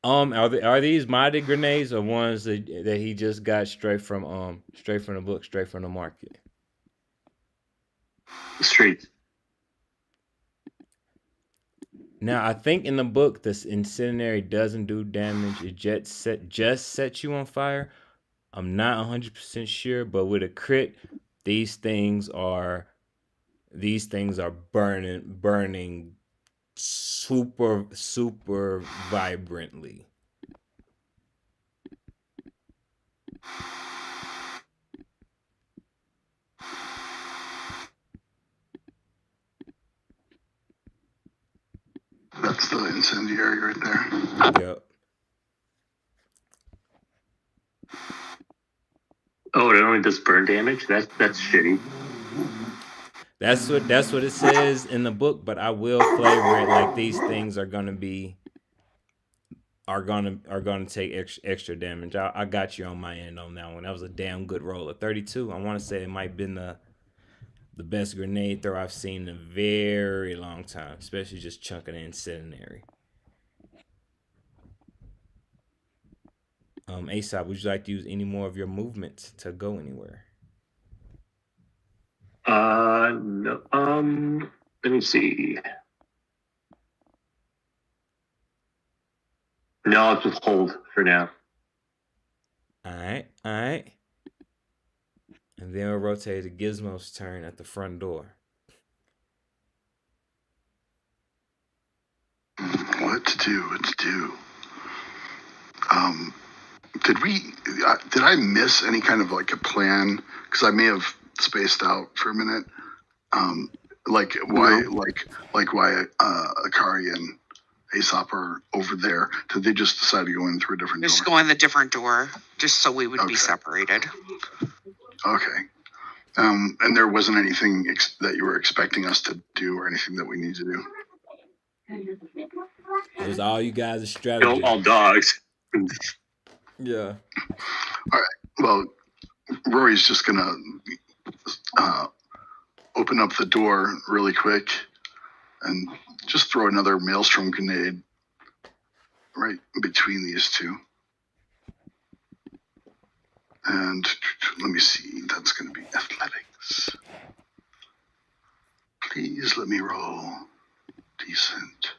Are these modded grenades or ones that he just got straight from the book, straight from the market? Straight. Now I think in the book this incendiary doesn't do damage. It just sets you on fire. I'm not 100% sure, but with a crit, these things are burning super vibrantly. That's the incendiary right there. Yep. Oh, it only does burn damage? That's shitty. That's what it says in the book, but I will flavor it like these things are gonna take extra damage. I got you on my end on that one. That was a damn good roll. A 32. I want to say it might have been the best grenade throw I've seen in a very long time, especially just chunking it incendiary. Aesop, would you like to use any more of your movement to go anywhere? No. Let me see. No, I'll just hold for now. All right. And then we'll rotate to Gizmo's turn at the front door. What to do? Did I miss any kind of like a plan? Because I may have spaced out for a minute. Like why Akari and Aesop are over there? Did they just decide to go in through a different Just door? go in the different door, just so we would be separated. Okay. And there wasn't anything that you were expecting us to do or anything that we need to do? It was all you guys' strategy. All dogs. Yeah. All right. Well, Rory's just gonna open up the door really quick and just throw another maelstrom grenade right between these two. And let me see. That's going to be athletics. Please let me roll decent.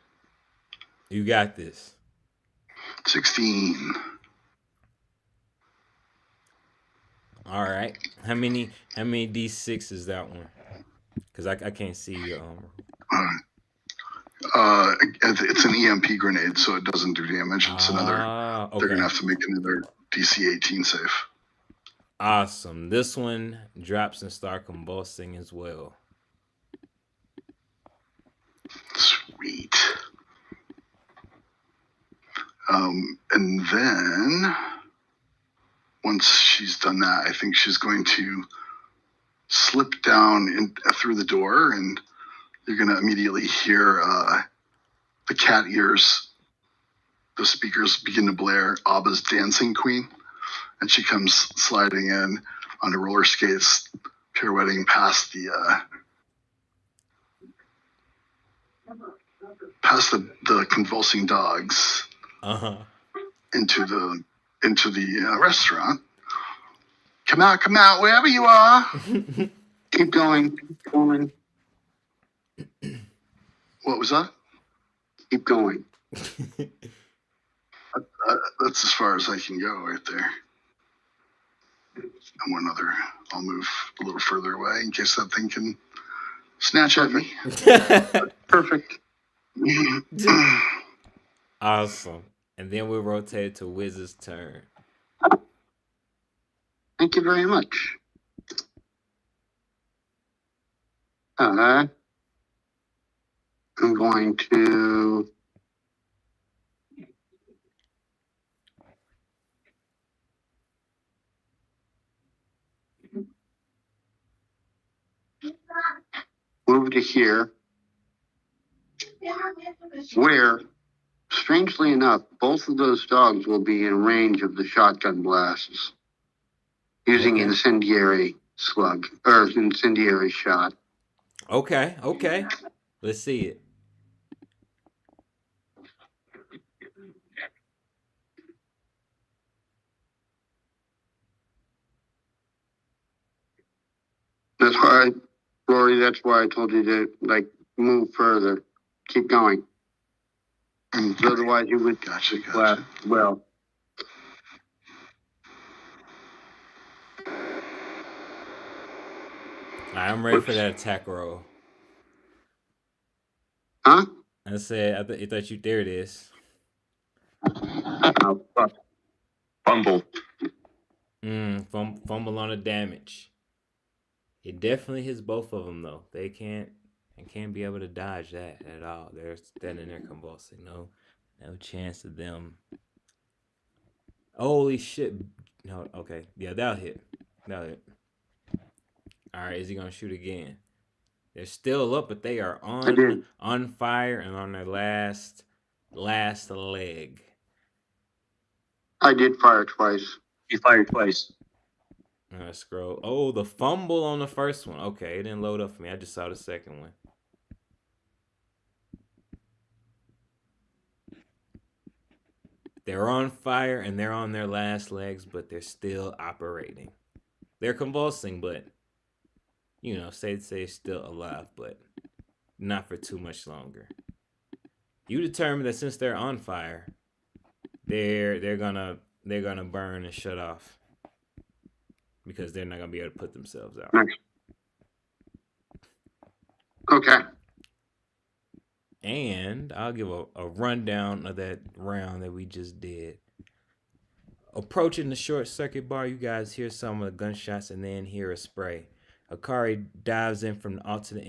You got this. 16. All right. How many D6 is that one? Because I can't see your It's an EMP grenade, so it doesn't do damage. It's another. Okay. They're gonna have to make another DC 18 save. Awesome. This one drops and start convulsing as well. Sweet. And then once she's done that, I think she's going to slip down through the door, and you're going to immediately hear the cat ears, the speakers begin to blare Abba's Dancing Queen, and she comes sliding in on the roller skates, pirouetting past the convulsing dogs into the restaurant. Come out, wherever you are. Keep going. What was that? Keep going. That's as far as I can go right there. And I'll move a little further away in case that thing can snatch at me. Perfect. Awesome. And then we'll rotate to Wiz's turn. Thank you very much. I'm going to move to here. where, strangely enough, both of those dogs will be in range of the shotgun blasts using Okay. incendiary slug or incendiary shot. Okay. Let's see it. That's why, Rory. That's why I told you to move further, keep going. Otherwise, you would Gotcha. blast well. I'm ready for that attack roll. Huh? I said, I thought you. There it is. Oh, fuck. Fumble. Fumble on the damage. It definitely hits both of them though. They can't be able to dodge that at all. They're standing there convulsing. No chance of them. Holy shit! No, okay, yeah, that'll hit. All right, is he gonna shoot again? They're still up, but they are on fire and on their last leg. I did fire twice. He fired twice. Scroll. Oh, the fumble on the first one. Okay, it didn't load up for me. I just saw the second one. They're on fire and they're on their last legs, but they're still operating. They're convulsing, but say still alive, but not for too much longer. You determine that since they're on fire, they're gonna burn and shut off because they're not gonna be able to put themselves out. Next. Okay. And I'll give a rundown of that round that we just did. Approaching the short circuit bar, you guys hear some of the gunshots and then hear a spray. Akari dives in from the alternate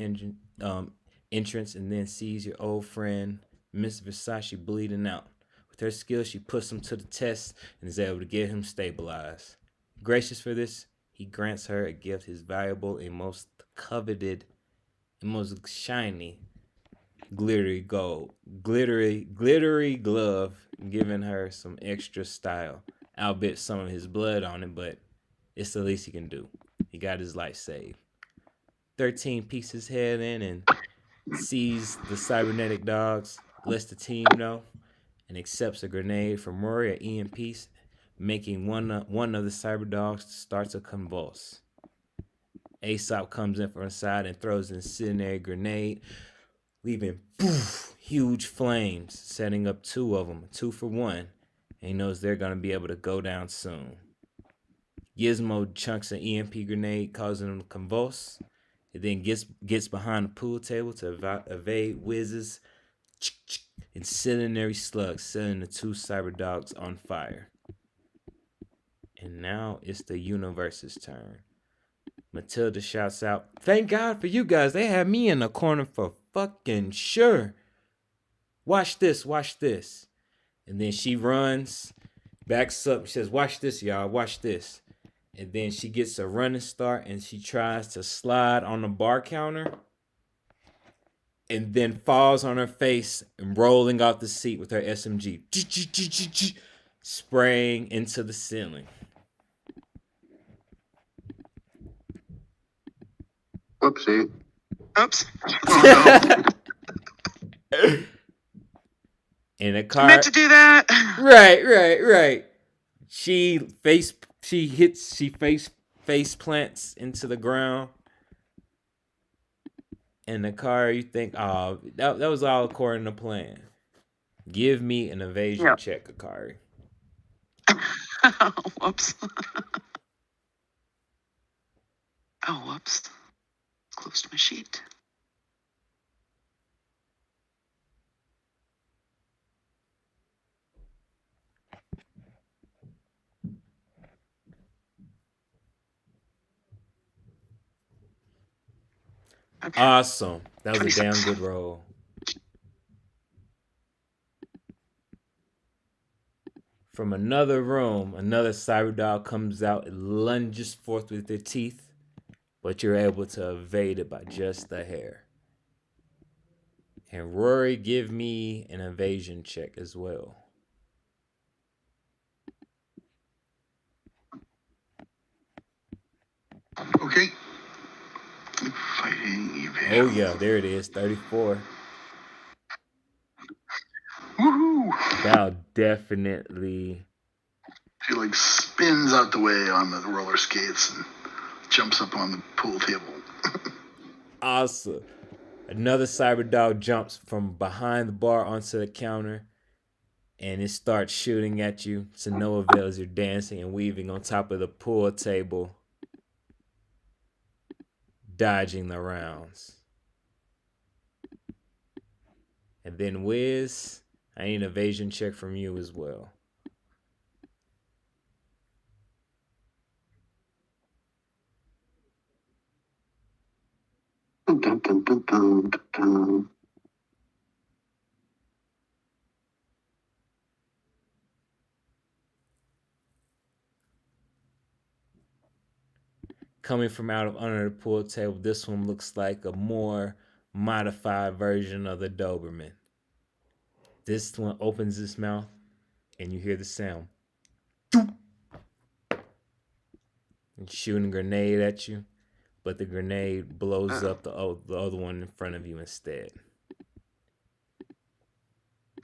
entrance and then sees your old friend, Miss Versace, bleeding out. With her skill, she puts him to the test and is able to get him stabilized. Gracious for this, he grants her a gift, his valuable and most coveted and most shiny glittery glove, giving her some extra style. Albeit some of his blood on it, but it's the least he can do. He got his life saved. 13 pieces head in and sees the cybernetic dogs, lets the team know, and accepts a grenade from Rory at EMP, making one of the cyber dogs start to convulse. Aesop comes in from the side and throws an incendiary grenade, leaving huge flames, setting up two of them, 2 for 1, and he knows they're going to be able to go down soon. Gizmo chunks an EMP grenade, causing him to convulse. It then gets behind the pool table to evade Wiz's incendiary slugs, setting the 2 cyber dogs on fire. And now it's the universe's turn. Matilda shouts out, "Thank God for you guys. They had me in the corner for fucking sure. Watch this. And then she runs, backs up, she says, "Watch this, y'all. Watch this." And then she gets a running start and she tries to slide on the bar counter and then falls on her face and rolling off the seat with her SMG, spraying into the ceiling. Whoopsie. Oops. In a car. Meant to do that. Right. She face plants into the ground. In the car, you think, oh, that was all according to plan. Give me an evasion check, Akari. Whoops. Oh, whoops. Close to my sheet. Okay. Awesome. That was 26. a damn good roll. From another room, another cyber dog comes out and lunges forth with their teeth, but you're able to evade it by just a hair. And Rory, give me an evasion check as well. Okay. Fighting evasion. Oh yeah, there it is, 34. Woohoo! That'll definitely. She like spins out the way on the roller skates and jumps up on the pool table. Awesome. Another cyber dog jumps from behind the bar onto the counter, and it starts shooting at you to no avail as you're dancing and weaving on top of the pool table, dodging the rounds. And then Wiz, I need an evasion check from you as well. Dun, dun, dun, dun, dun, dun. Coming from out of under the pool table, this one looks like a more modified version of the Doberman. This one opens its mouth, and you hear the sound. And shooting a grenade at you, but the grenade blows up the other one in front of you instead.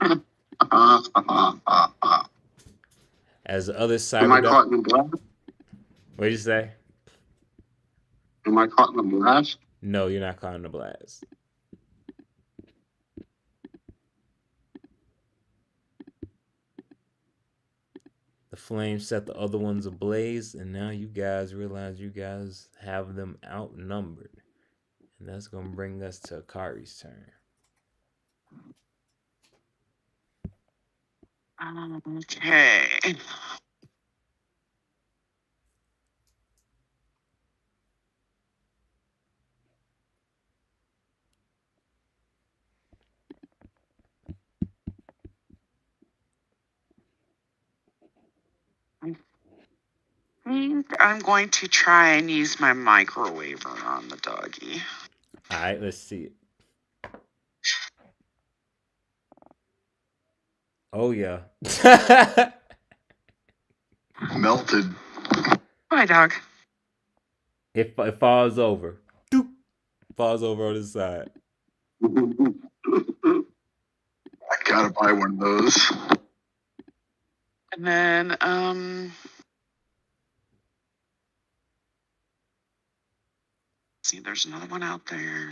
As the other Am I cyber caught dog. in the blast? What did you say? Am I caught in the blast? No, you're not caught in the blast. The flames set the other ones ablaze, and now you guys realize you guys have them outnumbered. And that's going to bring us to Akari's turn. Okay. I think I'm going to try and use my microwaver on the doggy. All right, let's see it. Oh, yeah. Melted. Bye, dog. It falls over. Doop. Falls over on the side. I gotta buy one of those. And then, see, there's another one out there.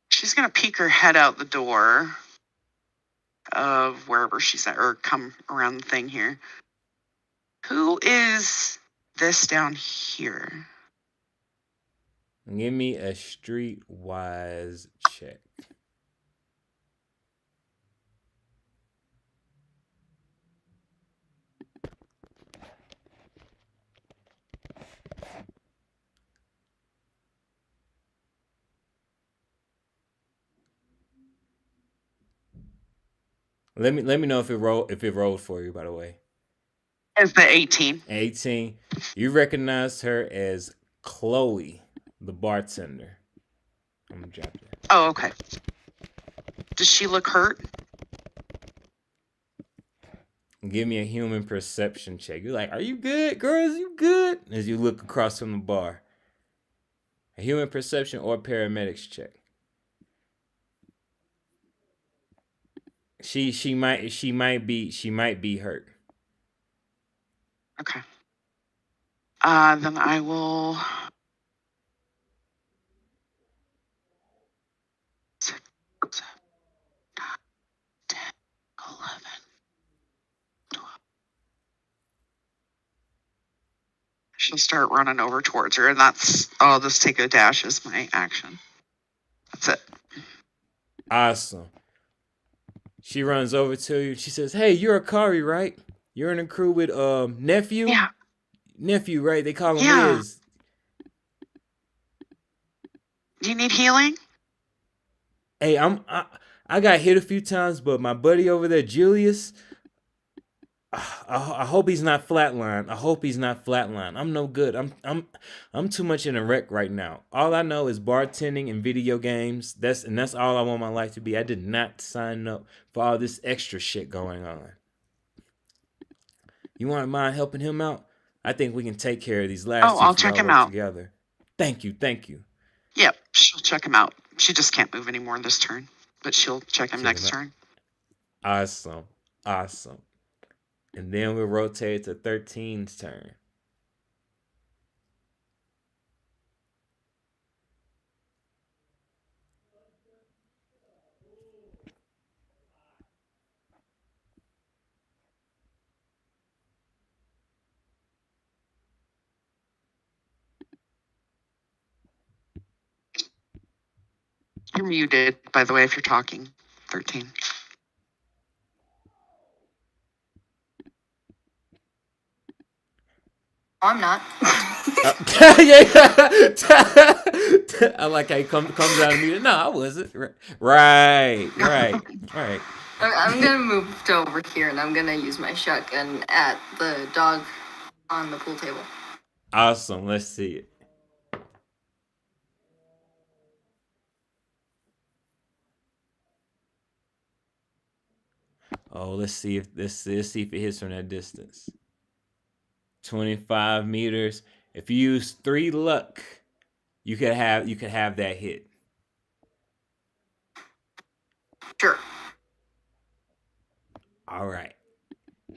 She's gonna peek her head out the door of wherever she's at, or come around the thing here. Who is this down here? Give me a streetwise check. Let me know if it rolled for you, by the way. It's the 18. 18. You recognized her as Chloe, the bartender. I'm gonna drop that. Oh, okay. Does she look hurt? Give me a human perception check. You're like, are you good, girls? You good? As you look across from the bar. A human perception or paramedics check. She might be hurt. Okay. Then I will. 6, 7, 9, 10, 11, 12. She'll start running over towards her, and I'll just take a dash as my action. That's it. Awesome. She runs over to you. She says, "Hey, you're Akari, right? You're in a crew with nephew. Yeah. Nephew, right? They call him Yeah. Wiz. Do you need healing? Hey, I got hit a few times, but my buddy over there, Julius, I hope he's not flatline. I hope he's not flatline. I'm no good. I'm too much in a wreck right now. All I know is bartending and video games. That's all I want my life to be. I did not sign up for all this extra shit going on. You want mind helping him out? I think we can take care of these last Oh, two I'll if we check all him work out. together. Thank you. Yep, she'll check him out. She just can't move anymore this turn, but she'll check him Check next him out. turn. Awesome. And then we'll rotate to 13's turn. You're muted, by the way, if you're talking. 13. I'm not. I like how he comes out of me. No, I wasn't. Right. I'm gonna move to over here and I'm gonna use my shotgun at the dog on the pool table. Awesome. Let's see it. Oh, let's see if it hits from that distance. 25 meters. If you use 3 luck, you could have that hit. Sure. All right.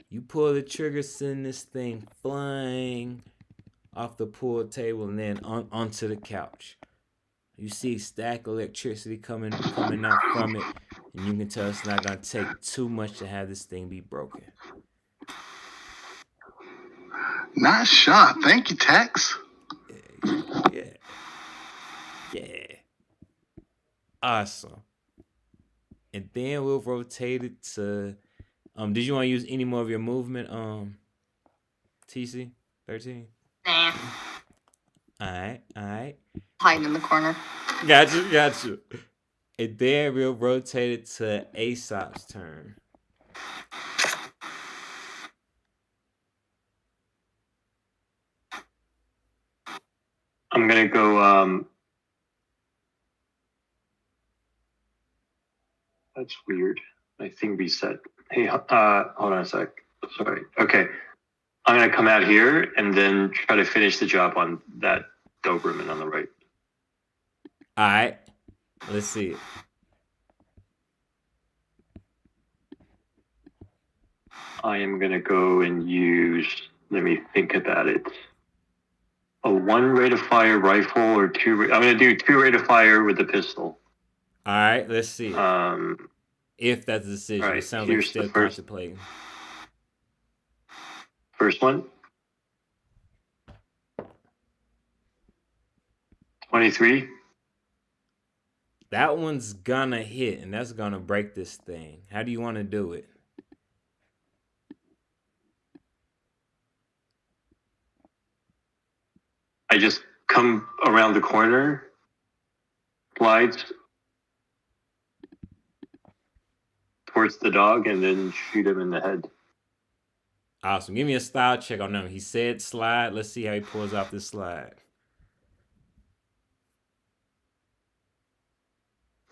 You pull the trigger, send this thing flying off the pool table and then onto the couch. You see stack electricity coming out from it, and you can tell it's not gonna take too much to have this thing be broken. Nice shot. Thank you, Tex. Yeah. Awesome. And then we'll rotate it to. Did you want to use any more of your movement? TC 13. Nah. All right. Hiding in the corner. Got you. And then we'll rotate it to Aesop's turn. I'm gonna go. That's weird. My thing reset. Hey, hold on a sec. Sorry. Okay, I'm gonna come out here and then try to finish the job on that Doberman on the right. All right. Let's see it. I am gonna go and use. Let me think about it. A 1 rate of fire rifle or 2. I'm gonna do 2 rate of fire with the pistol. All right. Let's see it. If that's a decision, right, it sounds like you're here's the still first- contemplating. First one. 23. That one's gonna hit, and that's gonna break this thing. How do you want to do it? I just come around the corner, slides towards the dog, and then shoot him in the head. Awesome. Give me a style check on him. He said slide. Let's see how he pulls off this slide.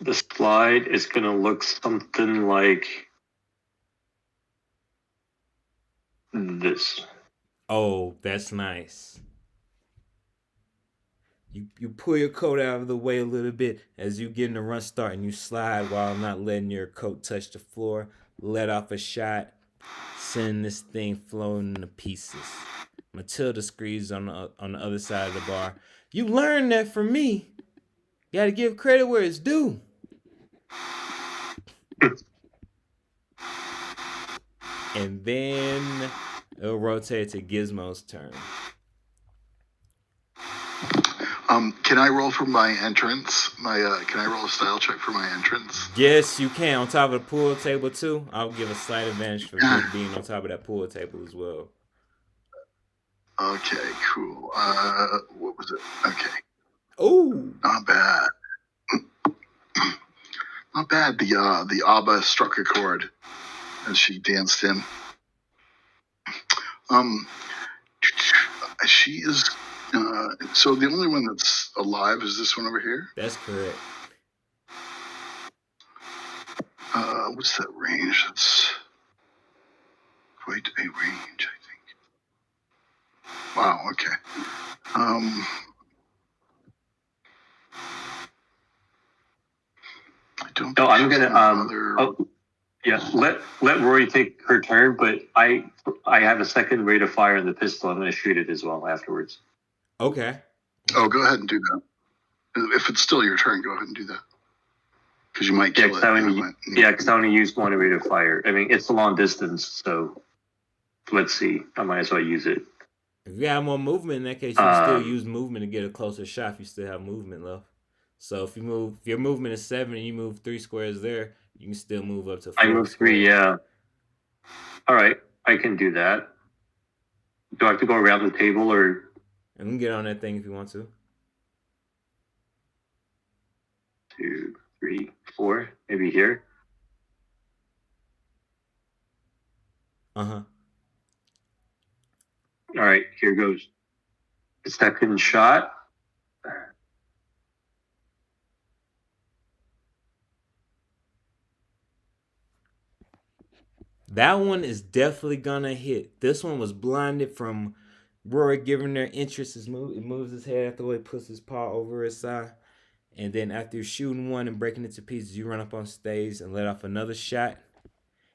The slide is going to look something like this. Oh, that's nice. You pull your coat out of the way a little bit as you get in the run start, and you slide while not letting your coat touch the floor. Let off a shot. Send this thing floating to pieces. Matilda screams on the other side of the bar. You learned that from me. You gotta give credit where it's due. And then it'll rotate to Gizmo's turn. Can I roll for my entrance? Can I roll a style check for my entrance? Yes, you can. On top of the pool table too. I'll give a slight advantage for being on top of that pool table as well. Okay, cool. What was it? Okay. Oh, Not bad. Not bad. The ABBA struck a chord as she danced in. She is. So the only one that's alive is this one over here. That's correct. What's that range? That's quite a range, I think. Wow. Okay. I don't. No, think I'm she's gonna. Yeah, let Rory take her turn, but I have a second rate of fire in the pistol. I'm gonna shoot it as well afterwards. Okay. Oh, go ahead and do that. If it's still your turn, go ahead and do that. Because you might kill it. Because I only used one rate of fire. I mean, it's a long distance, so let's see. I might as well use it. If you have more movement, in that case, you can still use movement to get a closer shot if you still have movement left. So if your movement is 7 and you move 3 squares there, you can still move up to 4 I move 3, yeah. All right, I can do that. Do I have to go around the table or? And we can get on that thing if you want to. 2, 3, 4, maybe here. Uh-huh. All right, here goes. Second shot. That one is definitely gonna hit. This one was blinded from Rory giving their interest. It moves his head after he puts his paw over his side. And then after you're shooting one and breaking it to pieces, you run up on stage and let off another shot.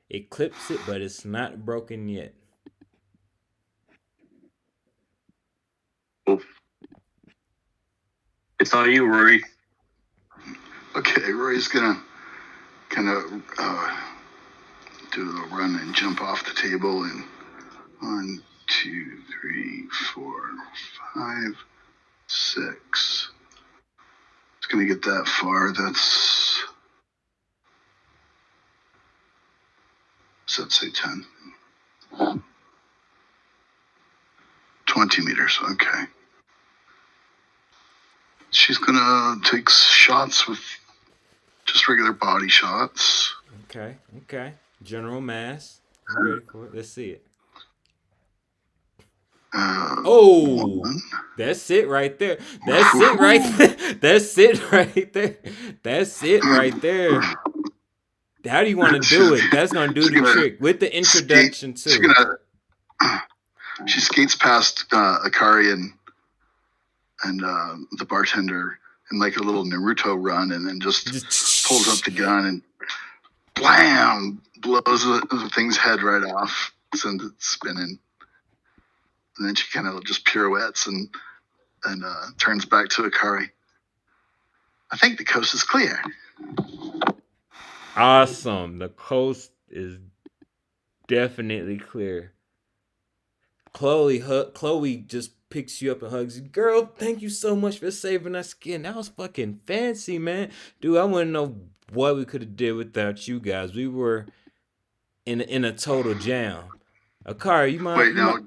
It clips it, but it's not broken yet. Oof. It's all you, Rory. Okay, Rory's gonna kind of do a run and jump off the table, and 1, 2, 3, 4, 5, 6. It's gonna get that far. Does that say 10? 20 meters. Okay. She's gonna take shots with just regular body shots. Okay. General mass. I'm ready for it. Let's see it. That's it right there. That's it right there. That's it right there. That's it right there. How do you want to do it? That's going to do the trick with the introduction too. She skates past Akari and the bartender in like a little Naruto run, and then just pulls up the gun and blam, blows the thing's head right off, sends it spinning. And then she kind of just pirouettes and turns back to Akari. I think the coast is clear. Awesome. The coast is definitely clear. Chloe just picks you up and hugs you. Girl, thank you so much for saving our skin. That was fucking fancy, man. Dude, I wouldn't know what we could have did without you guys. We were in a total jam. Akari, you mind? Wait, now.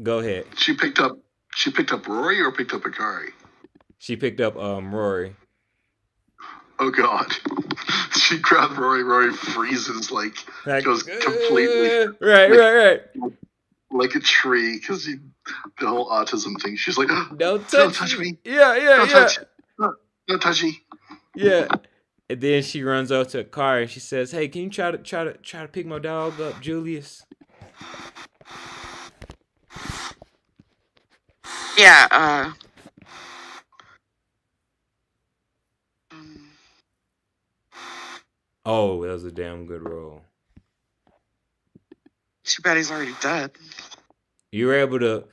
Go ahead. She picked up Rory or picked up Akari? She picked up Rory. Oh God. She grabbed Rory. Rory freezes, like goes completely right. Like a tree, because the whole autism thing. She's like, don't touch me. Yeah. Don't touch me. Yeah. And then she runs over to Akari and she says, "Hey, can you try to pick my dog up, Julius?" Yeah, Oh, that was a damn good roll. too bad he's already dead. You were able to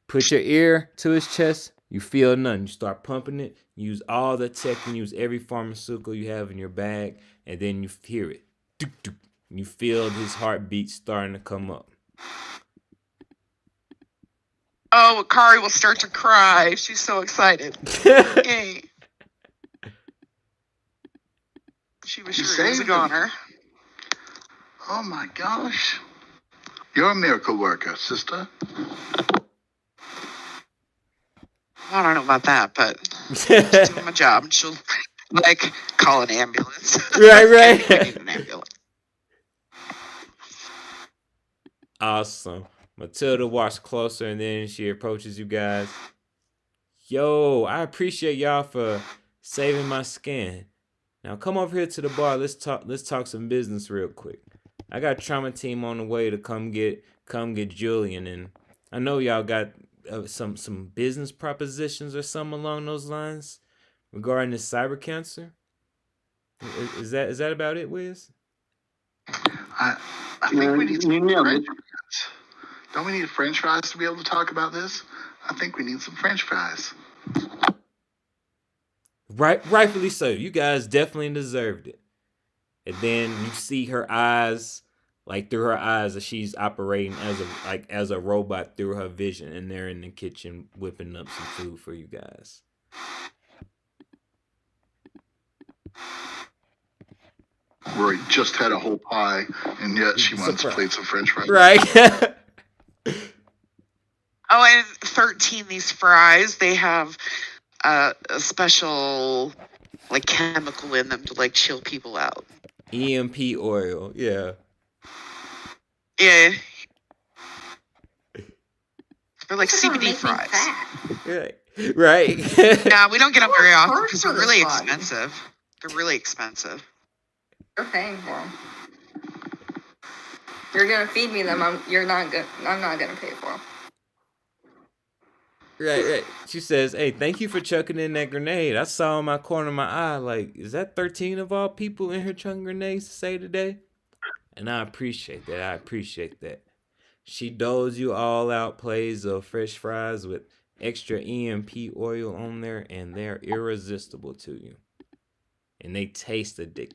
put your ear to his chest. You feel nothing. You start pumping it. You use all the tech and use every pharmaceutical you have in your bag. And then you hear it. You feel his heartbeat starting to come up. Oh, Akari will start to cry. She's so excited. Yay. She was sure he was a goner. Oh my gosh. You're a miracle worker, sister. I don't know about that, but she's doing my job. And she'll, call an ambulance. Right. We need an ambulance. Awesome. Matilda walks closer and then she approaches you guys. Yo, I appreciate y'all for saving my skin. Now come over here to the bar. Let's talk some business real quick. I got trauma team on the way to come get Julian, and I know y'all got some business propositions or something along those lines regarding this cyber cancer. Is that about it, Wiz? I think we need some French fries. Don't we need French fries to be able to talk about this? I think we need some French fries. Rightfully so. You guys definitely deserved it. And then you see her eyes, like through her eyes, as she's operating as a robot through her vision, and they're in the kitchen whipping up some food for you guys. Roy just had a whole pie, and yet she wants plates of French fries. Right. Oh, and 13, these fries, they have a special like chemical in them to like chill people out. EMP oil, yeah. Yeah. They're like This is gonna CBD make me fries. fat. Right. Yeah, we don't get them very often Hard because for they're this really body. expensive. They're really expensive. You're paying for them. You're gonna feed me them. I'm not gonna pay for them. Right. She says, "Hey, thank you for chucking in that grenade. I saw in my corner of my eye, like, is that 13 of all people in here chucking grenades to say today?" And I appreciate that. She doles you all out plays of fresh fries with extra EMP oil on there, and they're irresistible to you. And they taste addictive.